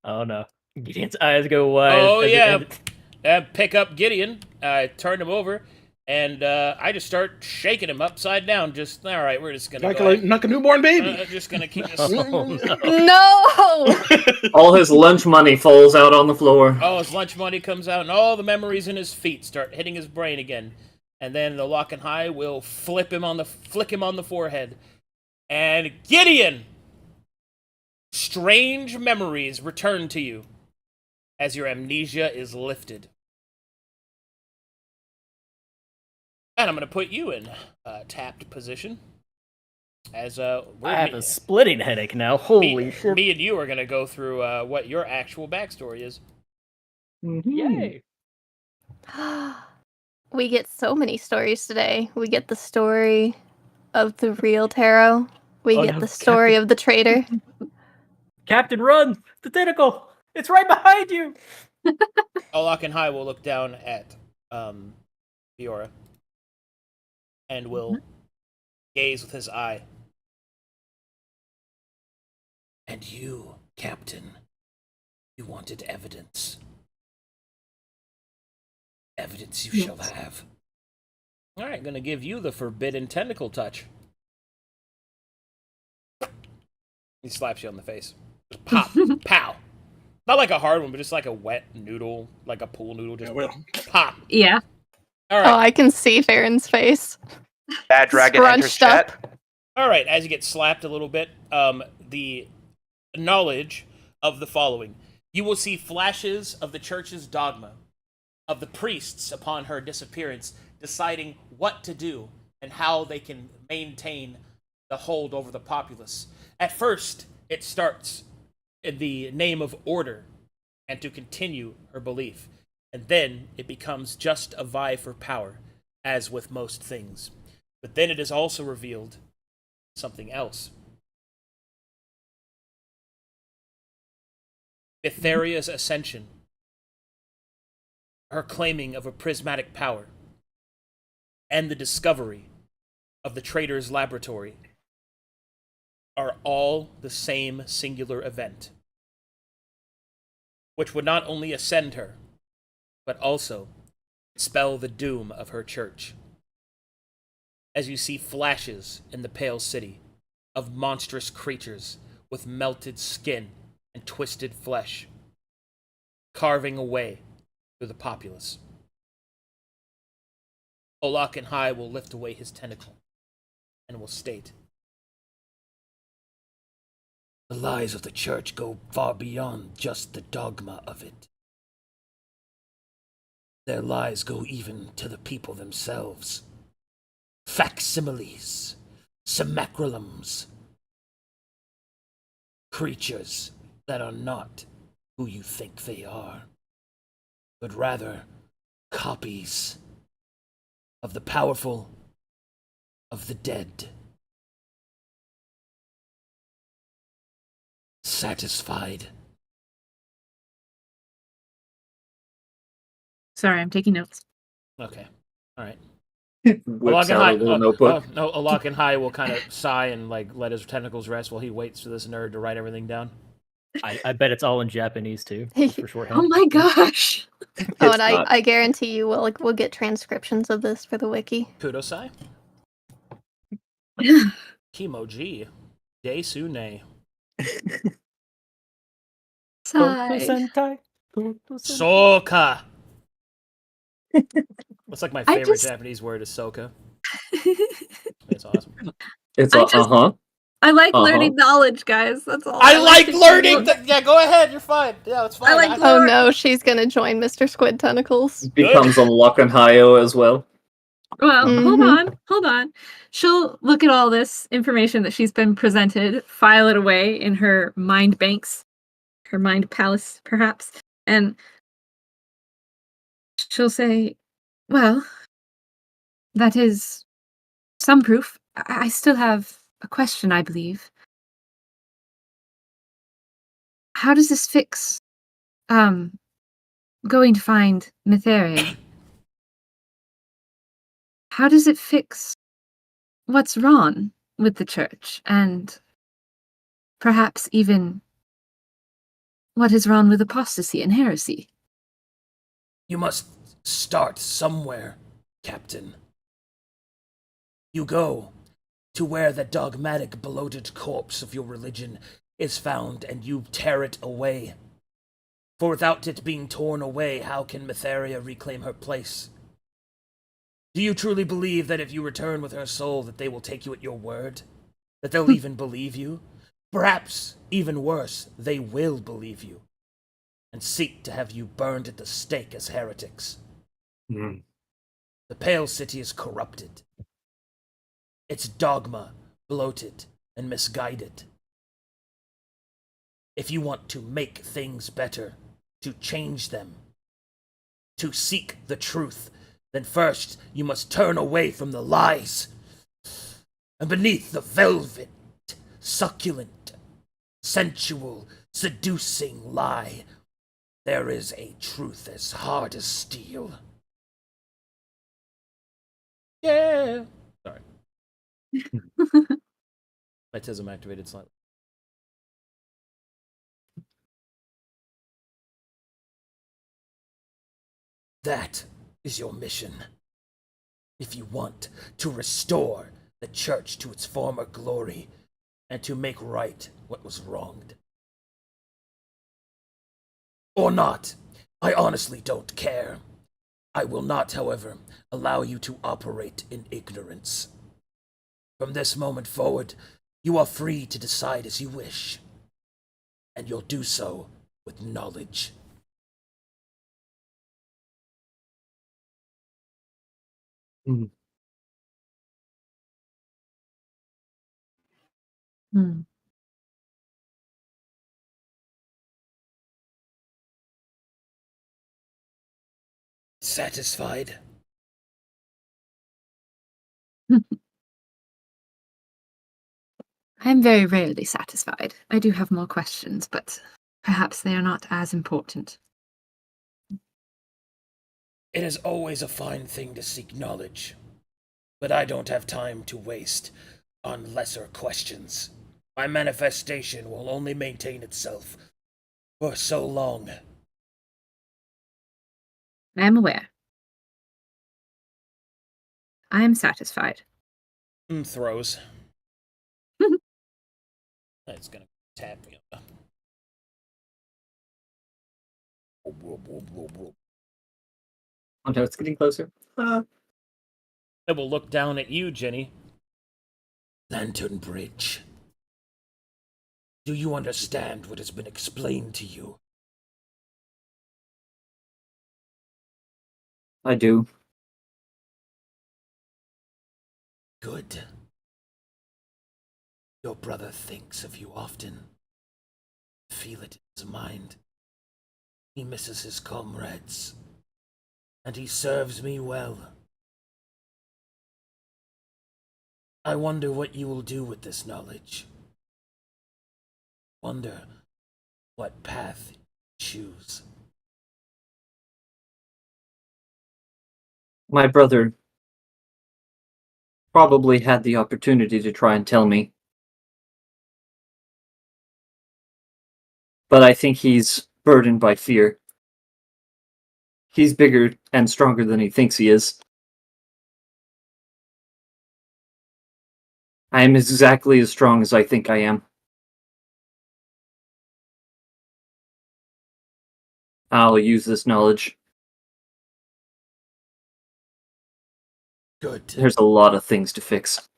Oh no. Gideon's eyes go wide.
Oh yeah. Pick up Gideon. I turn him over, and I just start shaking him upside down. Just all right. We're just gonna
like a newborn baby.
Just gonna keep this.
No.
All his lunch money falls out on the floor.
All his lunch money comes out, and all the memories in his feet start hitting his brain again. And then the Lock and High will flick him on the forehead. And Gideon, strange memories return to you as your amnesia is lifted. And I'm going to put you in tapped position. As
I have a splitting headache now. Holy shit.
Me and you are going to go through what your actual backstory is.
Mm-hmm.
Yay.
We get so many stories today. We get the story of the real Tarot. We get the story of the traitor.
Captain, run! The tentacle! It's right behind you!
Lock and High will look down at Fiora and will gaze with his eye.
And you, Captain, you wanted evidence. Evidence you shall have.
Alright, gonna give you the forbidden tentacle touch. He slaps you on the face. Just pop, pow. Not like a hard one, but just like a wet noodle, like a pool noodle, just pop.
Yeah.
Alright.
Oh, I can see Farron's face.
Bad dragon enters
Scrunched up.
chat.
Alright, as you get slapped a little bit, the knowledge of the following. You will see flashes of the church's dogma, of the priests upon her disappearance deciding what to do and how they can maintain the hold over the populace. At first, it starts in the name of order and to continue her belief, and then it becomes just a vie for power, as with most things. But then it is also revealed something else. Itheria's ascension, her claiming of a prismatic power, and the discovery of the traitor's laboratory are all the same singular event, which would not only ascend her, but also spell the doom of her church. As you see flashes in the Pale City of monstrous creatures with melted skin and twisted flesh, carving away through the populace. Olaken High will lift away his tentacle and will state,
The lies of the church go far beyond just the dogma of it. Their lies go even to the people themselves. Facsimiles, simulacrums, creatures that are not who you think they are, but rather copies of the powerful, of the dead. Satisfied?
Sorry, I'm taking notes.
okay, all right.
Whips out a little notebook.
Olaken High will kind of sigh and let his tentacles rest while he waits for this nerd to write everything down.
I bet it's all in Japanese too, just for shorthand.
Oh my gosh!
Oh, and I guarantee you we'll get transcriptions of this for the wiki.
Kudosai? Kimoji. Desune.
Sigh.
Soka. That's like my favorite
just-
Japanese word is soka. It's awesome.
It's
I like learning knowledge, guys. That's all.
I like
to
learning.
do.
Yeah, go ahead. You're fine. Yeah, it's fine.
I like
Oh no, she's gonna join Mr. Squid Tentacles.
becomes a Lokanhayo as well.
Well,
Mhm.
hold on. She'll look at all this information that she's been presented, file it away in her mind banks, her mind palace, perhaps, and she'll say, well, that is some proof. I still have a question, I believe. How does this fix, going to find Mytheria? How does it fix what's wrong with the church, and perhaps even what is wrong with apostasy and heresy?
You must start somewhere, Captain. You go to where the dogmatic, bloated corpse of your religion is found, and you tear it away. For without it being torn away, how can Mytheria reclaim her place? Do you truly believe that if you return with her soul, that they will take you at your word? That they'll even believe you? Perhaps, even worse, they will believe you, and seek to have you burned at the stake as heretics.
Mm.
The Pale City is corrupted. Its dogma bloated and misguided. If you want to make things better, to change them, to seek the truth, then first you must turn away from the lies. And beneath the velvet, succulent, sensual, seducing lie, there is a truth as hard as steel.
Yeah. Sorry. My tism activated slightly.
That is your mission. If you want to restore the church to its former glory and to make right what was wronged. Or not, I honestly don't care. I will not, however, allow you to operate in ignorance. From this moment forward, you are free to decide as you wish, and you'll do so with knowledge.
Hmm.
Satisfied?
I am very rarely satisfied. I do have more questions, but perhaps they are not as important.
It is always a fine thing to seek knowledge, but I don't have time to waste on lesser questions. My manifestation will only maintain itself for so long.
I am aware. I am satisfied.
Throws. It's gonna tap me.
Oh no, it's getting closer.
I will look down at you, Jenny.
Lantern Bridge. Do you understand what has been explained to you?
I do.
Good. Your brother thinks of you often. Feel it in his mind. He misses his comrades, and he serves me well. I wonder what you will do with this knowledge. Wonder what path you choose.
My brother probably had the opportunity to try and tell me. But I think he's burdened by fear. He's bigger and stronger than he thinks he is. I am exactly as strong as I think I am. I'll use this knowledge.
Good.
There's a lot of things to fix.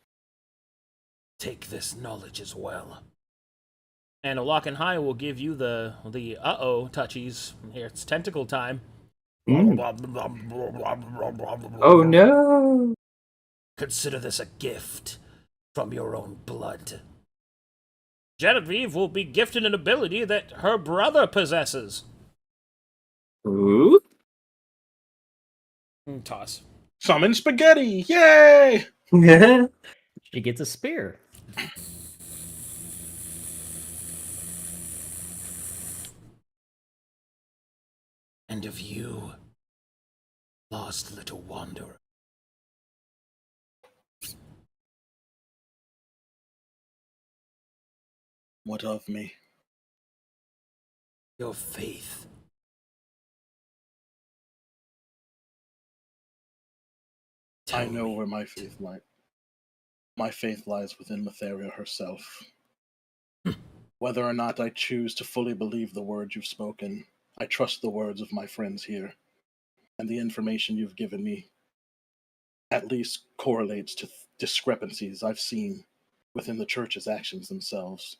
Take this knowledge as well.
And a lock and high will give you the uh-oh touchies. Here, it's tentacle time.
Mm. Oh no!
Consider this a gift from your own blood.
Genevieve will be gifted an ability that her brother possesses.
Ooh?
Toss.
Summon spaghetti! Yay!
She gets a spear.
And of you, lost little wanderer.
What of me?
Your faith.
I
Tell
know
me.
where my faith lies. My faith lies within Matheria herself. Whether or not I choose to fully believe the words you've spoken, I trust the words of my friends here, and the information you've given me at least correlates to discrepancies I've seen within the church's actions themselves.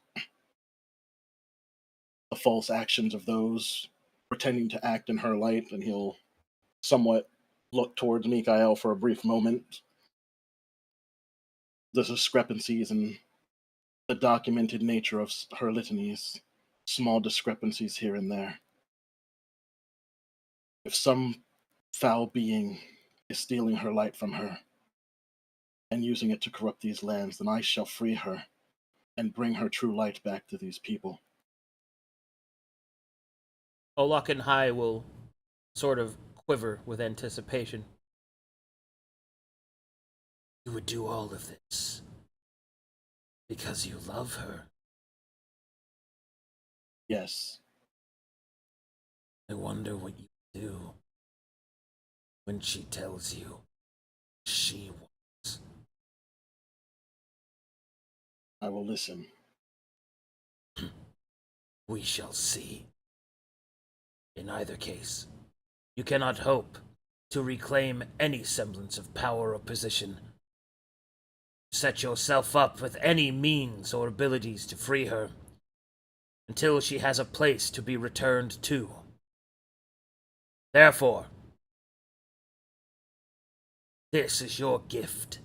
The false actions of those pretending to act in her light, and he'll somewhat look towards Mikael for a brief moment. The discrepancies in the documented nature of her litanies, small discrepancies here and there. If some foul being is stealing her light from her and using it to corrupt these lands, then I shall free her and bring her true light back to these people.
Olak and High will sort of quiver with anticipation.
You would do all of this because you love her.
Yes.
I wonder what you do when she tells you she wants.
I will listen.
We shall see. In either case, you cannot hope to reclaim any semblance of power or position. Set yourself up with any means or abilities to free her until she has a place to be returned to. Therefore, this is your gift.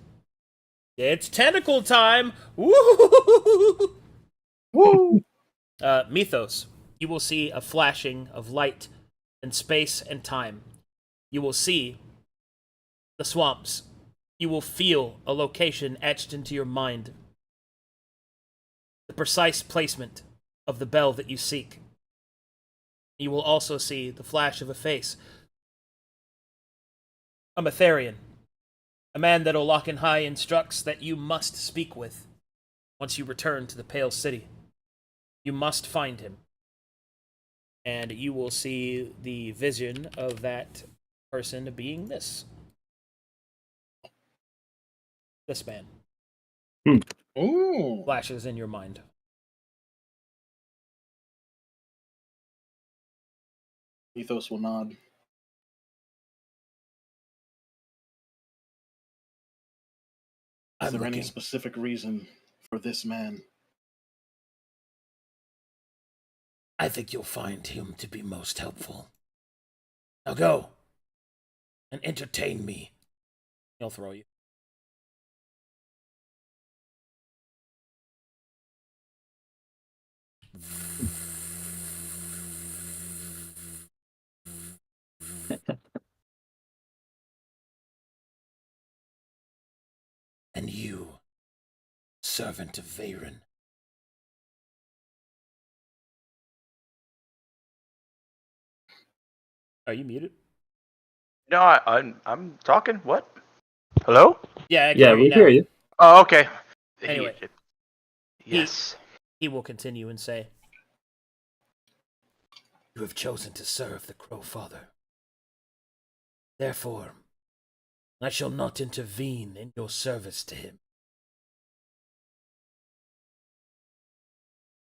It's tentacle time! Woo!
Woo!
Mythos, you will see a flashing of light and space and time. You will see the swamps. You will feel a location etched into your mind. The precise placement of the bell that you seek. You will also see the flash of a face. A Metherian. A man that Olakenhai instructs that you must speak with once you return to the Pale City. You must find him. And you will see the vision of that person being this. This man.
Ooh.
Flashes in your mind.
Ethos will nod. Is there any specific reason for this man?
I think you'll find him to be most helpful. Now go and entertain me.
He'll throw you.
And you, servant of Veyron.
Are you muted?
No, I'm talking. What? Hello?
Yeah, I can
Yeah,
hear
we
you now.
hear you.
Oh, okay.
Anyway.
Yes.
He will continue and say,
You have chosen to serve the Crow Father. Therefore, I shall not intervene in your service to him.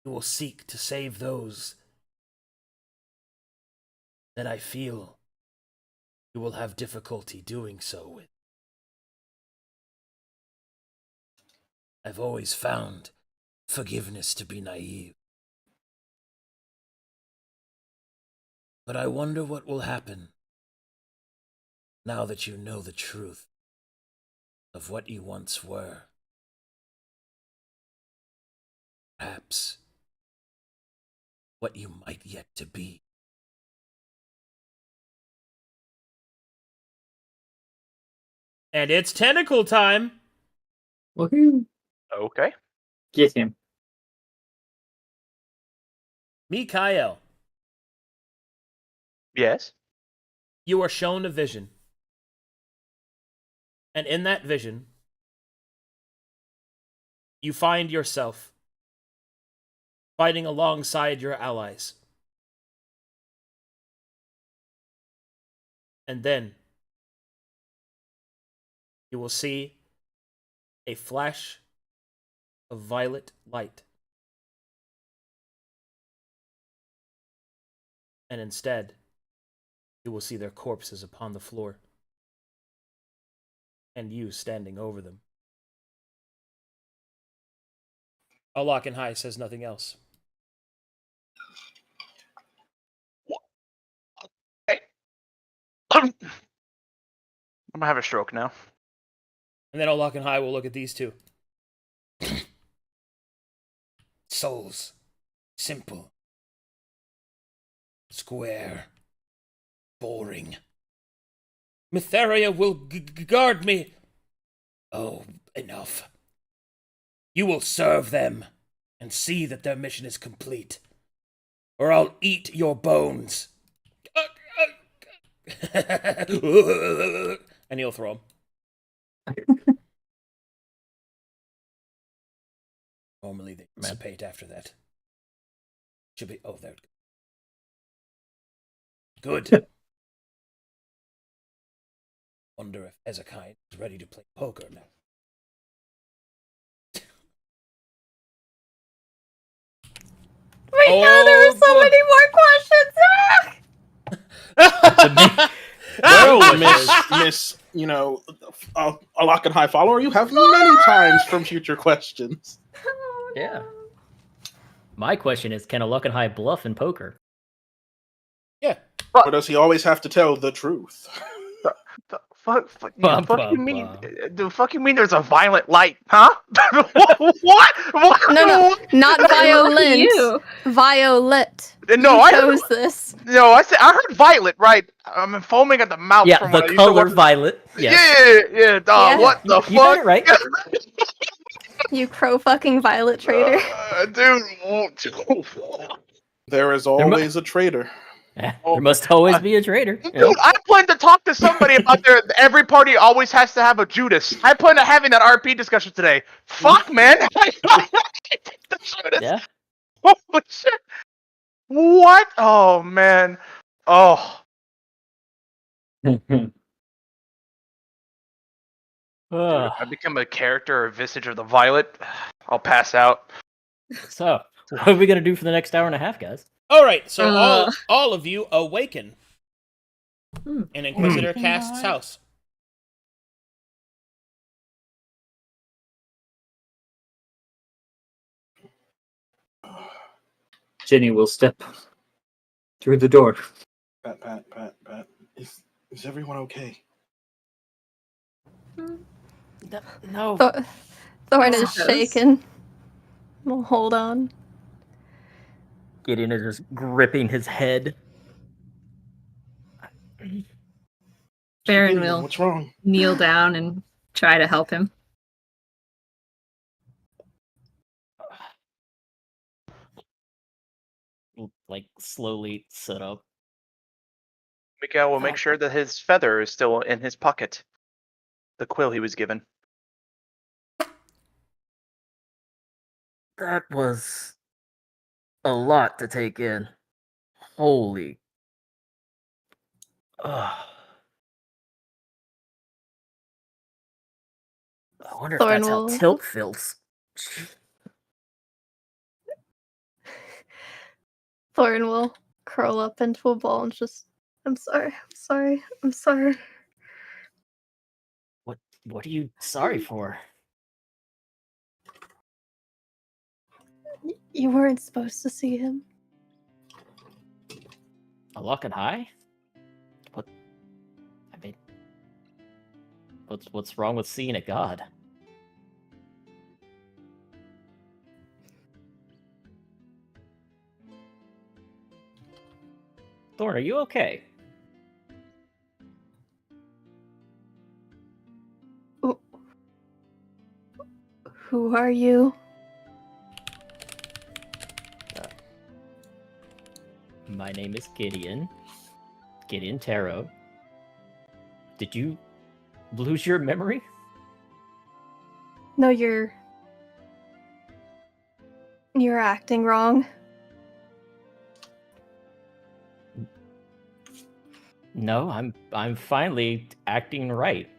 You will seek to save those that I feel you will have difficulty doing so with. I've always found forgiveness to be naive. But I wonder what will happen now that you know the truth of what you once were. Perhaps what you might yet to be.
and it's tentacle time.
Woohoo!
Okay.
Get him.
Mikael,
Yes.
you are shown a vision. And in that vision, you find yourself fighting alongside your allies. And then you will see a flash of violet light. And instead, you will see their corpses upon the floor. And you standing over them. Olakenhai says nothing else.
Hey. I'm gonna have a stroke now.
And then Olakenhai will look at these two.
Souls. Simple. Square. Boring.
Metheria will guard me.
Oh, enough.
You will serve them and see that their mission is complete, or I'll eat your bones. And he'll throw them. Normally they dissipate after that. Should be. Oh, there it goes. Good. Wonder if Hezekiah is ready to play poker now.
Right now, there are so many more questions.
Well, Miss, a lock and high follower, you have many times from future questions.
Oh, no.
Yeah. My question is, can a Luck and High bluff in poker?
Yeah.
Or does he always have to tell the truth?
Bum,
fuck you
bum,
mean?
bum.
The fuck you mean? There's a violet light, huh? What?
No, not
Look at
violent.
you.
Violet.
No,
You
I
chose this.
No, I heard violet, right? I'm foaming at the mouth
Yeah,
from
the
when I used to
color
watch.
violet. Yes.
Yeah.
Yeah.
What the
You got
fuck?
it right.
You crow fucking violet traitor.
Dude.
There is always a traitor.
There must always be a traitor.
Dude,
you know?
I plan to talk to somebody about every party always has to have a Judas. I plan on having that RP discussion today. Fuck, man. The Judas.
Yeah.
Holy shit. What? Oh, man. Oh.
Ugh.
I become a character or visage of the violet. I'll pass out.
So, what are we gonna do for the next hour and a half, guys?
All right, so
Uh.
all of you awaken
Hmm.
in Inquisitor Cast's house.
Jenny will step through the door.
Pat. Is everyone okay?
No.
Thorn is
Yes.
shaken. Well, hold on.
Gideon is just gripping his head.
Baron
Gideon,
will
what's wrong?
kneel down and try to help him.
Like slowly sit up.
Miguel will make sure that his feather is still in his pocket. The quill he was given.
That was a lot to take in. Holy. Ugh. I wonder if
Thorn
that's how
will-
Tilt feels.
Thorn will curl up into a ball and just, I'm sorry.
What are you sorry for?
You weren't supposed to see him.
A lock and high? What? I mean, what's wrong with seeing a god? Thorn, are you okay?
Who are you?
My name is Gideon. Gideon Tarot. Did you lose your memory?
No, you're acting wrong.
No, I'm finally acting right.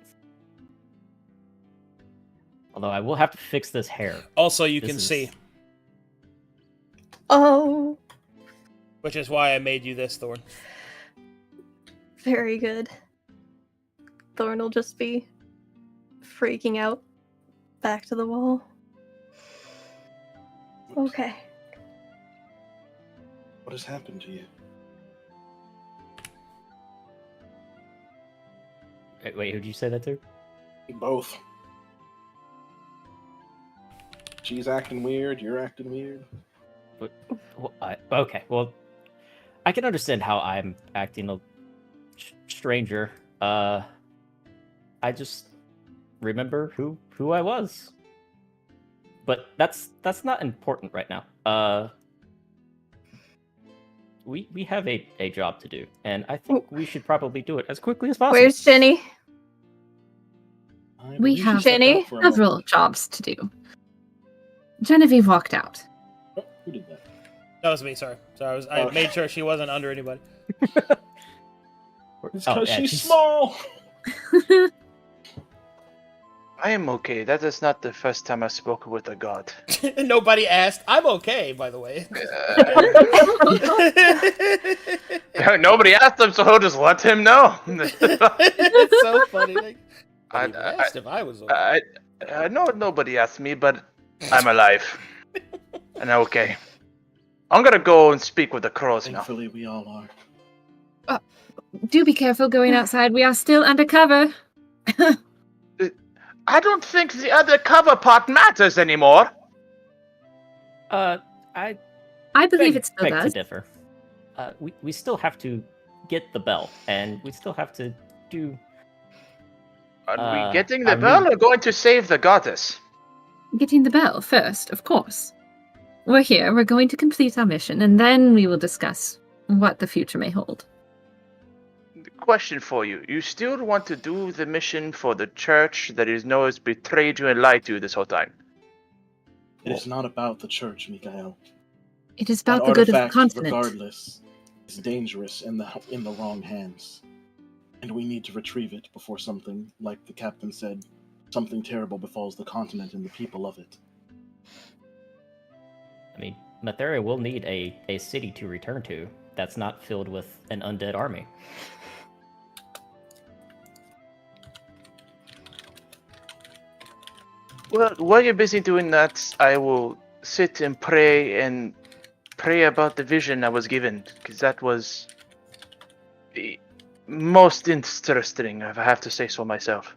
Although I will have to fix this hair.
Also, you
This
can
is-
see,
Oh,
which is why I made you this, Thorn.
very good. Thorn will just be freaking out. Back to the wall. Okay.
What has happened to you?
Wait, who'd you say that to?
Both. She's acting weird, you're acting weird.
Okay, well, I can understand how I'm acting a stranger. I just remember who I was. But that's not important right now. We have a job to do, and I think we should probably do it as quickly as possible.
Where's Jenny?
I
We
believe she
have
stepped
Jenny?
out for a moment.
Several jobs to do. Genevieve walked out.
Oh, who did that?
That was me. Sorry. I
Oh.
made sure she wasn't under anybody.
It's
Oh,
because
yeah,
she's small.
I am okay. That is not the first time I spoke with a god.
Nobody asked. I'm okay, by the way.
Nobody asked him, so he'll just let him know.
It's so funny. Like,
I-
nobody even asked if I was okay.
No, nobody asked me, but I'm alive. And okay. I'm gonna go and speak with the crows now.
Thankfully, we all are.
Do be careful going outside. We are still undercover.
I don't think the other cover part matters anymore.
I
I believe
beg,
it still
beg to
does.
differ. We still have to get the bell, and we still have to do.
Are we getting the
our
bell
new-
or going to save the goddess?
Getting the bell first, of course. We're here, we're going to complete our mission, and then we will discuss what the future may hold.
Question for you. You still want to do the mission for the church that is known as betrayed you and lied to you this whole time?
It is not about the church, Mikael.
It is
That
about the good of the
artifact,
continent.
regardless, is dangerous in the wrong hands. And we need to retrieve it before something, like the captain said, something terrible befalls the continent and the people of it.
I mean, Matheria will need a city to return to that's not filled with an undead army.
Well, while you're busy doing that, I will sit and pray about the vision I was given, because that was the most interesting, if I have to say so myself.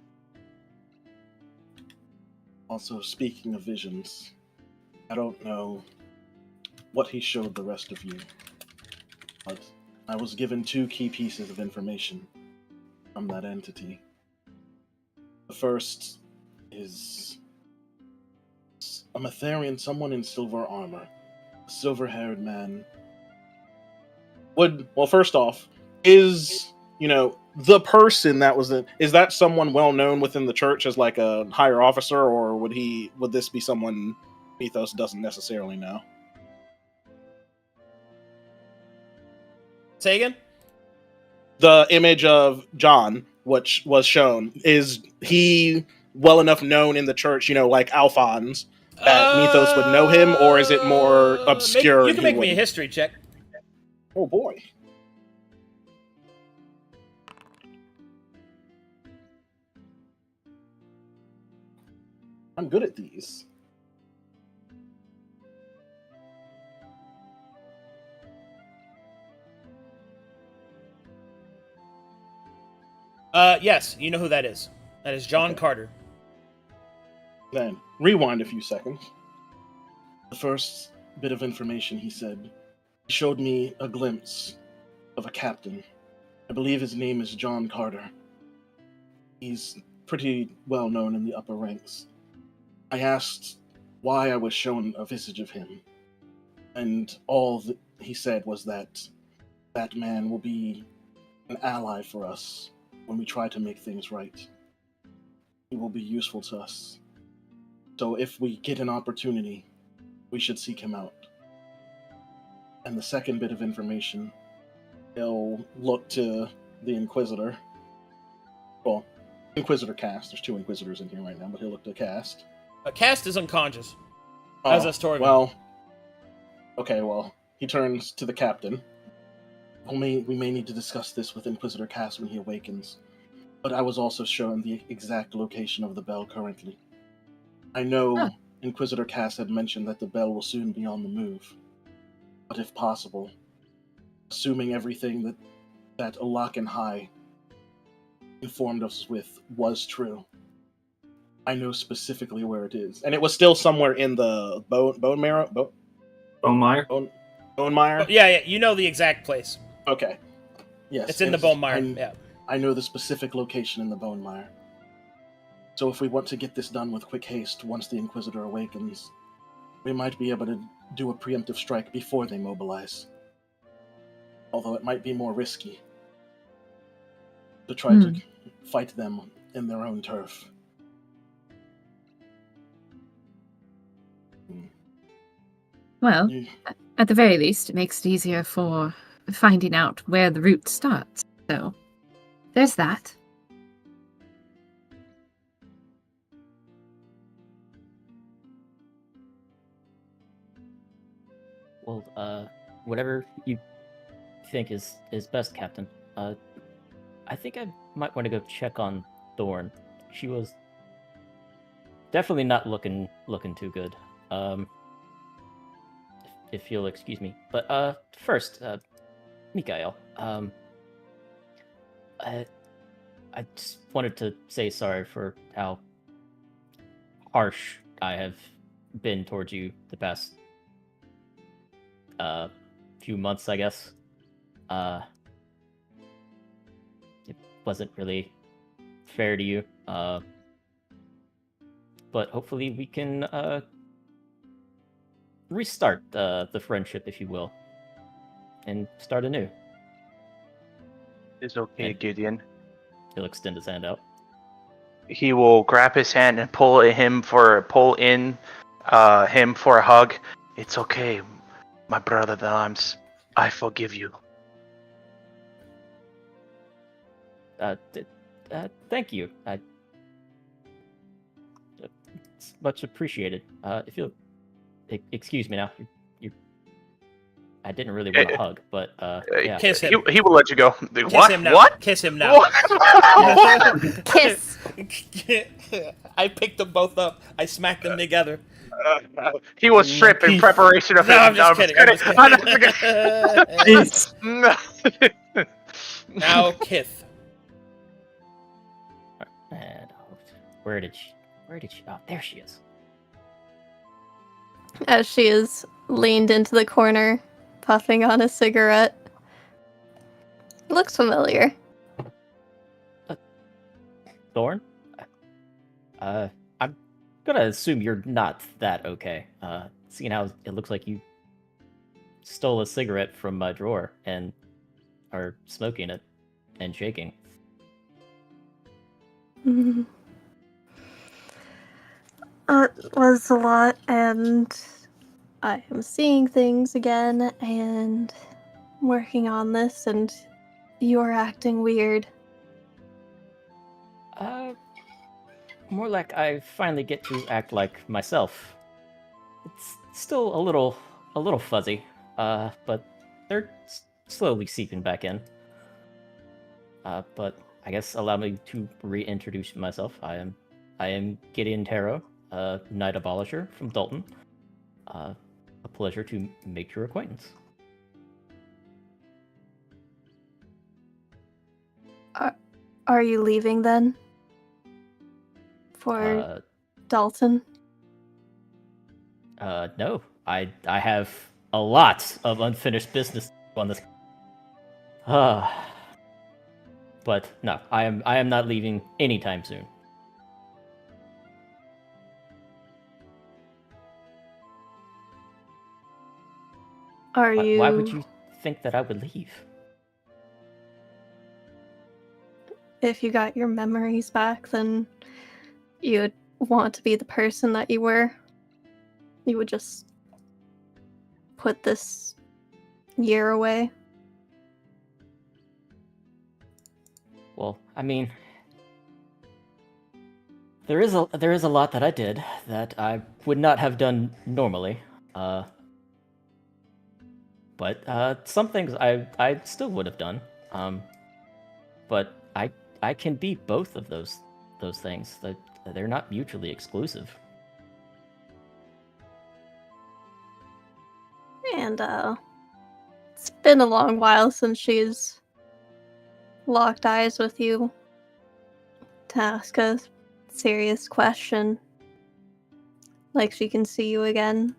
Also, speaking of visions, I don't know what he showed the rest of you, but I was given 2 key pieces of information from that entity. The first is a Matherian, someone in silver armor, a silver-haired man. Well, first off, is, the person that was is that someone well known within the church as like a higher officer, or would this be someone Mythos doesn't necessarily know?
Say again?
The image of John, which was shown, is he well enough known in the church, like Alphonse, that Mythos would know him, or is it more obscure?
You
and
can
he
make me a
wouldn't?
history check.
Oh boy. I'm good at these.
Yes, you know who that is. That is John
Okay.
Carter.
Then, rewind a few seconds. The first bit of information he said, he showed me a glimpse of a captain. I believe his name is John Carter. He's pretty well known in the upper ranks. I asked why I was shown a visage of him, and all that he said was that that man will be an ally for us when we try to make things right. He will be useful to us. So if we get an opportunity, we should seek him out. And the second bit of information, he'll look to the Inquisitor. Well, Inquisitor Cast. There's 2 Inquisitors in here right now, but he'll look to Cast.
Cast is unconscious. As a story.
Well, okay, he turns to the captain. We may need to discuss this with Inquisitor Cast when he awakens. But I was also shown the exact location of the bell currently. I know Inquisitor Cass had mentioned that the bell will soon be on the move. But if possible, assuming everything that Alak and High informed us with was true, I know specifically where it is. And it was still somewhere in the bone mire?
Bone Mire?
Bone mire?
Yeah, you know the exact place.
Okay. Yes.
It's in the bone mire, yeah.
I know the specific location in the bone mire. So if we want to get this done with quick haste once the Inquisitor awakens, we might be able to do a preemptive strike before they mobilize. Although it might be more risky to try to fight them in their own turf.
Well, at the very least, it makes it easier for finding out where the route starts. So, there's that.
Well, whatever you think is best, Captain. I think I might want to go check on Thorn. She was definitely not looking too good. If you'll excuse me. But first, Mikael, I just wanted to say sorry for how harsh I have been towards you the past few months, I guess. It wasn't really fair to you. But hopefully we can restart the friendship, if you will, and start anew.
It's okay,
And-
Gideon.
He'll extend his hand out.
He will grab his hand and pull in him for a hug. It's okay, my brother at arms. I forgive you.
Thank you. It's much appreciated. If you'll excuse me now, I didn't really want a hug, but yeah.
Kiss him.
He will let you go.
Kiss
What?
him now.
What?
Kiss him now.
What?
Kiss.
I picked them both up. I smacked them together.
He will strip in preparation of
No,
it.
I'm just kidding. I'm just kidding.
No.
Now, Kith.
And where did she? Oh, there she is.
As she is leaned into the corner, puffing on a cigarette. Looks familiar.
Thorn? I'm gonna assume you're not that okay. Seeing how it looks like you stole a cigarette from my drawer and are smoking it and shaking.
It was a lot, and I am seeing things again, and working on this, and you're acting weird.
More like I finally get to act like myself. It's still a little fuzzy, but they're slowly seeping back in. But I guess allow me to reintroduce myself. I am Gideon Tarot, Knight Abolisher from Dalton. A pleasure to make your acquaintance.
Are you leaving then? For Dalton?
No. I have a lot of unfinished business on this. But no, I am not leaving anytime soon. Why would you think that I would leave?
If you got your memories back, then you would want to be the person that you were. You would just put this year away.
Well, I mean, there is a lot that I did that I would not have done normally. But some things I still would have done. But I can be both of those things. That they're not mutually exclusive.
And it's been a long while since she's locked eyes with you to ask a serious question. Like she can see you again.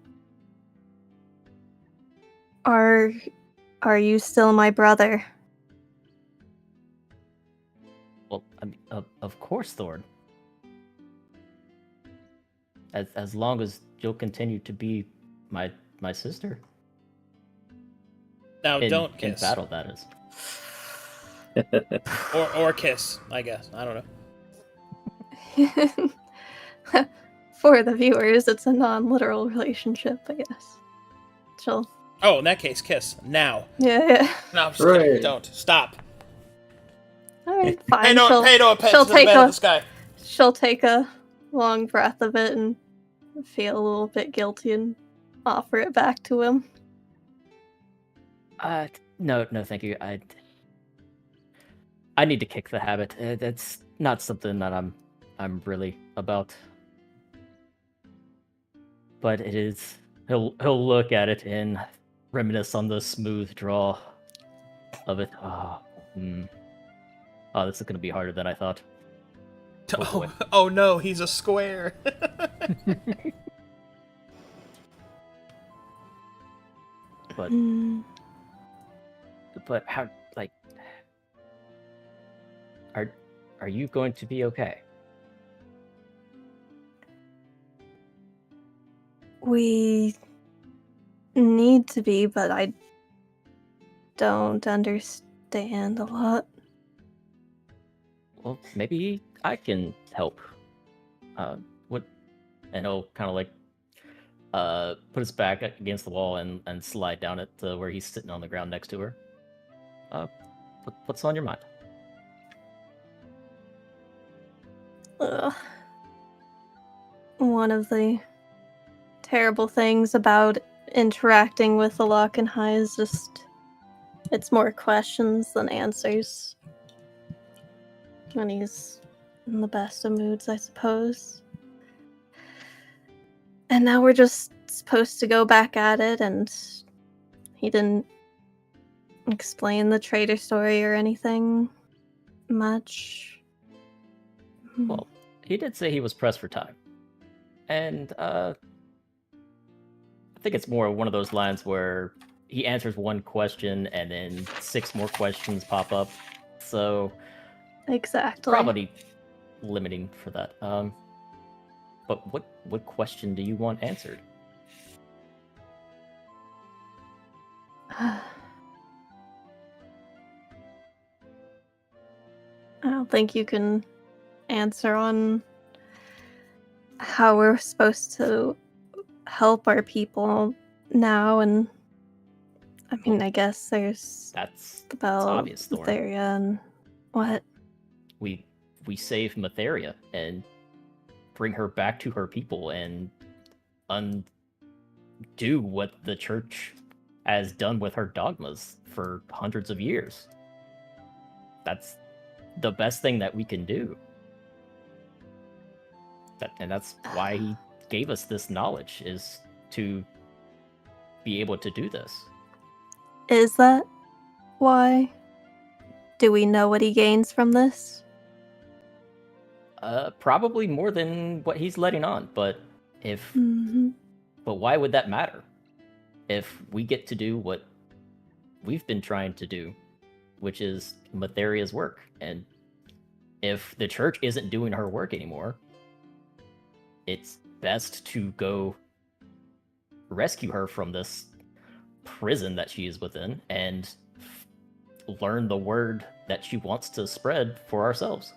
Are you still my brother?
Well, I mean, of course, Thorn. As long as you'll continue to be my sister.
Now, don't
in
kiss.
battle, that is.
Or kiss, I guess. I don't know.
For the viewers, it's a non-literal relationship, I guess. She'll...
Oh, in that case, kiss. Now.
Yeah.
No, I'm just kidding. Don't. Stop.
Alright, fine.
Pay no attention
she'll
to the
take
man of the sky.
She'll take a long breath of it and feel a little bit guilty and offer it back to him.
No, thank you. I need to kick the habit. It's not something that I'm really about. But it is. He'll look at it and reminisce on the smooth draw of it. Oh, this is gonna be harder than I thought. Oh, boy.
Oh no, he's a square.
But
Mm,
but how, like, are you going to be okay?
we need to be, but I don't understand a lot.
Well, maybe I can help. What? And he'll kind of like put his back against the wall and slide down it to where he's sitting on the ground next to her. What's on your mind?
Ugh. One of the terrible things about interacting with the Lock and High is just it's more questions than answers. When he's in the best of moods, I suppose. And now we're just supposed to go back at it, and he didn't explain the traitor story or anything much.
Well, he did say he was pressed for time. And I think it's more one of those lines where he answers one question and then 6 more questions pop up. So
Exactly.
probably limiting for that. But what question do you want answered?
I don't think you can answer on how we're supposed to help our people now, and I mean, I guess there's
That's
the Bell,
obvious, Thorn.
Theria, and what?
We save Matheria and bring her back to her people and undo what the church has done with her dogmas for hundreds of years. That's the best thing that we can do. And that's why he gave us this knowledge, is to be able to do this.
Is that why? Do we know what he gains from this?
Probably more than what he's letting on, but
Mm-hmm.
but why would that matter? If we get to do what we've been trying to do, which is Matheria's work, and if the church isn't doing her work anymore, it's best to go rescue her from this prison that she is within and learn the word that she wants to spread for ourselves.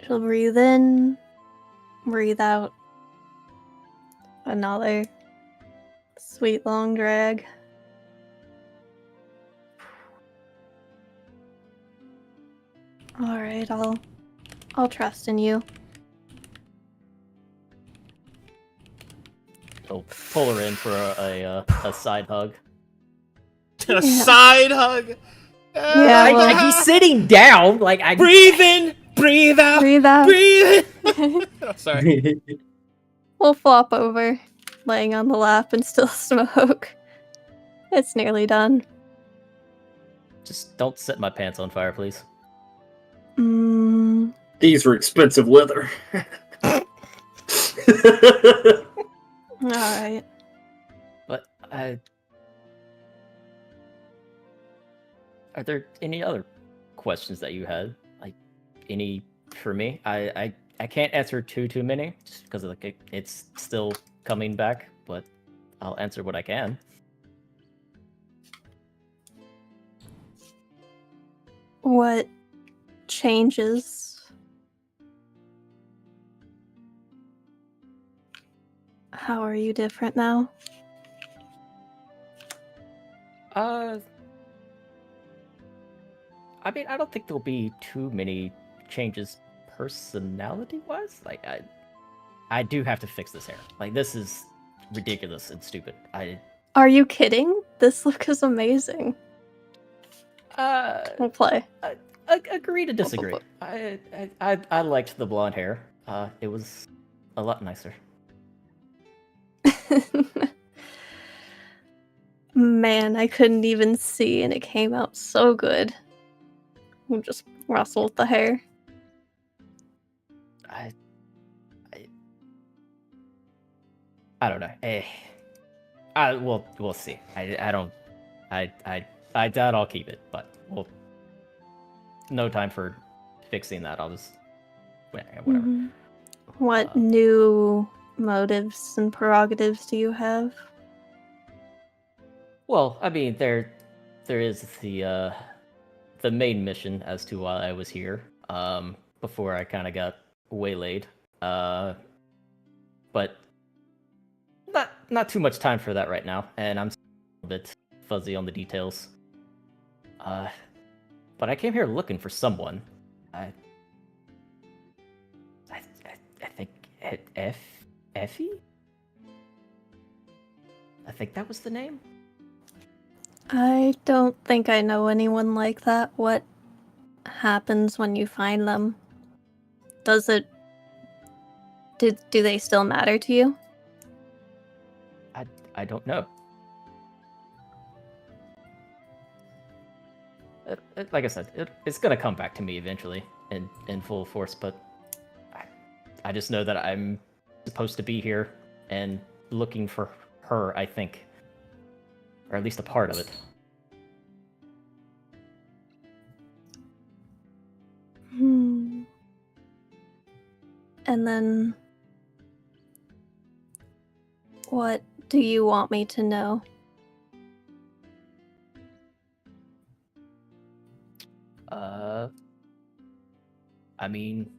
She'll breathe in, breathe out. Another sweet long drag. All right, I'll trust in you.
He'll pull her in for a side hug.
A side hug.
Yeah, well-
He's sitting down. Like, I
Breathe in, breathe out,
Breathe out.
breathe in. Oh, sorry.
We'll flop over, laying on the lap and still smoke. It's nearly done.
Just don't set my pants on fire, please.
These are expensive leather.
Alright.
But are there any other questions that you had? Like, any for me? I can't answer too many just because like it's still coming back, but I'll answer what I can.
What changes? How are you different now?
I mean, I don't think there'll be too many changes personality-wise. Like, I do have to fix this hair. Like, this is ridiculous and stupid.
Are you kidding? This look is amazing. We'll play.
Agree to disagree. I liked the blonde hair. It was a lot nicer.
Man, I couldn't even see, and it came out so good. We'll just rustle with the hair.
I don't know. We'll see. I doubt I'll keep it, but no time for fixing that. I'll just whatever.
Mm-hmm. What new motives and prerogatives do you have?
Well, I mean, there is the main mission as to why I was here. Before I kind of got waylaid. But not too much time for that right now, and I'm a bit fuzzy on the details. But I came here looking for someone. I think Effie? I think that was the name.
I don't think I know anyone like that. What happens when you find them? Does it... Do they still matter to you?
I don't know. Like I said, it's gonna come back to me eventually in full force, but I just know that I'm supposed to be here and looking for her, I think. Or at least a part of it.
And then... what do you want me to know?
I mean,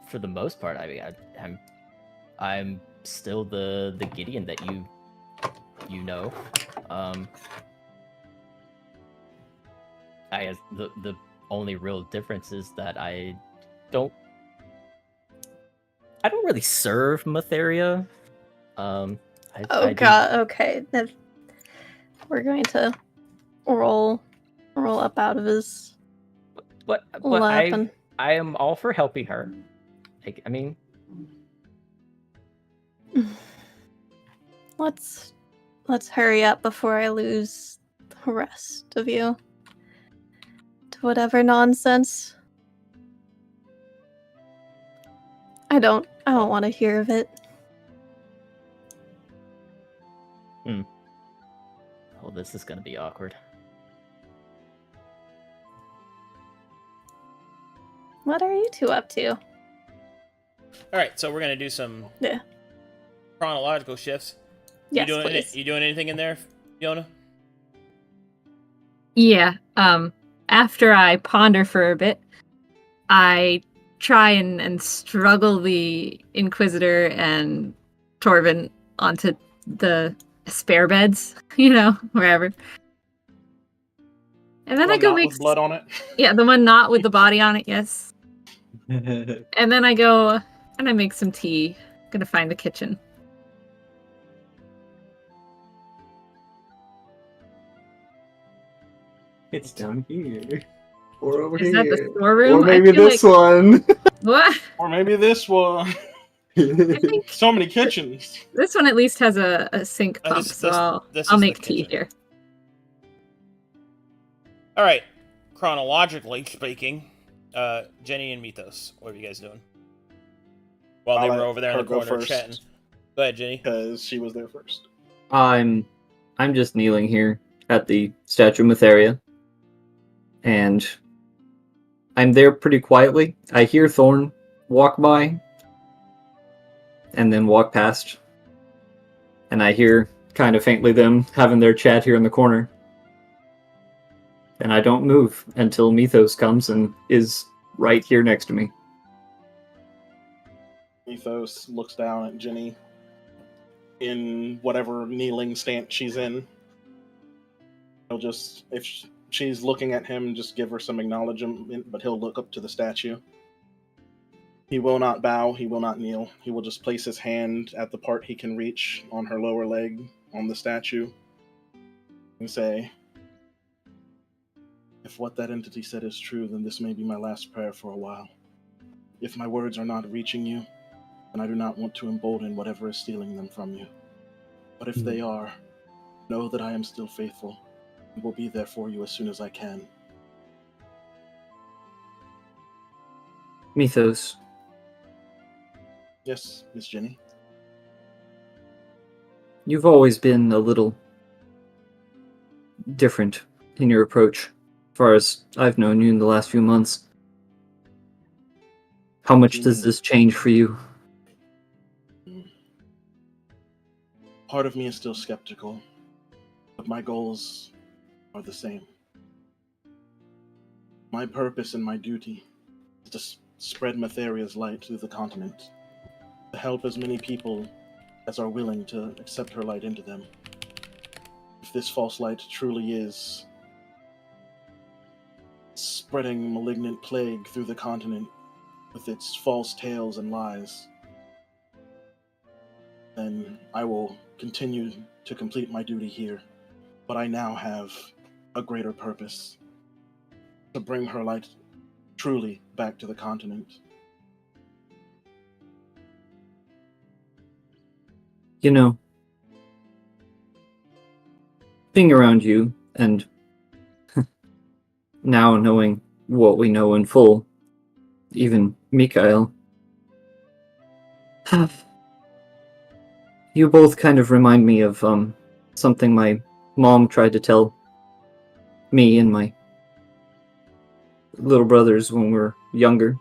for the most part, I mean, I'm still the Gideon that you know. I guess the only real difference is that I don't really serve Matheria.
God, okay. We're going to roll up out of his
but
lap and...
I am all for helping her. I mean,
Let's hurry up before I lose the rest of you to whatever nonsense. I don't want to hear of it.
Well, this is gonna be awkward.
What are you two up to?
Alright, so we're gonna do some chronological shifts.
Yes,
you
please.
You doing anything in there, Fiona?
Yeah. After I ponder for a bit, I try and struggle the Inquisitor and Torvin onto the spare beds, wherever. And then I go make
with blood on it.
Yeah, the one not with the body on it, yes. And then I go and I make some tea. Gonna find the kitchen.
It's down here. Or over
Is
here.
that the storeroom?
Or maybe this one.
What?
Or maybe this one.
I think
So many kitchens.
this one at least has a sink pump, so
this
I'll
is
make
the
tea
kitchen.
here.
Alright, chronologically speaking, Jenny and Mythos, what are you guys doing? While they
I'll
were
let
over there in
her
the
go
corner
first.
chatting. Go ahead, Jenny.
Because she was there first.
I'm just kneeling here at the statue of Matheria. And I'm there pretty quietly. I hear Thorn walk by and then walk past. And I hear kind of faintly them having their chat here in the corner. And I don't move until Mythos comes and is right here next to me.
Mythos looks down at Jenny in whatever kneeling stance she's in. He'll just, if she's looking at him, just give her some acknowledgement, but he'll look up to the statue. He will not bow, he will not kneel. He will just place his hand at the part he can reach on her lower leg on the statue and say, "If what that entity said is true, then this may be my last prayer for a while. If my words are not reaching you, then I do not want to embolden whatever is stealing them from you. But if they are, Know that I am still faithful and will be there for you as soon as I can.
Mythos,
Yes, Miss Jenny.
you've always been a little different in your approach, as far as I've known you in the last few months. How much does this change for you?
Part of me is still skeptical, but my goals are the same. My purpose and my duty is to spread Matheria's light through the continent, to help as many people as are willing to accept her light into them. If this false light truly is spreading malignant plague through the continent with its false tales and lies, then I will continue to complete my duty here. But I now have a greater purpose: to bring her light truly back to the continent.
You know, being around you and now knowing what we know in full, even Mikhail, you both kind of remind me of something my mom tried to tell me and my little brothers when we were younger.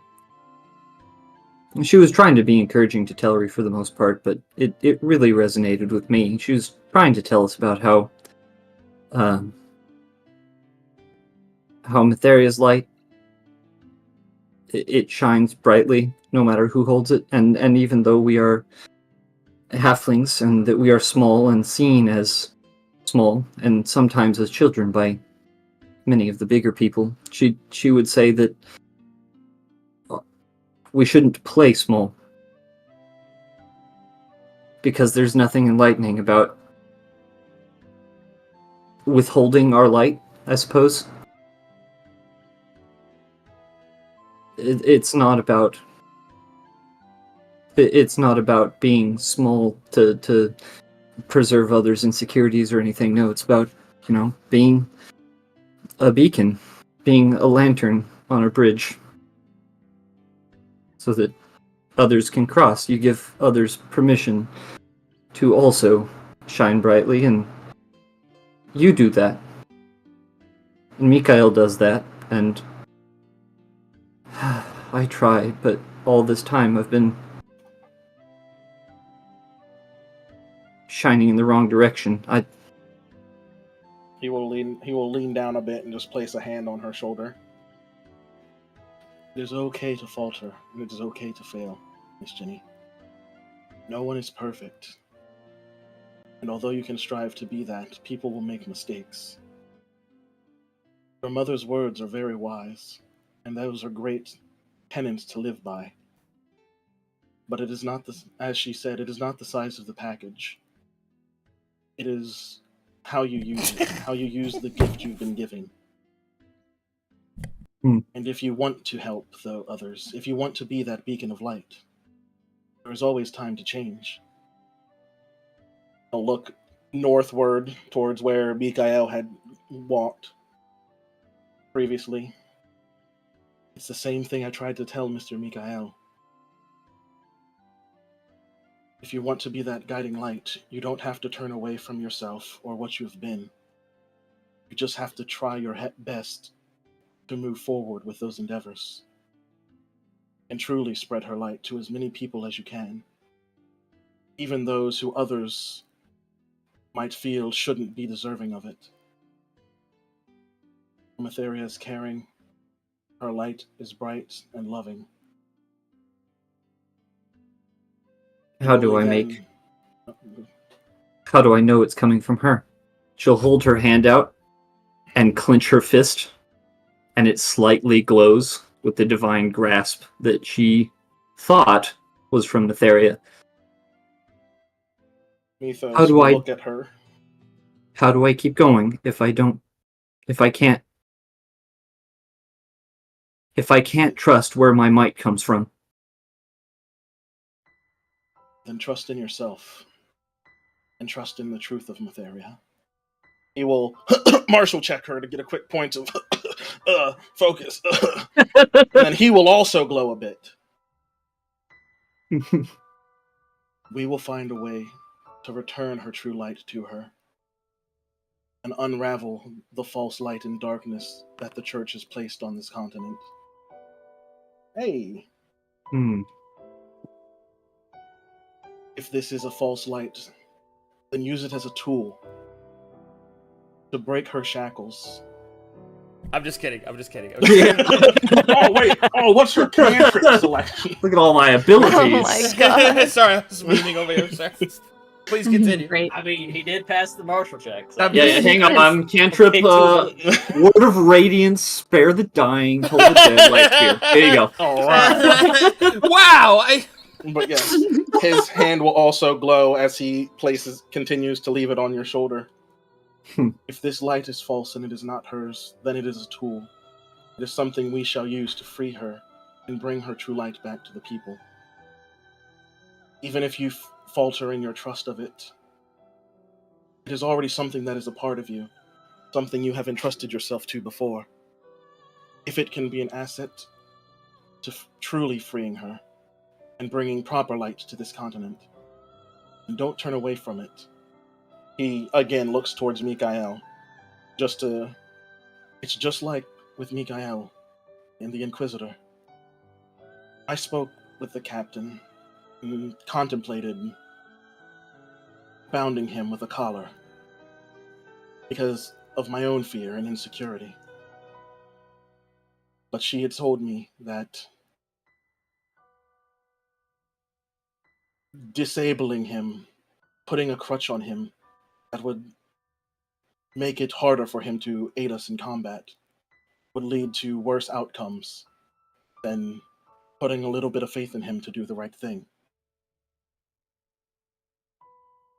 She was trying to be encouraging to Tellery for the most part, but it really resonated with me. She was trying to tell us about how Matheria's light, it shines brightly no matter who holds it, and even though we are halflings and that we are small and seen as small and sometimes as children by many of the bigger people, she would say that we shouldn't play small, because there's nothing enlightening about withholding our light, I suppose. It's not about being small to preserve others' insecurities or anything. No, it's about, being a beacon, being a lantern on a bridge, so that others can cross. You give others permission to also shine brightly, and you do that. And Mikhail does that, and I try, but all this time I've been shining in the wrong direction.
He will lean down a bit and just place a hand on her shoulder. It is okay to falter, and it is okay to fail, Miss Jenny. No one is perfect. And although you can strive to be that, people will make mistakes. Your mother's words are very wise, and those are great tenets to live by. But it is not as she said, it is not the size of the package. It is how you use it, how you use the gift you've been given. And if you want to help others, if you want to be that beacon of light, there is always time to change. I'll look northward towards where Mikhail had walked previously. It's the same thing I tried to tell Mr. Mikhail. If you want to be that guiding light, you don't have to turn away from yourself or what you've been. You just have to try your best to move forward with those endeavors and truly spread her light to as many people as you can, even those who others might feel shouldn't be deserving of it. Matheria is caring, her light is bright and loving.
How do I know it's coming from her? She'll hold her hand out and clench her fist, and it slightly glows with the divine grasp that she thought was from Matheria.
Mythos will look at her.
How do I keep going if I can't trust where my might comes from?
Then trust in yourself, and trust in the truth of Matheria. He will martial check her to get a quick point of focus. And then he will also glow a bit. We will find a way to return her true light to her and unravel the false light and darkness that the church has placed on this continent. Hey, if this is a false light, then use it as a tool to break her shackles.
I'm just kidding. I'm just kidding.
Oh, wait. Oh, what's her cantrip selection?
Look at all my abilities.
Oh my god.
Sorry, I was memeing over here. Sorry. Please continue.
Great.
I mean, he did pass the martial check. So.
Yeah, hang on. Cantrip,
Okay,
Word of Radiance, spare the dying, hold the dead, light fear. There you go.
All right.
Wow.
But yes, his hand will also glow as he continues to leave it on your shoulder. If this light is false and it is not hers, then it is a tool. It is something we shall use to free her and bring her true light back to the people. Even if you falter in your trust of it, it is already something that is a part of you, something you have entrusted yourself to before. If it can be an asset to truly freeing her and bringing proper light to this continent, and don't turn away from it. He again looks towards Mikael. It's just like with Mikael and the Inquisitor. I spoke with the captain and contemplated bounding him with a collar because of my own fear and insecurity. But she had told me that disabling him, putting a crutch on him, that would make it harder for him to aid us in combat, would lead to worse outcomes than putting a little bit of faith in him to do the right thing.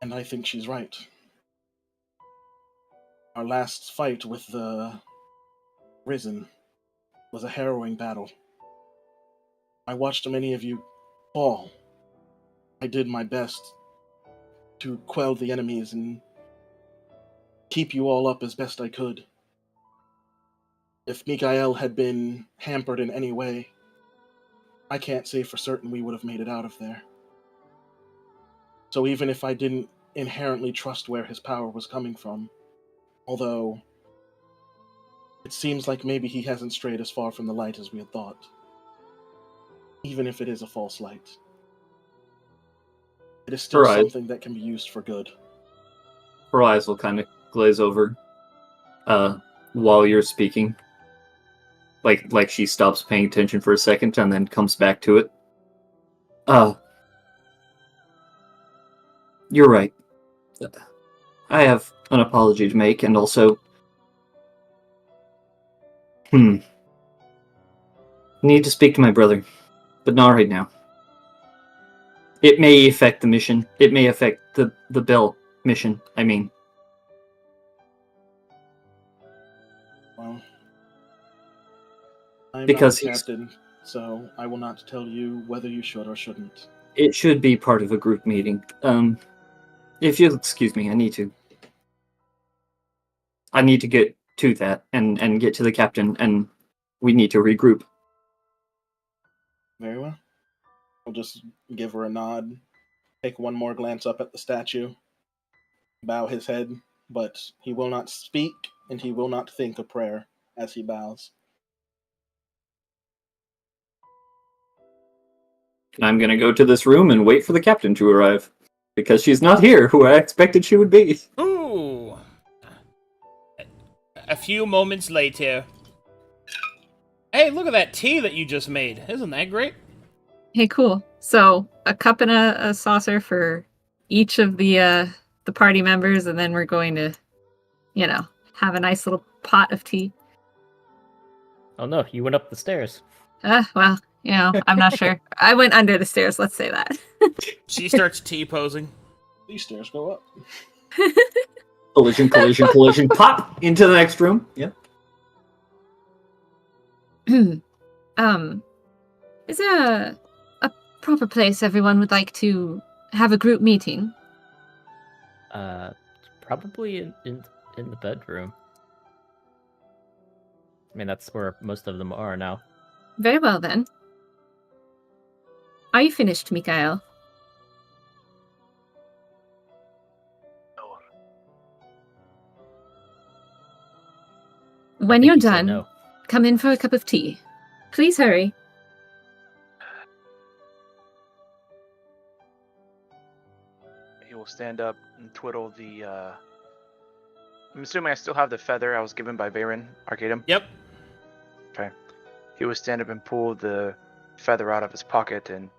And I think she's right. Our last fight with the Risen was a harrowing battle. I watched many of you fall. I did my best to quell the enemies and keep you all up as best I could. If Mikael had been hampered in any way, I can't say for certain we would have made it out of there. So even if I didn't inherently trust where his power was coming from, although it seems like maybe he hasn't strayed as far from the light as we had thought, even if it is a false light, it is still something that can be used for good.
Her eyes will kind of glaze over while you're speaking. Like she stops paying attention for a second and then comes back to it. You're right. I have an apology to make, and also need to speak to my brother, but not right now. It may affect the mission. It may affect the Bell mission, I mean.
Well, I'm
because
not the captain, so I will not tell you whether you should or shouldn't.
It should be part of a group meeting. If you'll excuse me, I need to get to that and get to the captain, and we need to regroup.
Very well. I'll just give her a nod, take one more glance up at the statue, bow his head, but he will not speak and he will not think a prayer as he bows.
I'm going to go to this room and wait for the captain to arrive, because she's not here, who I expected she would be.
Ooh. A few moments later. Hey, look at that tea that you just made. Isn't that great?
Hey, cool. So a cup and a saucer for each of the party members, and then we're going to, have a nice little pot of tea.
Oh no, you went up the stairs.
Well, I'm not sure. I went under the stairs, let's say that.
She starts T-posing.
These stairs go up.
Collision, pop! Into the next room. Yep.
Is there a proper place everyone would like to have a group meeting?
Probably in the bedroom. I mean, that's where most of them are now.
Very well, then. Are you finished, Mikael?
No.
When
think
you're
he said
done,
no.
come in for a cup of tea. Please hurry.
He will stand up and twiddle the. I'm assuming I still have the feather I was given by Varen Arcadum.
Yep.
Okay. He will stand up and pull the feather out of his pocket and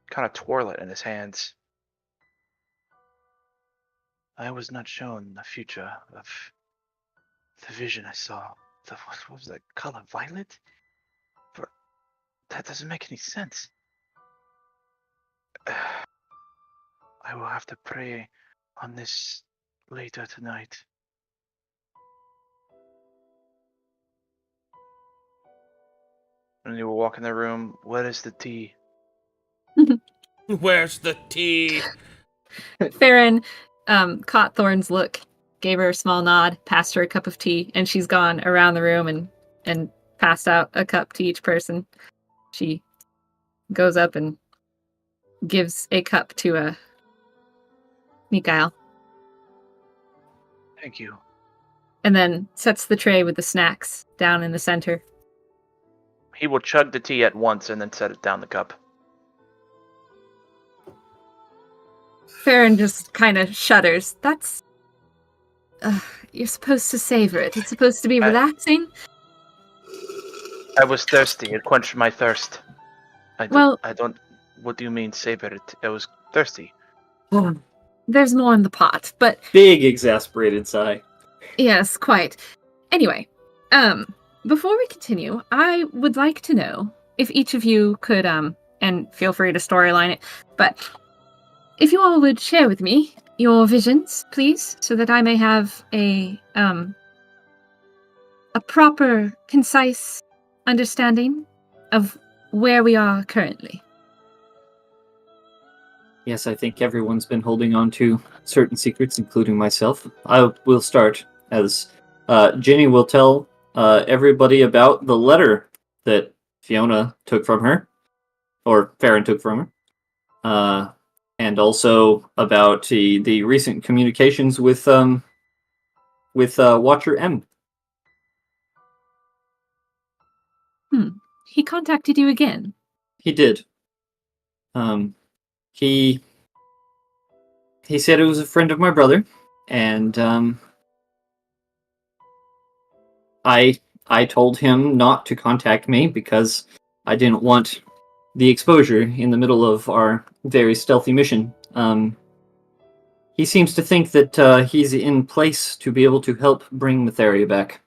kind of twirl it in his hands. I was not shown the future of the vision I saw. What was that color? Violet? But that doesn't make any sense. I will have to pray on this later tonight. And he will walk in the room. Where is the tea?
Where's the tea?
Farron caught Thorn's look, gave her a small nod, passed her a cup of tea, and she's gone around the room and passed out a cup to each person. She goes up and gives a cup to Mikael,
Thank you.
and then sets the tray with the snacks down in the center.
He will chug the tea at once and then set it down the cup.
Farron just kind of shudders. That's... you're supposed to savor it. It's supposed to be relaxing.
I was thirsty. It quenched my thirst. I don't. What do you mean, savor it? I was thirsty.
There's more in the pot, but...
Big exasperated sigh.
Yes, quite. Anyway, before we continue, I would like to know if each of you could, and feel free to storyline it, but if you all would share with me your visions, please, so that I may have a proper, concise understanding of where we are currently.
Yes, I think everyone's been holding on to certain secrets, including myself. I will start as Ginny will tell everybody about the letter that Fiona took from her, or Farron took from her, and also about the recent communications with Watcher M.
He contacted you again?
He did. He said it was a friend of my brother, and I told him not to contact me because I didn't want the exposure in the middle of our very stealthy mission. He seems to think that he's in place to be able to help bring Matheria back,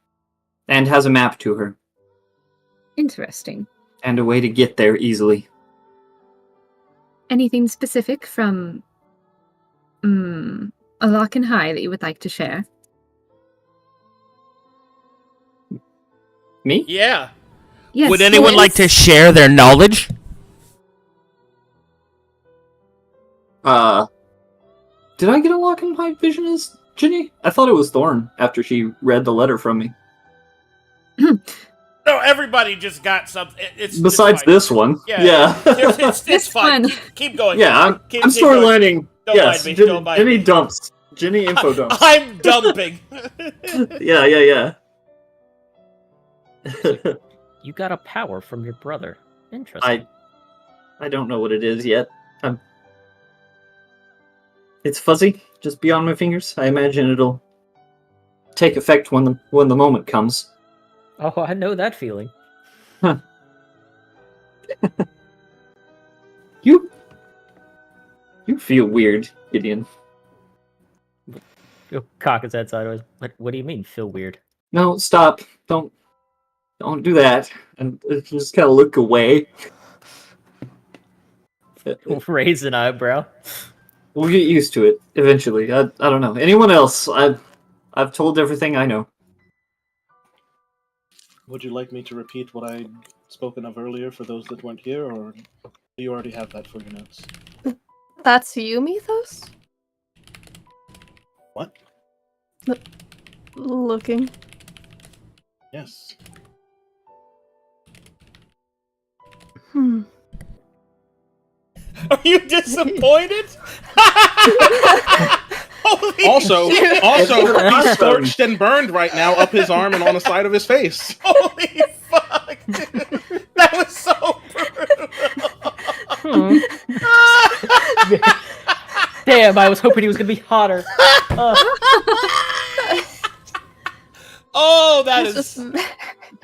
and has a map to her,
Interesting.
and a way to get there easily.
Anything specific from Alakan High that you would like to share?
Me?
Yeah.
Yes.
Would anyone like to share their knowledge?
Did I get a lock in my vision as Ginny? I thought it was Thorn after she read the letter from me.
No, everybody just got something.
Besides
it's fine.
this one.
Yeah. It's
This
fine.
one.
Keep going.
Yeah, I'm
Keep
storylining.
Don't
Yes,
mind me. Don't mind
Ginny
me.
dumps. Ginny info dumps.
I'm dumping.
Yeah.
You got a power from your brother. Interesting.
I don't know what it is yet. It's fuzzy, just beyond my fingers. I imagine it'll take effect when the moment comes.
Oh, I know that feeling.
You feel weird, Gideon.
He'll cock his head sideways. What do you mean, feel weird?
No, stop. Don't do that. And just kind of look away.
Raise an eyebrow.
We'll get used to it eventually. I don't know. Anyone else? I've told everything I know.
Would you like me to repeat what I'd spoken of earlier for those that weren't here, or do you already have that for your notes?
That's you, Mythos?
What?
looking.
Yes.
Are you disappointed? Holy
Also,
shit.
he's scorched and burned right now up his arm and on the side of his face.
Holy fuck, dude. That was so brutal.
Damn, I was hoping he was gonna be hotter.
Oh, that is.
Just...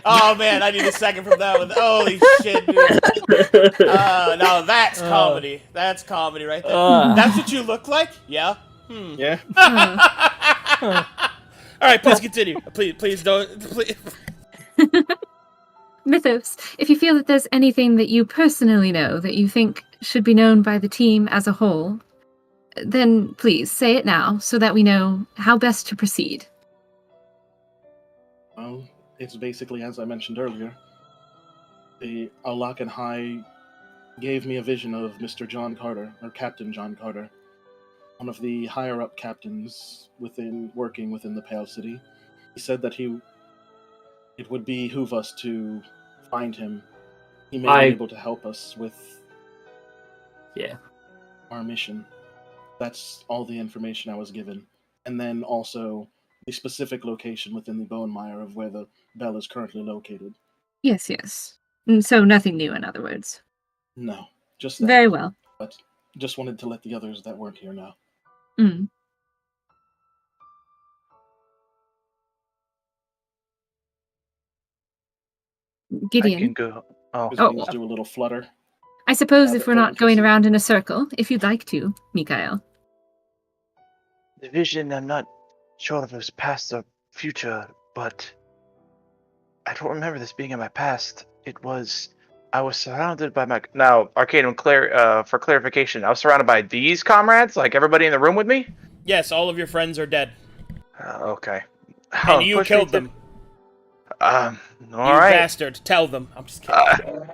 Oh man, I need a second from that one. Holy shit, dude. Now that's comedy. That's comedy right there. That's what you look like? Yeah.
Yeah.
All right, please continue. Please don't. Please.
Mythos, if you feel that there's anything that you personally know that you think should be known by the team as a whole, then please say it now so that we know how best to proceed.
Well, it's basically as I mentioned earlier. The Alakan High gave me a vision of Mr. John Carter, or Captain John Carter, one of the higher-up captains working within the Pale City. He said that it would behoove us to find him. He may be able to help us with our mission. That's all the information I was given. And then also the specific location within the Bone Mire of where the bell is currently located.
Yes, yes. So nothing new, in other words.
No, just that.
Very well.
But just wanted to let the others that weren't here know.
Mm. Gideon.
I can go. Oh,
His wings do a little flutter.
I suppose
Now
if
that
we're not
Thornton
going
kisses-
around in a circle, if you'd like to, Mikael.
the vision, I'm not sure if it was past or future, but I don't remember this being in my past. I was surrounded by my... Now, Arcanum, for clarification, I was surrounded by these comrades? Like everybody in the room with me?
Yes, all of your friends are dead.
Okay.
And you killed them.
All
You
right.
bastard. Tell them. I'm just kidding.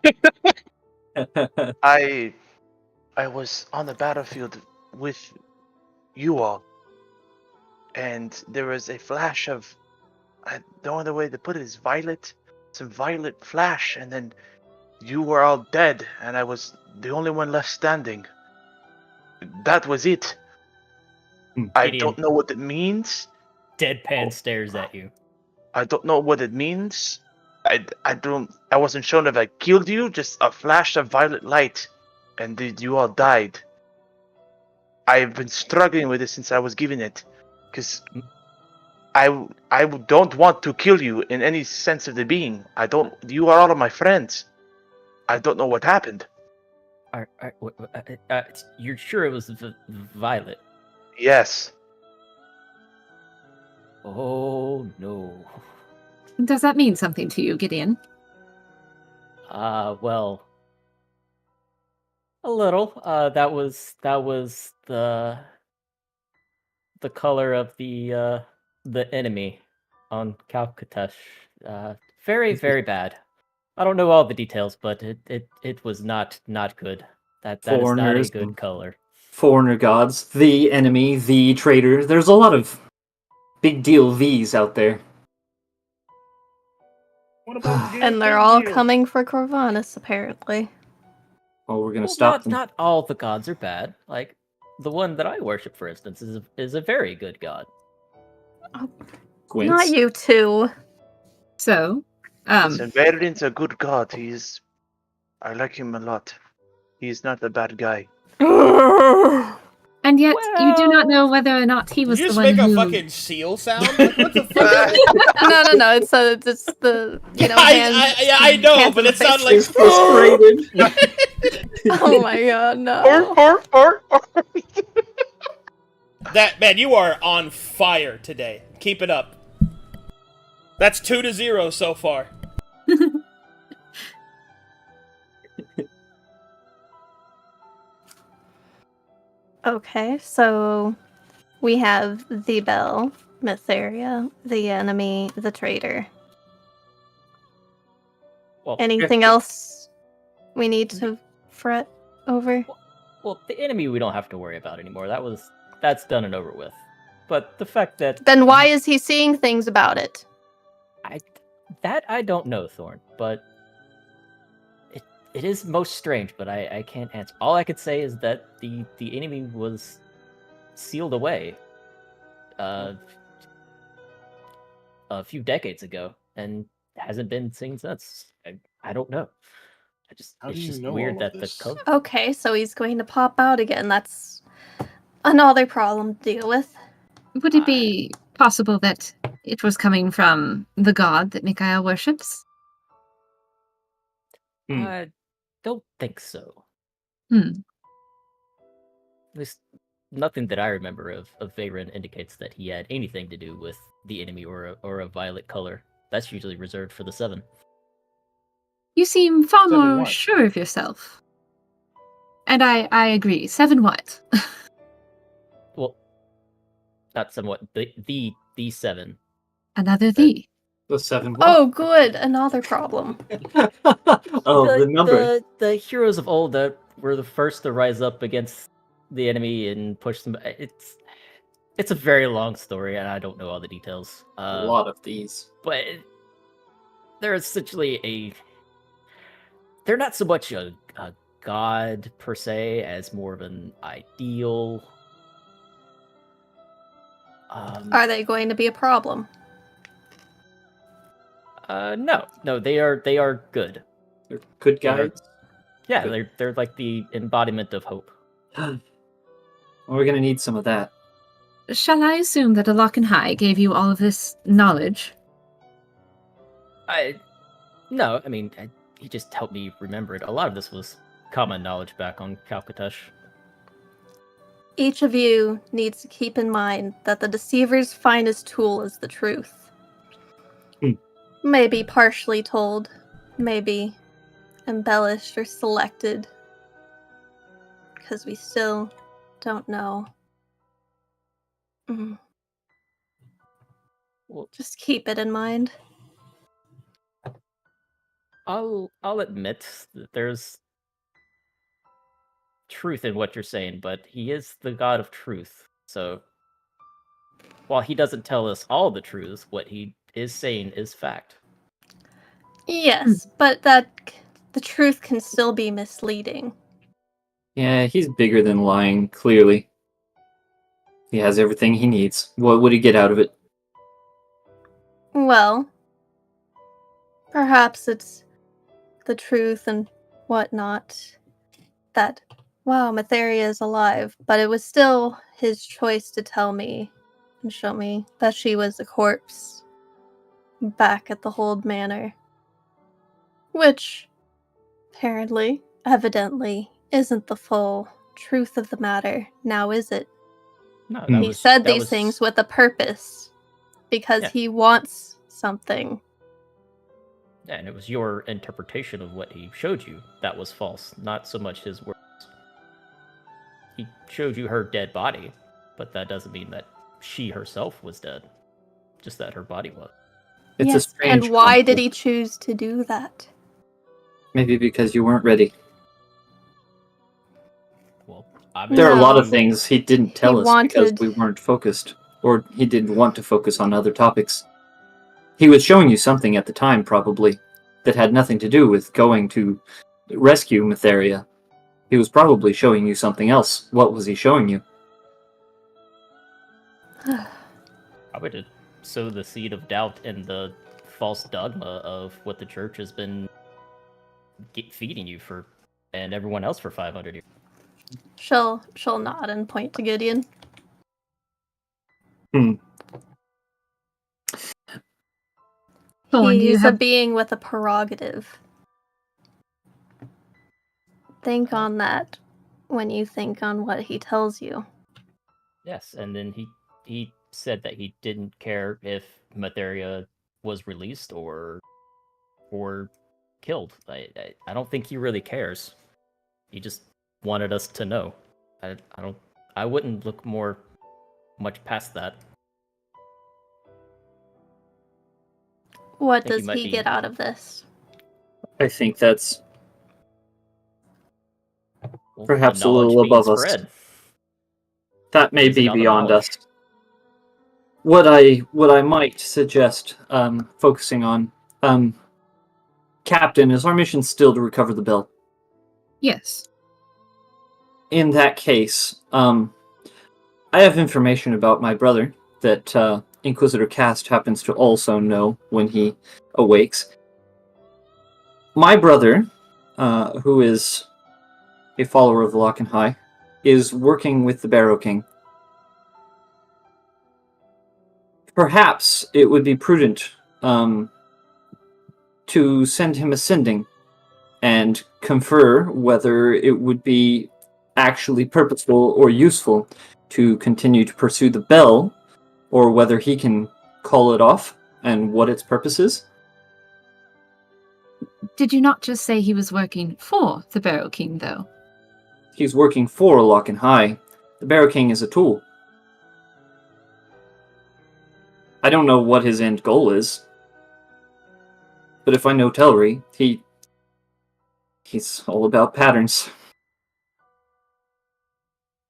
I was on the battlefield with you all, and there was a flash of... the only way to put it is violet. Some violet flash, and then you were all dead, and I was the only one left standing. That was it. I
Gideon.
don't know what it means.
Deadpan stares at you.
I don't know what it means. I wasn't sure if I killed you, just a flash of violet light, and you all died. I've been struggling with this since I was given it, because I don't want to kill you in any sense of the being. You are all of my friends. I don't know what happened.
You're sure it was Violet?
Yes.
Oh no.
Does that mean something to you, Gideon?
Well, a little. That was the color of the enemy on Calcutta. Very, very bad. I don't know all the details, but it was not good. That is not a
Foreigners,
good color.
Foreigner gods, the enemy, the traitor. There's a lot of big deal V's out there.
What about the
And they're all coming for Corvanus, apparently.
Oh, we're gonna
Well,
stop them.
not all the gods are bad. Like the one that I worship, for instance, is a very good god.
Gwyn's.
Not you two.
So,
Listen, Verdin's a good god. I like him a lot. He's not a bad guy.
and yet you do not know whether or not he
Did
was
you
the
just
one
make a
who...
fucking seal sound? Like, what the fuck?
No. It's the
I know,
hands
but
in
it
the
sounded
face.
like
Frustrated.
Oh my god, no.
that. Man, you are on fire today. Keep it up. That's 2-0 so far.
Okay, so we have the Bell, Mytheria, the enemy, the traitor.
Well,
Anything else we need to fret over?
well, the enemy we don't have to worry about anymore. That's done and over with. But the fact that
Then why is he seeing things about it?
I don't know, Thorn, but it is most strange, but I can't answer. All I could say is that the enemy was sealed away a few decades ago and hasn't been seen since. I don't know.
How
It's
do you
just
know
weird
all of
that
this?
Okay, so he's going to pop out again. That's another problem to deal with.
Would it be possible that it was coming from the god that Mikael worships?
I don't think so.
Hmm.
At least nothing that I remember of Veyron indicates that he had anything to do with the enemy or a violet color. That's usually reserved for the Seven.
You seem far
Seven
more
what?
sure of yourself. And I agree. 7 what?
Well, not somewhat. The Seven.
Another thee.
The 7
Oh, good. Another problem.
Oh, the number.
The heroes of old that were the first to rise up against the enemy and push them. It's a very long story, and I don't know all the details.
A lot of these.
But they're essentially they're not so much a god per se as more of an ideal.
Are they going to be a problem?
No, they are good.
They're good
They're-
guys.
Yeah,
Good.
they're like the embodiment of hope.
We're gonna need some of that.
Shall I assume that Alakan High gave you all of this knowledge?
No, I mean, he just helped me remember it. A lot of this was common knowledge back on Kalkatash.
Each of you needs to keep in mind that the deceiver's finest tool is the truth. Maybe partially told, maybe embellished or selected, because we still don't know.
Well,
Just keep it in mind.
I'll admit that there's truth in what you're saying, but he is the god of truth. So while he doesn't tell us all the truths, what he is saying is fact.
Yes, but that the truth can still be misleading.
Yeah, he's bigger than lying, clearly. He has everything he needs. What would he get out of it?
Well, perhaps it's the truth and whatnot that, wow, Matheria is alive, but it was still his choice to tell me and show me that she was a corpse back at the Hold Manor. Which, apparently, evidently, isn't the full truth of the matter, now is it?
No,
He said these things with a purpose, because he wants something.
Yeah, and it was your interpretation of what he showed you that was false, not so much his words. He showed you her dead body, but that doesn't mean that she herself was dead. Just that her body was.
It's a
Yes,
strange
and why did
concept.
he choose to do that?
Maybe because you weren't ready.
Well,
There are a lot of
No.
things he didn't tell
He
us because
wanted-
we weren't focused, or he didn't want to focus on other topics. He was showing you something at the time, probably, that had nothing to do with going to rescue Matheria. He was probably showing you something else. What was he showing you?
Probably to sow the seed of doubt and the false dogma of what the church has been feeding you for, and everyone else for 500 years.
She'll nod and point to Gideon.
Thorn, do you
He's a
have...
being with a prerogative. Think on that when you think on what he tells you.
Yes, and then he said that he didn't care if Matheria was released or killed. I don't think he really cares. He just wanted us to know. I wouldn't look much past that.
What
think he
does
might
he
be-
get out of this?
I think that's
Well,
Perhaps
the
a little
knowledge being
above us.
spread.
that may
Losing
be
all the
beyond
knowledge.
us. what I might suggest focusing on, Captain, is our mission still to recover the bell?
Yes.
In that case, I have information about my brother that Inquisitor Cast happens to also know when he awakes. My brother, who is a follower of the Lock and High, is working with the Barrow King. Perhaps it would be prudent to send him ascending and confer whether it would be actually purposeful or useful to continue to pursue the bell, or whether he can call it off and what its purpose is.
Did you not just say he was working for the Barrow King, though?
He's working for Lock and High. The Barrow King is a tool. I don't know what his end goal is, but if I know Telri, he's all about patterns.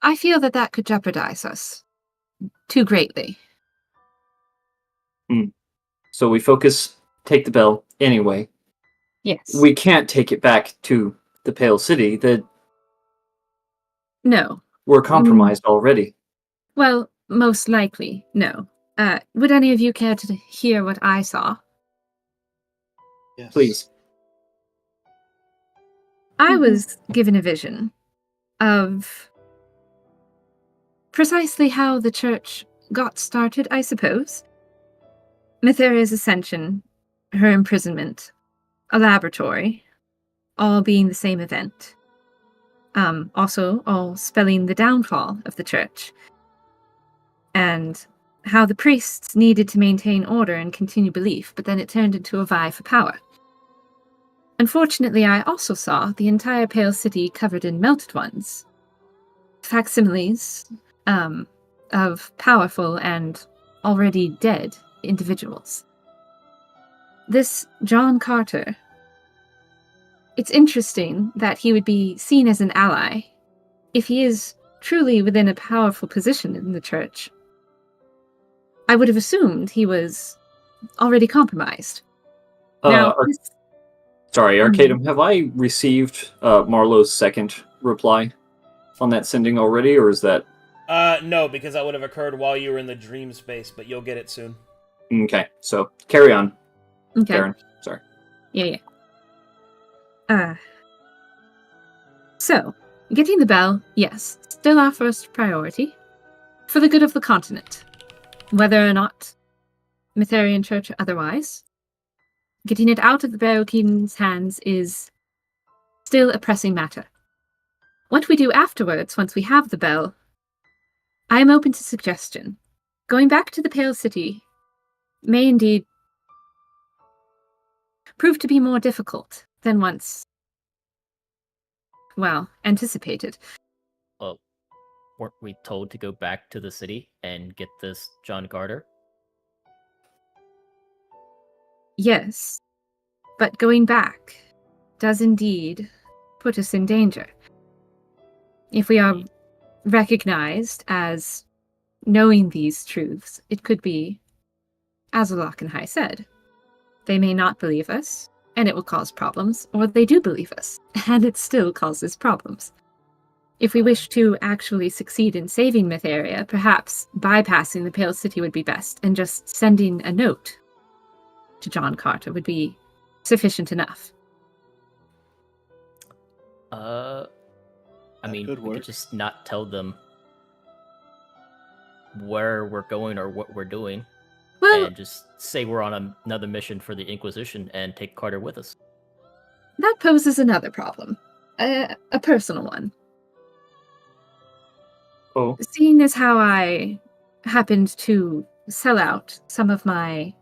I feel that that could jeopardize us too greatly.
So we focus, take the bell anyway.
Yes.
We can't take it back to the Pale City.
No.
We're compromised already.
Well, most likely, no. Would any of you care to hear what I saw?
Yes.
Please.
I was given a vision of precisely how the church got started, I suppose. Metheria's ascension, her imprisonment, a laboratory, all being the same event. Also, all spelling the downfall of the church. And how the priests needed to maintain order and continue belief, but then it turned into a vie for power. Unfortunately, I also saw the entire Pale City covered in melted ones. Facsimiles of powerful and already dead individuals. This John Carter, it's interesting that he would be seen as an ally if he is truly within a powerful position in the church. I would have assumed he was already compromised. Now,
Sorry, Arcadum, have I received Marlowe's second reply on that sending already, or is that...
No, because that would have occurred while you were in the dream space, but you'll get it soon.
Okay, so carry on.
Okay.
Darren, sorry.
Yeah. So, getting the bell, yes, still our first priority. For the good of the continent. Whether or not Metherian Church or otherwise. Getting it out of the Barrow King's hands is still a pressing matter. What we do afterwards, once we have the bell, I am open to suggestion. Going back to the Pale City may indeed prove to be more difficult than once, anticipated.
Well, weren't we told to go back to the city and get this John Carter?
Yes, but going back does indeed put us in danger. If we are recognized as knowing these truths, it could be, as Lock and High said, they may not believe us, and it will cause problems, or they do believe us, and it still causes problems. If we wish to actually succeed in saving Metheria, perhaps bypassing the Pale City would be best, and just sending a note to John Carter would be sufficient enough.
I mean,
could
we
work.
could just not tell them where we're going or what we're doing,
Well,
and just say we're on another mission for the Inquisition and take Carter with us.
that poses another problem. A personal one.
Oh.
Seeing as how I happened to sell out some of my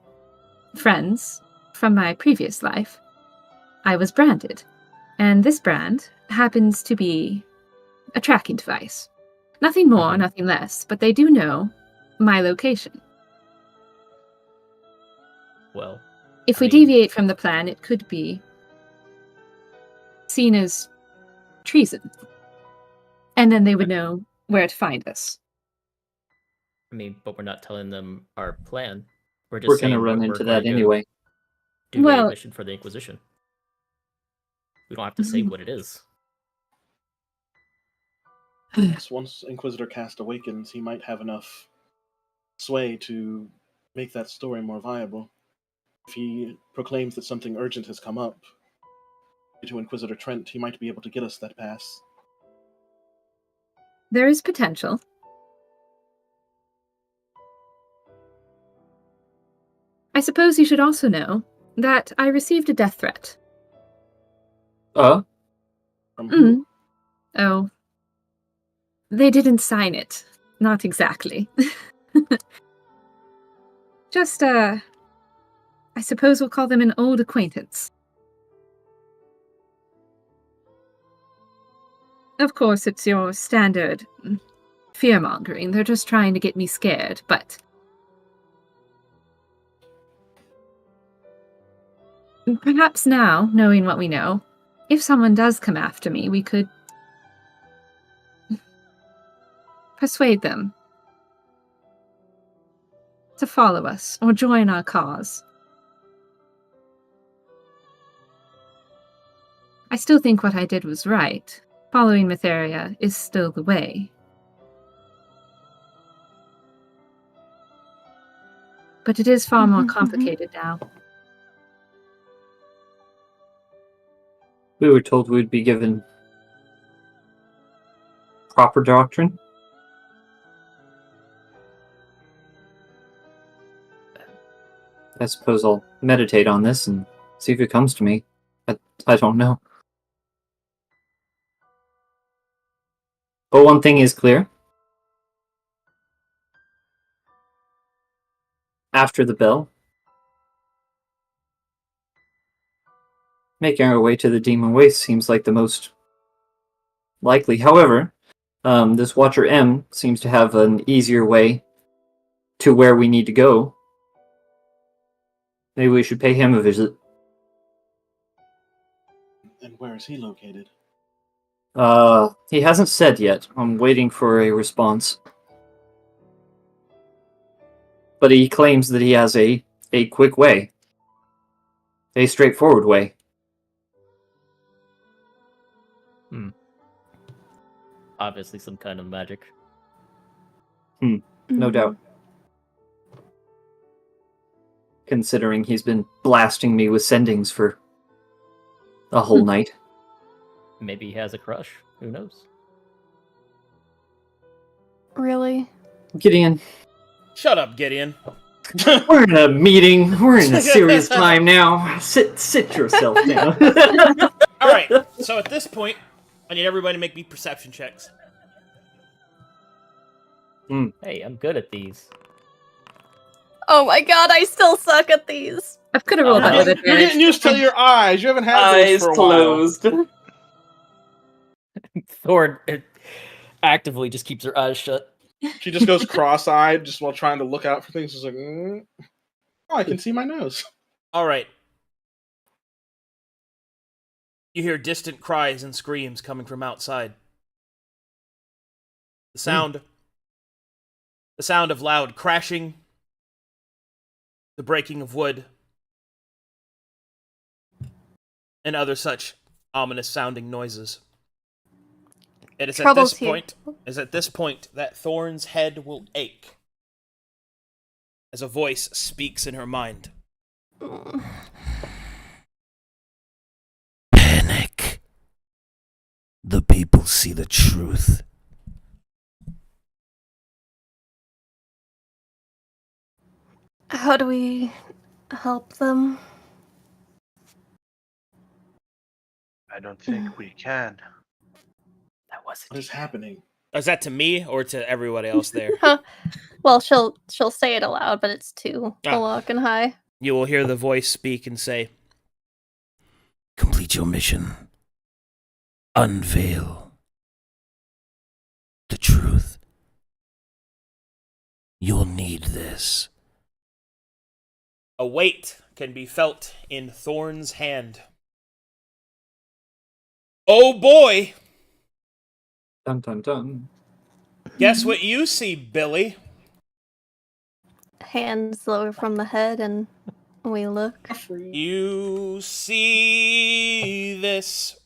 friends from my previous life, I was branded. And this brand happens to be a tracking device. Nothing more, nothing less, but they do know my location.
Well,
If we deviate from the plan, it could be seen as treason. And then they would know where to find us.
I mean, but we're not telling them our plan. We're just
We're
saying
gonna run
we're
into
going
that
to
anyway.
do a
Well-
mission for the Inquisition. We don't have to say what it is.
Yes, once Inquisitor Cast awakens, he might have enough sway to make that story more viable. If he proclaims that something urgent has come up to Inquisitor Trent, he might be able to get us that pass.
There is potential. I suppose you should also know that I received a death threat.
From who?
Mm. Oh. They didn't sign it. Not exactly. Just, I suppose we'll call them an old acquaintance. Of course, it's your standard fear-mongering. They're just trying to get me scared, but... Perhaps now, knowing what we know, if someone does come after me, we could persuade them to follow us or join our cause. I still think what I did was right. Following Matheria is still the way. But it is far more complicated now.
We were told we'd be given proper doctrine. I suppose I'll meditate on this and see if it comes to me. I don't know. But one thing is clear. After the bell, making our way to the Demon Waste seems like the most likely. However, this Watcher M seems to have an easier way to where we need to go. Maybe we should pay him a visit.
And where is he located?
He hasn't said yet. I'm waiting for a response. But he claims that he has a quick way. A straightforward way.
Obviously, some kind of magic.
No doubt. Considering he's been blasting me with sendings for a whole night.
Maybe he has a crush. Who knows?
Really?
Gideon,
Shut up, Gideon.
we're in a meeting. We're in a serious time now. Sit yourself down.
All right. So at this point, I need everybody to make me perception checks.
Hey, I'm good at these.
Oh my god, I still suck at these.
I could have rolled that with
You're
advantage.
getting used to your eyes. You haven't had those
Eyes
for a
closed.
Thor actively just keeps her eyes shut.
while. She just goes cross-eyed just while trying to look out for things. She's like, oh, I can see my nose.
All right. You hear distant cries and screams coming from outside. The sound of loud crashing, the breaking of wood, and other such ominous sounding noises. It is
Trouble's here.
at this point that Thorn's head will ache as a voice speaks in her mind.
Panic. The people see the truth.
How do we help them?
I don't think we can.
That wasn't.
What is happening?
Is that to me or to everybody else there?
Well, she'll say it aloud, but it's too Alok and high.
You will hear the voice speak and say,
Complete your mission. Unveil the truth. You'll need this.
a weight can be felt in Thorn's hand. Oh boy!
Dun dun dun.
Guess what you see, Billy?
hands lower from the head and we look.
You see this.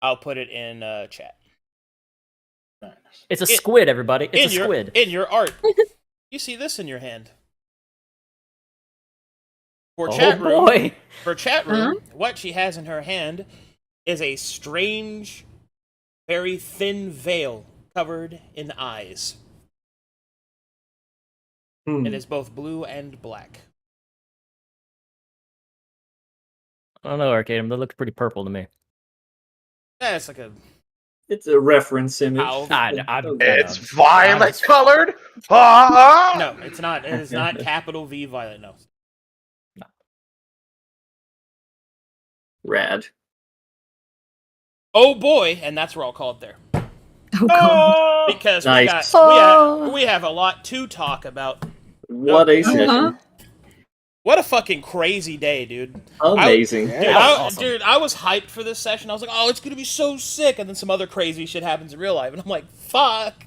I'll put it in chat.
Nice.
It's a squid, everybody. It's a
your,
squid.
In your art, you see this in your hand. For chat room,
boy.
what she has in her hand is a strange, very thin veil covered in eyes. It is both blue and black.
I don't know, Arcadium. That looks pretty purple to me.
Yeah, it's like a...
It's a reference image.
Ow.
It's violet colored. Ah!
No, it's not. It is not capital V violet. No.
Rad.
Oh boy, and that's where I'll call it there.
Oh god.
Because
Nice.
we have a lot to talk about.
What a session.
What a fucking crazy day, dude.
Amazing.
Dude, I was hyped for this session. I was like, oh, it's gonna be so sick, and then some other crazy shit happens in real life, and I'm like, fuck.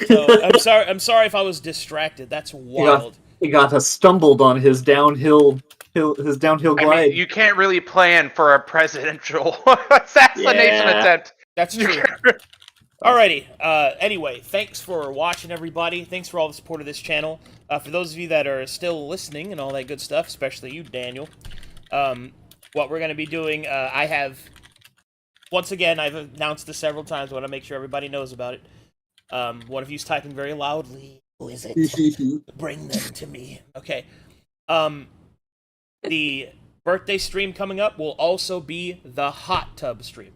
So I'm sorry if I was distracted. That's wild.
He got stumbled on his downhill glide.
I mean, you can't really plan for a presidential assassination attempt.
That's true. Alrighty. Anyway, thanks for watching, everybody. Thanks for all the support of this channel. For those of you that are still listening and all that good stuff, especially you, Daniel, what we're going to be doing, once again, I've announced this several times. I want to make sure everybody knows about it. One of you's typing very loudly. Who is it? Bring them to me. Okay. The birthday stream coming up will also be the hot tub stream.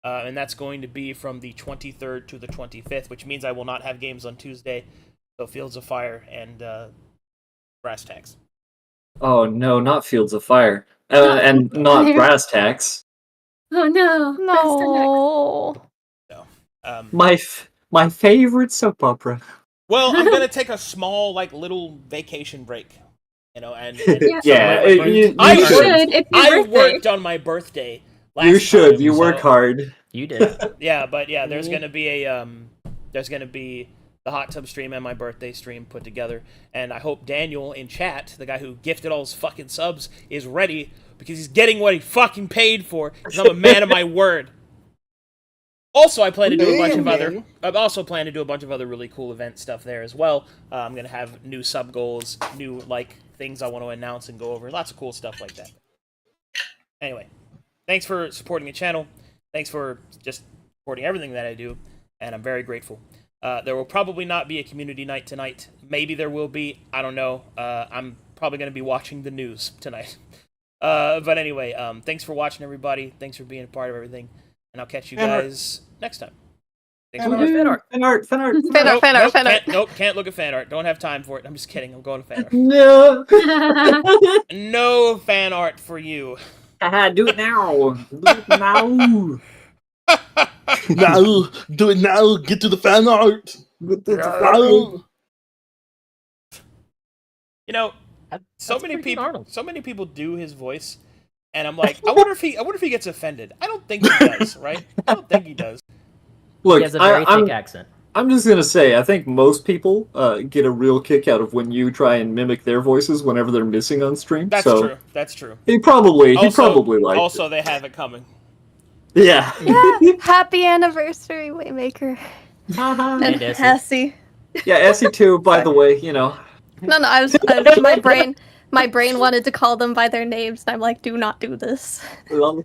And that's going to be from the 23rd to the 25th, which means I will not have games on Tuesday. So Fields of Fire and Brass Tacks.
Oh no, not Fields of Fire. And not Brass Tacks.
Oh no.
No.
So,
my favorite soap opera.
well, I'm going to take a small, little vacation break. You know, and
Yeah,
I
should. It's your
I
birthday.
worked on my birthday last
You should.
time,
You work
so-
hard.
You did.
Yeah, there's gonna be the hot tub stream and my birthday stream put together, and I hope Daniel in chat, the guy who gifted all his fucking subs, is ready because he's getting what he fucking paid for. Because I'm a man of my word. Also, I plan to do a bunch of other. I also plan to do a bunch of other really cool event stuff there as well. I'm gonna have new sub goals, new things I want to announce and go over. Lots of cool stuff like that. Anyway, thanks for supporting the channel. Thanks for just supporting everything that I do, and I'm very grateful. There will probably not be a community night tonight. Maybe there will be. I don't know. I'm probably going to be watching the news tonight. But anyway, thanks for watching, everybody. Thanks for being a part of everything, and I'll catch you guys next time. Thanks for watching.
Fan art.
Nope, can't look at fan art. Don't have time for it. I'm just kidding. I'm going to fan art.
No.
No fan art for you.
Do it now. Do it now.
Now, do it now. Get to the fan art. Now.
You know, so
That's
many
freaking
people,
Arnold.
so many people do his voice, and I'm like, I wonder if he gets offended. I don't think he does, right? I don't think he does.
Look,
He has a very thick accent.
I'm just gonna say, I think most people get a real kick out of when you try and mimic their voices whenever they're missing on stream.
That's
so
true. That's true.
He probably liked
Also, they have it coming.
it. Yeah.
Yeah. Happy anniversary, Waymaker. And
And Essie.
Essie.
Yeah, Essie too. By the way, you know.
No, I was my brain wanted to call them by their names, and I'm like, do not do this.
Well,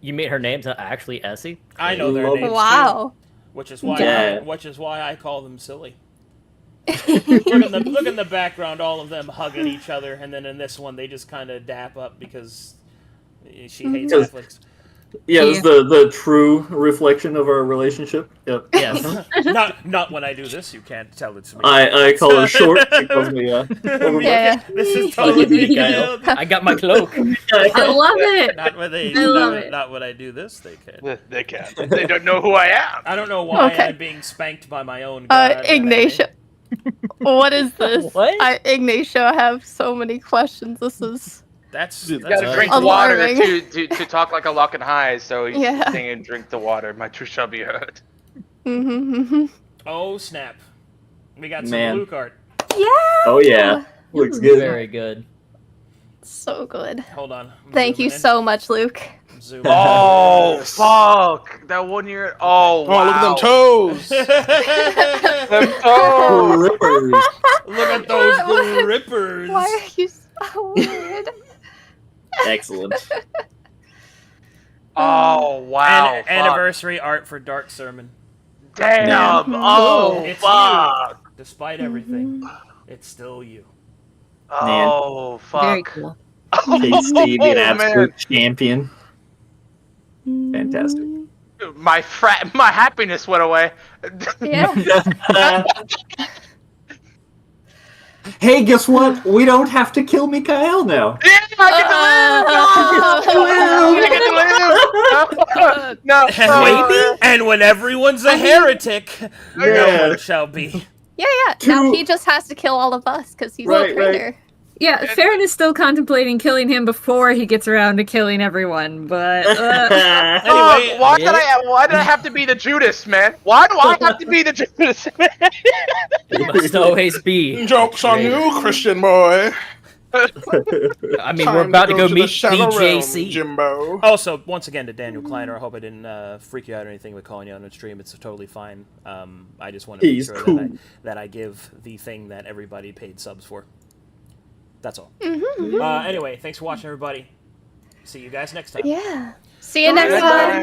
You made her name's actually Essie?
I know their
Love-
names
Wow.
too, which is why
Yeah.
I call them silly. Look in the background, all of them hugging each other, and then in this one they just kind of dap up because she hates
Because-
Netflix.
yeah, this is the true reflection of our relationship. Yep.
Yes.
Not when I do this. You can't tell it's me.
I call her short. She calls me
Yeah.
This is totally me.
Mikael. I got my cloak.
I love it.
Not when they.
I love it.
Not when I do this. They can.
They can't. They don't know who I am.
I don't know why
Okay.
I'm being spanked by my own god.
Ignatia. What is this?
What?
Ignatia, I have so many questions. This is
That's
You
Gotta drink
Alarming.
water to talk like a lock and high, so you
Yeah.
sing and drink the water. My truth shall be heard.
mm-hmm.
Oh snap! We got some
Man.
Luke art.
Yeah.
Oh yeah, looks
Ooh.
good.
Very good.
So good.
Hold on. I'm
Thank you
zooming in.
so much, Luke.
I'm zooming
Oh
Yes.
fuck! That 1 year. Oh
Oh, look at them
wow.
toes.
in.
Them toes.
Rippers.
Look at those
What?
grippers.
Why are you so weird?
Excellent.
Oh wow. fuck.
Anniversary art for Dark Sermon.
Damn.
Man.
Oh
It's
fuck.
you. Despite everything,
Mhm.
it's still you.
Man.
Oh
Very
fuck.
cool.
Tasty, the
Oh,
absolute
man.
champion. Fantastic.
My happiness went away.
Yeah.
Hey, guess what? We don't have to kill Mikhail now.
Yeah, I get to live. No,
And when everyone's a heretic, no
Yeah.
one shall be.
Yeah. Now
Two-
he just has to kill all of us because he's
Right,
a traitor.
Yeah, Farron is still contemplating killing him before he gets around to killing everyone, but
Anyway,
why did I have to be the Judas, man? Why do I have to be the Judas, man?
You must always be. a
Joke's on
traitor.
you, Christian boy.
I mean,
Time
we're about to go
the
meet
Shadow Realm,
BJC.
Jimbo.
Also, once again, to Daniel Kleiner, I hope I didn't freak you out or anything with calling you on the stream. It's totally fine. I just want to make
He's
sure
cool.
that I give the thing that everybody paid subs for. That's all.
Mm-hmm.
Anyway, thanks for watching, everybody. See you guys next time.
Yeah. See you next time.